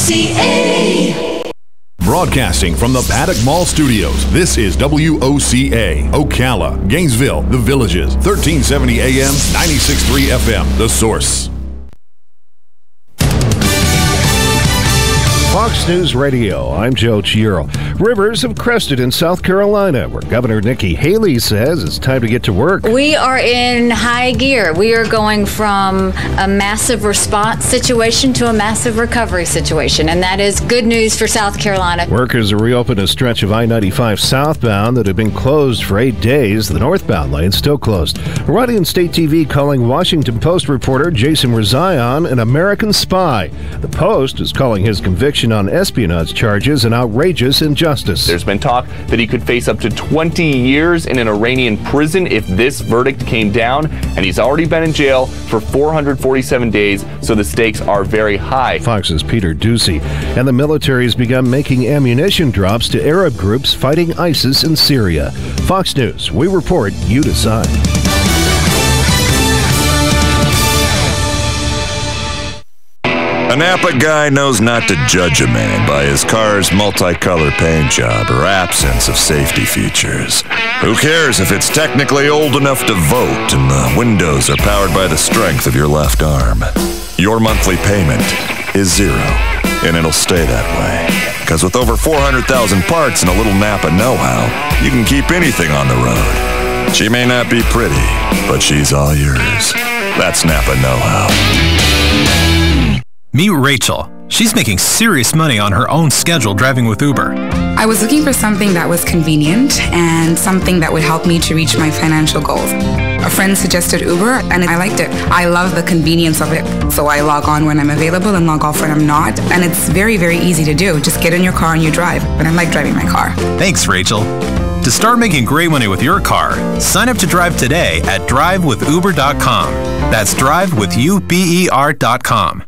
WOCA. Broadcasting from the Paddock Mall Studios, this is WOCA, Ocala, Gainesville, The Villages, 1370 AM, 96.3 FM, The Source. Fox News Radio, I'm Joe Chiaro. Rivers have crested in South Carolina, where Governor Nikki Haley says it's time to get to work. We are in high gear. We are going from a massive response situation to a massive recovery situation, and that is good news for South Carolina. Workers have reopened a stretch of I-95 southbound that had been closed for 8 days. The northbound lane still closed. Running on State TV calling Washington Post reporter Jason Rezaian an American spy. The Post is calling his conviction conviction on espionage charges and outrageous injustice. There's been talk that he could face up to 20 years in an Iranian prison if this verdict came down, and he's already been in jail for 447 days, so the stakes are very high. Fox's Peter Doocy. And the military has begun making ammunition drops to Arab groups fighting ISIS in Syria. Fox News, we report, you decide. A Napa guy knows not to judge a man by his car's multicolor paint job or absence of safety features. Who cares if it's technically old enough to vote and the windows are powered by the strength of your left arm? Your monthly payment is zero, and it'll stay that way. Because with over 400,000 parts and a little Napa know-how, you can keep anything on the road. She may not be pretty, but she's all yours. That's Napa know-how. Meet Rachel. She's making serious money on her own schedule driving with Uber. I was looking for something that was convenient and something that would help me to reach my financial goals. A friend suggested Uber and I liked it. I love the convenience of it. So I log on when I'm available and log off when I'm not. And it's very, very easy to do. Just get in your car and you drive. But I like driving my car. Thanks, Rachel. To start making great money with your car, sign up to drive today at drivewithuber.com. That's drivewithuber.com.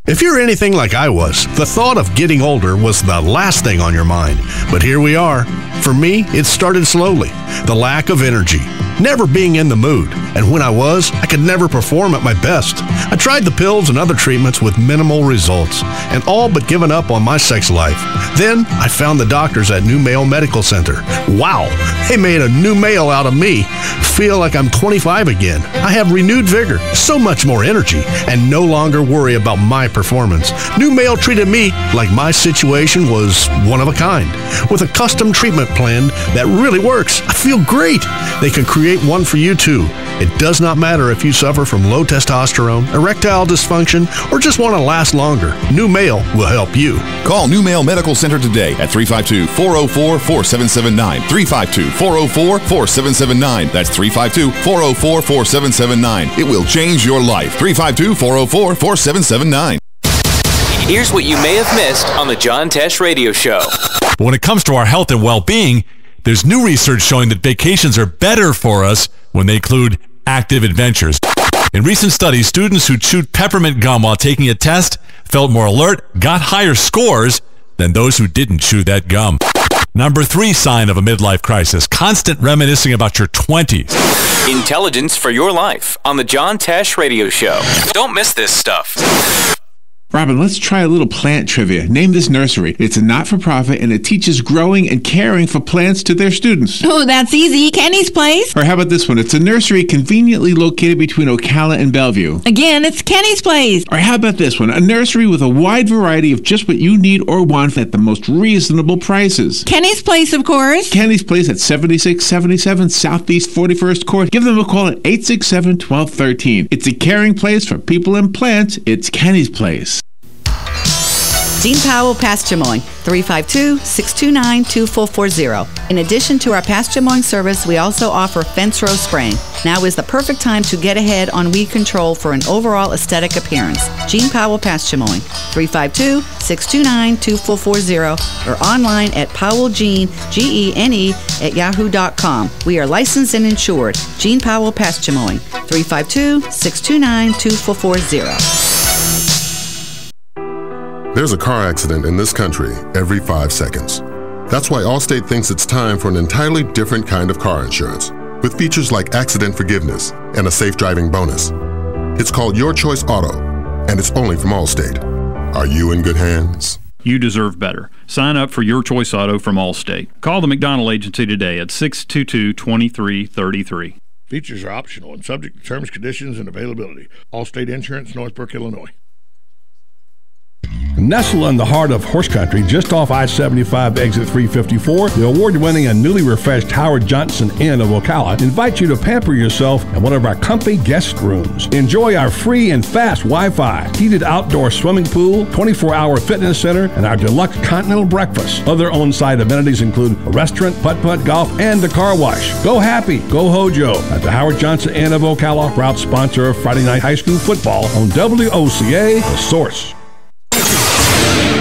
If you're anything like I was, the thought of getting older was the last thing on your mind. But here we are. For me, it started slowly. The lack of energy, never being in the mood. And when I was, I could never perform at my best. I tried the pills and other treatments with minimal results, and all but given up on my sex life. Then I found the doctors at New Male Medical Center. Wow, they made a new male out of me. Feel like I'm 25 again. I have renewed vigor, so much more energy, and no longer worry about my performance. New Male treated me like my situation was one of a kind, with a custom treatment plan that really works. I feel great. They can create one for you too. It does not matter if you suffer from low testosterone, erectile dysfunction, or just want to last longer. New Male will help you. Call New Male Medical Center today at 352-404-4779. 352-404-4779. That's 352-404-4779. It will change your life. 352-404-4779. Here's what you may have missed on the John Tesh Radio Show. When it comes to our health and well-being, there's new research showing that vacations are better for us when they include active adventures. In recent studies, students who chewed peppermint gum while taking a test felt more alert, got higher scores than those who didn't chew that gum. Number 3 sign of a midlife crisis, constant reminiscing about your 20s. Intelligence for your life on the John Tesh Radio Show. Don't miss this stuff. Robin, let's try a little plant trivia. Name this nursery. It's a not-for-profit, and it teaches growing and caring for plants to their students. Oh, that's easy. Kenny's Place. Or how about this one? It's a nursery conveniently located between Ocala and Bellevue. Again, it's Kenny's Place. Or how about this one? A nursery with a wide variety of just what you need or want at the most reasonable prices. Kenny's Place, of course. Kenny's Place at 7677 Southeast 41st Court. Give them a call at 867-1213. It's a caring place for people and plants. It's Kenny's Place. Gene Powell Pasture Mowing, 352-629-2440. In addition to our pasture mowing service, we also offer fence row spraying. Now is the perfect time to get ahead on weed control for an overall aesthetic appearance. Gene Powell Pasture Mowing, 352-629-2440 or online at powellgene@yahoo.com. We are licensed and insured. Gene Powell Pasture Mowing, 352-629-2440. There's a car accident in this country every 5 seconds. That's why Allstate thinks it's time for an entirely different kind of car insurance, with features like accident forgiveness and a safe driving bonus. It's called Your Choice Auto, and it's only from Allstate. Are you in good hands? You deserve better. Sign up for Your Choice Auto from Allstate. Call the McDonald Agency today at 622-2333. Features are optional and subject to terms, conditions, and availability. Allstate Insurance, Northbrook, Illinois. Nestled in the heart of horse country, just off I-75 exit 354, the award-winning and newly refreshed Howard Johnson Inn of Ocala invites you to pamper yourself in one of our comfy guest rooms. Enjoy our free and fast Wi-Fi, heated outdoor swimming pool, 24-hour fitness center, and our deluxe continental breakfast. Other on-site amenities include a restaurant, putt-putt golf, and a car wash. Go happy, go Hojo at the Howard Johnson Inn of Ocala, proud sponsor of Friday Night High School football on WOCA, The Source.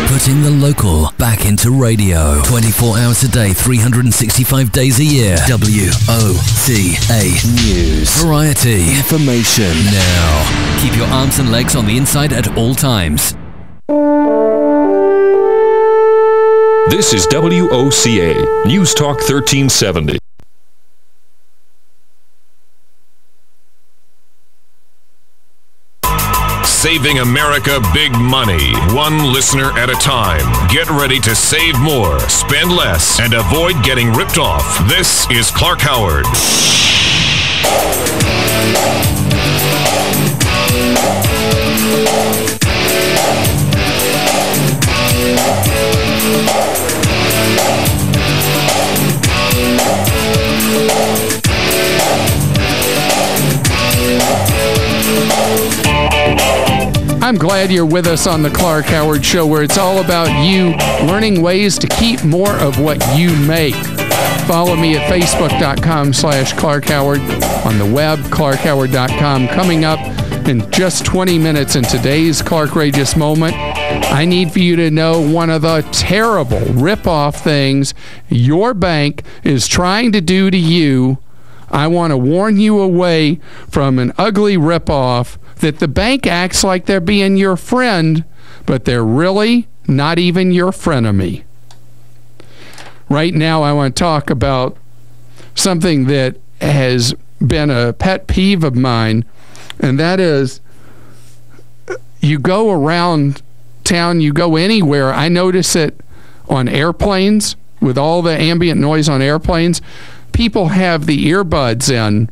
Putting the local back into radio. 24 hours a day, 365 days a year. WOCA News. Variety. Information. Now. Keep your arms and legs on the inside at all times. This is WOCA, News Talk 1370. Saving America big money, one listener at a time. Get ready to save more, spend less, and avoid getting ripped off. This is Clark Howard. I'm glad you're with us on the Clark Howard Show, where it's all about you learning ways to keep more of what you make. Follow me at facebook.com/Clark Howard, on the web, clarkhoward.com. Coming up in just 20 minutes in today's Clarkrageous Moment, I need for you to know one of the terrible rip-off things your bank is trying to do to you. I want to warn you away from an ugly rip-off that the bank acts like they're being your friend, but they're really not even your frenemy. Right now, I want to talk about something that has been a pet peeve of mine, and that is you go around town, you go anywhere. I notice it on airplanes with all the ambient noise on airplanes. People have the earbuds in,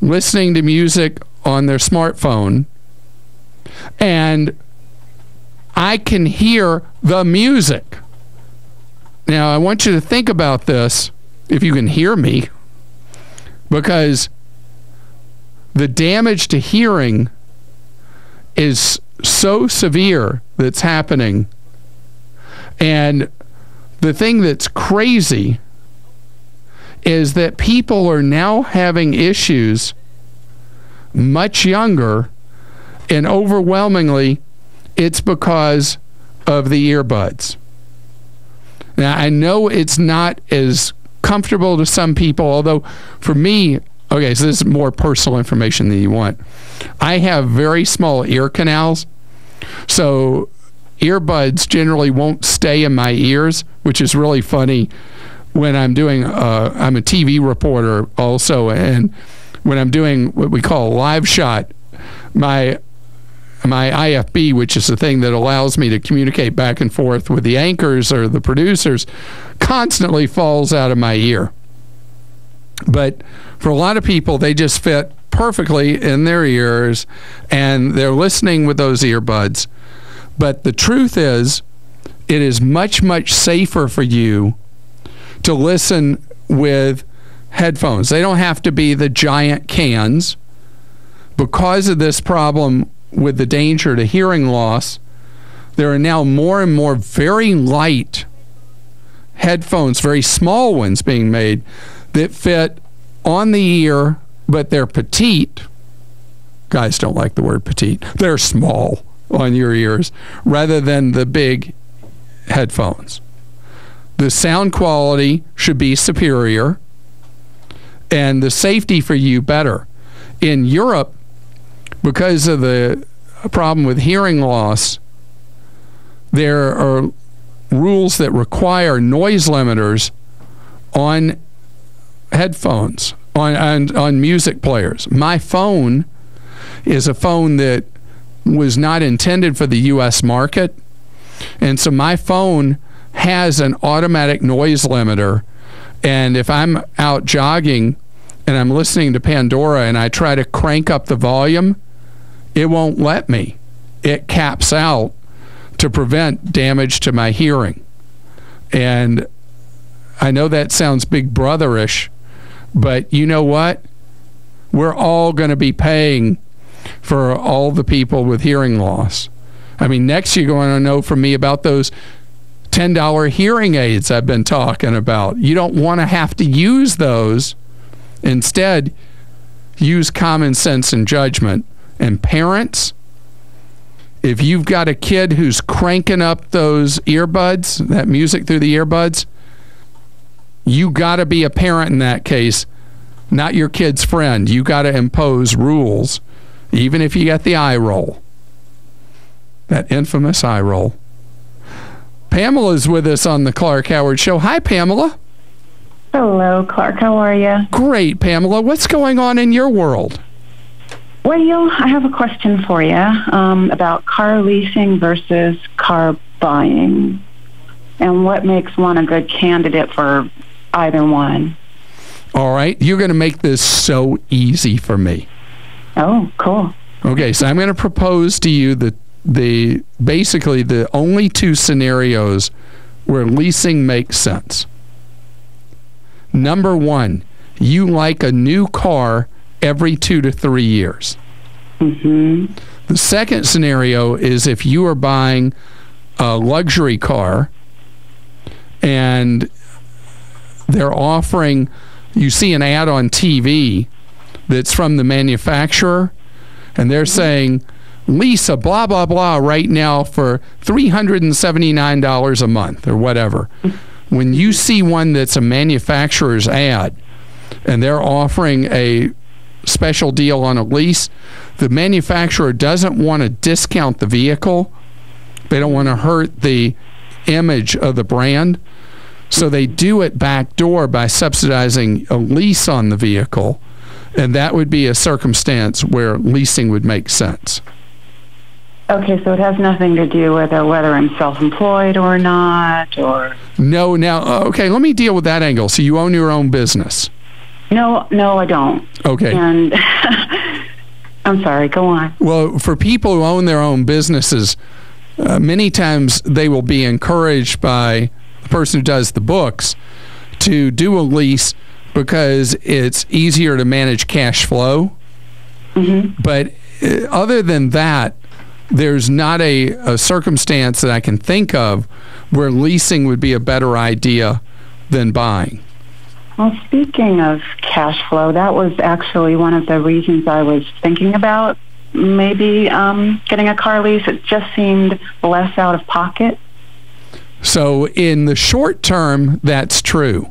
listening to music on their smartphone, and I can hear the music. Now, I want you to think about this, if you can hear me, because the damage to hearing is so severe that's happening. And the thing that's crazy is that people are now having issues much younger, and overwhelmingly it's because of the earbuds. Now, I know it's not as comfortable to some people, although for me, okay, so this is more personal information than you want. I have very small ear canals, so earbuds generally won't stay in my ears, which is really funny when I'm doing, I'm a TV reporter also, and when I'm doing what we call a live shot, my IFB, which is the thing that allows me to communicate back and forth with the anchors or the producers, constantly falls out of my ear. But for a lot of people, they just fit perfectly in their ears, and they're listening with those earbuds. But the truth is, it is much, much safer for you to listen with headphones. They don't have to be the giant cans. Because of this problem with the danger to hearing loss, there are now more and more very light headphones, very small ones being made, that fit on the ear, but they're petite. Guys don't like the word petite. They're small on your ears rather than the big headphones. The sound quality should be superior and the safety for you better. In Europe, because of the problem with hearing loss, there are rules that require noise limiters on headphones, on music players. My phone is a phone that was not intended for the U.S. market, and so my phone has an automatic noise limiter, and if I'm out jogging and I'm listening to Pandora and I try to crank up the volume, it won't let me. It caps out to prevent damage to my hearing. And I know that sounds big brotherish, but you know what? We're all going to be paying for all the people with hearing loss. I mean, next you're going to know from me about those $10 hearing aids I've been talking about. You don't want to have to use those. Instead, use common sense and judgment. And parents, if you've got a kid who's cranking up those earbuds, that music through the earbuds, you got to be a parent in that case, not your kid's friend. You got to impose rules, even if you get the eye roll. That infamous eye roll. Pamela's with us on the Clark Howard Show. Hi, Pamela. Hello, Clark. How are you? Great, Pamela. What's going on in your world? Well, I have a question for you about car leasing versus car buying, and what makes one a good candidate for either one. All right. You're going to make this so easy for me. Oh, cool. Okay, so I'm going to propose to you basically the only two scenarios where leasing makes sense. Number one, you like a new car every 2 to 3 years. Mm-hmm. The second scenario is if you are buying a luxury car and they're offering, you see an ad on TV that's from the manufacturer, and they're saying, lease a blah, blah, blah right now for $379 a month or whatever. When you see one that's a manufacturer's ad and they're offering a special deal on a lease, the manufacturer doesn't want to discount the vehicle. They don't want to hurt the image of the brand. So they do it backdoor by subsidizing a lease on the vehicle. And that would be a circumstance where leasing would make sense. Okay, so it has nothing to do with whether I'm self-employed or not, or... No, now, okay, let me deal with that angle. So you own your own business? No, I don't. Okay. And I'm sorry, go on. Well, for people who own their own businesses, many times they will be encouraged by the person who does the books to do a lease because it's easier to manage cash flow. Mm-hmm. But other than that, there's not a circumstance that I can think of where leasing would be a better idea than buying. Well, speaking of cash flow, that was actually one of the reasons I was thinking about maybe getting a car lease. It just seemed less out of pocket. So in the short term, that's true.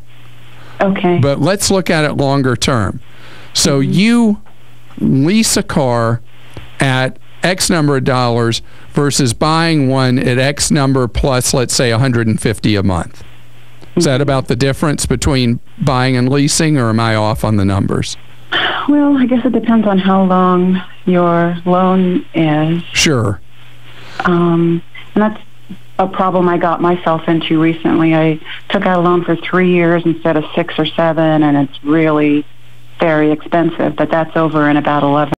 Okay. But let's look at it longer term. So you lease a car at X number of dollars versus buying one at X number plus, let's say, $150 a month. Is that about the difference between buying and leasing, or am I off on the numbers? Well, I guess it depends on how long your loan is. Sure. And that's a problem I got myself into recently. I took out a loan for 3 years instead of 6 or 7, and it's really very expensive, but that's over in about 11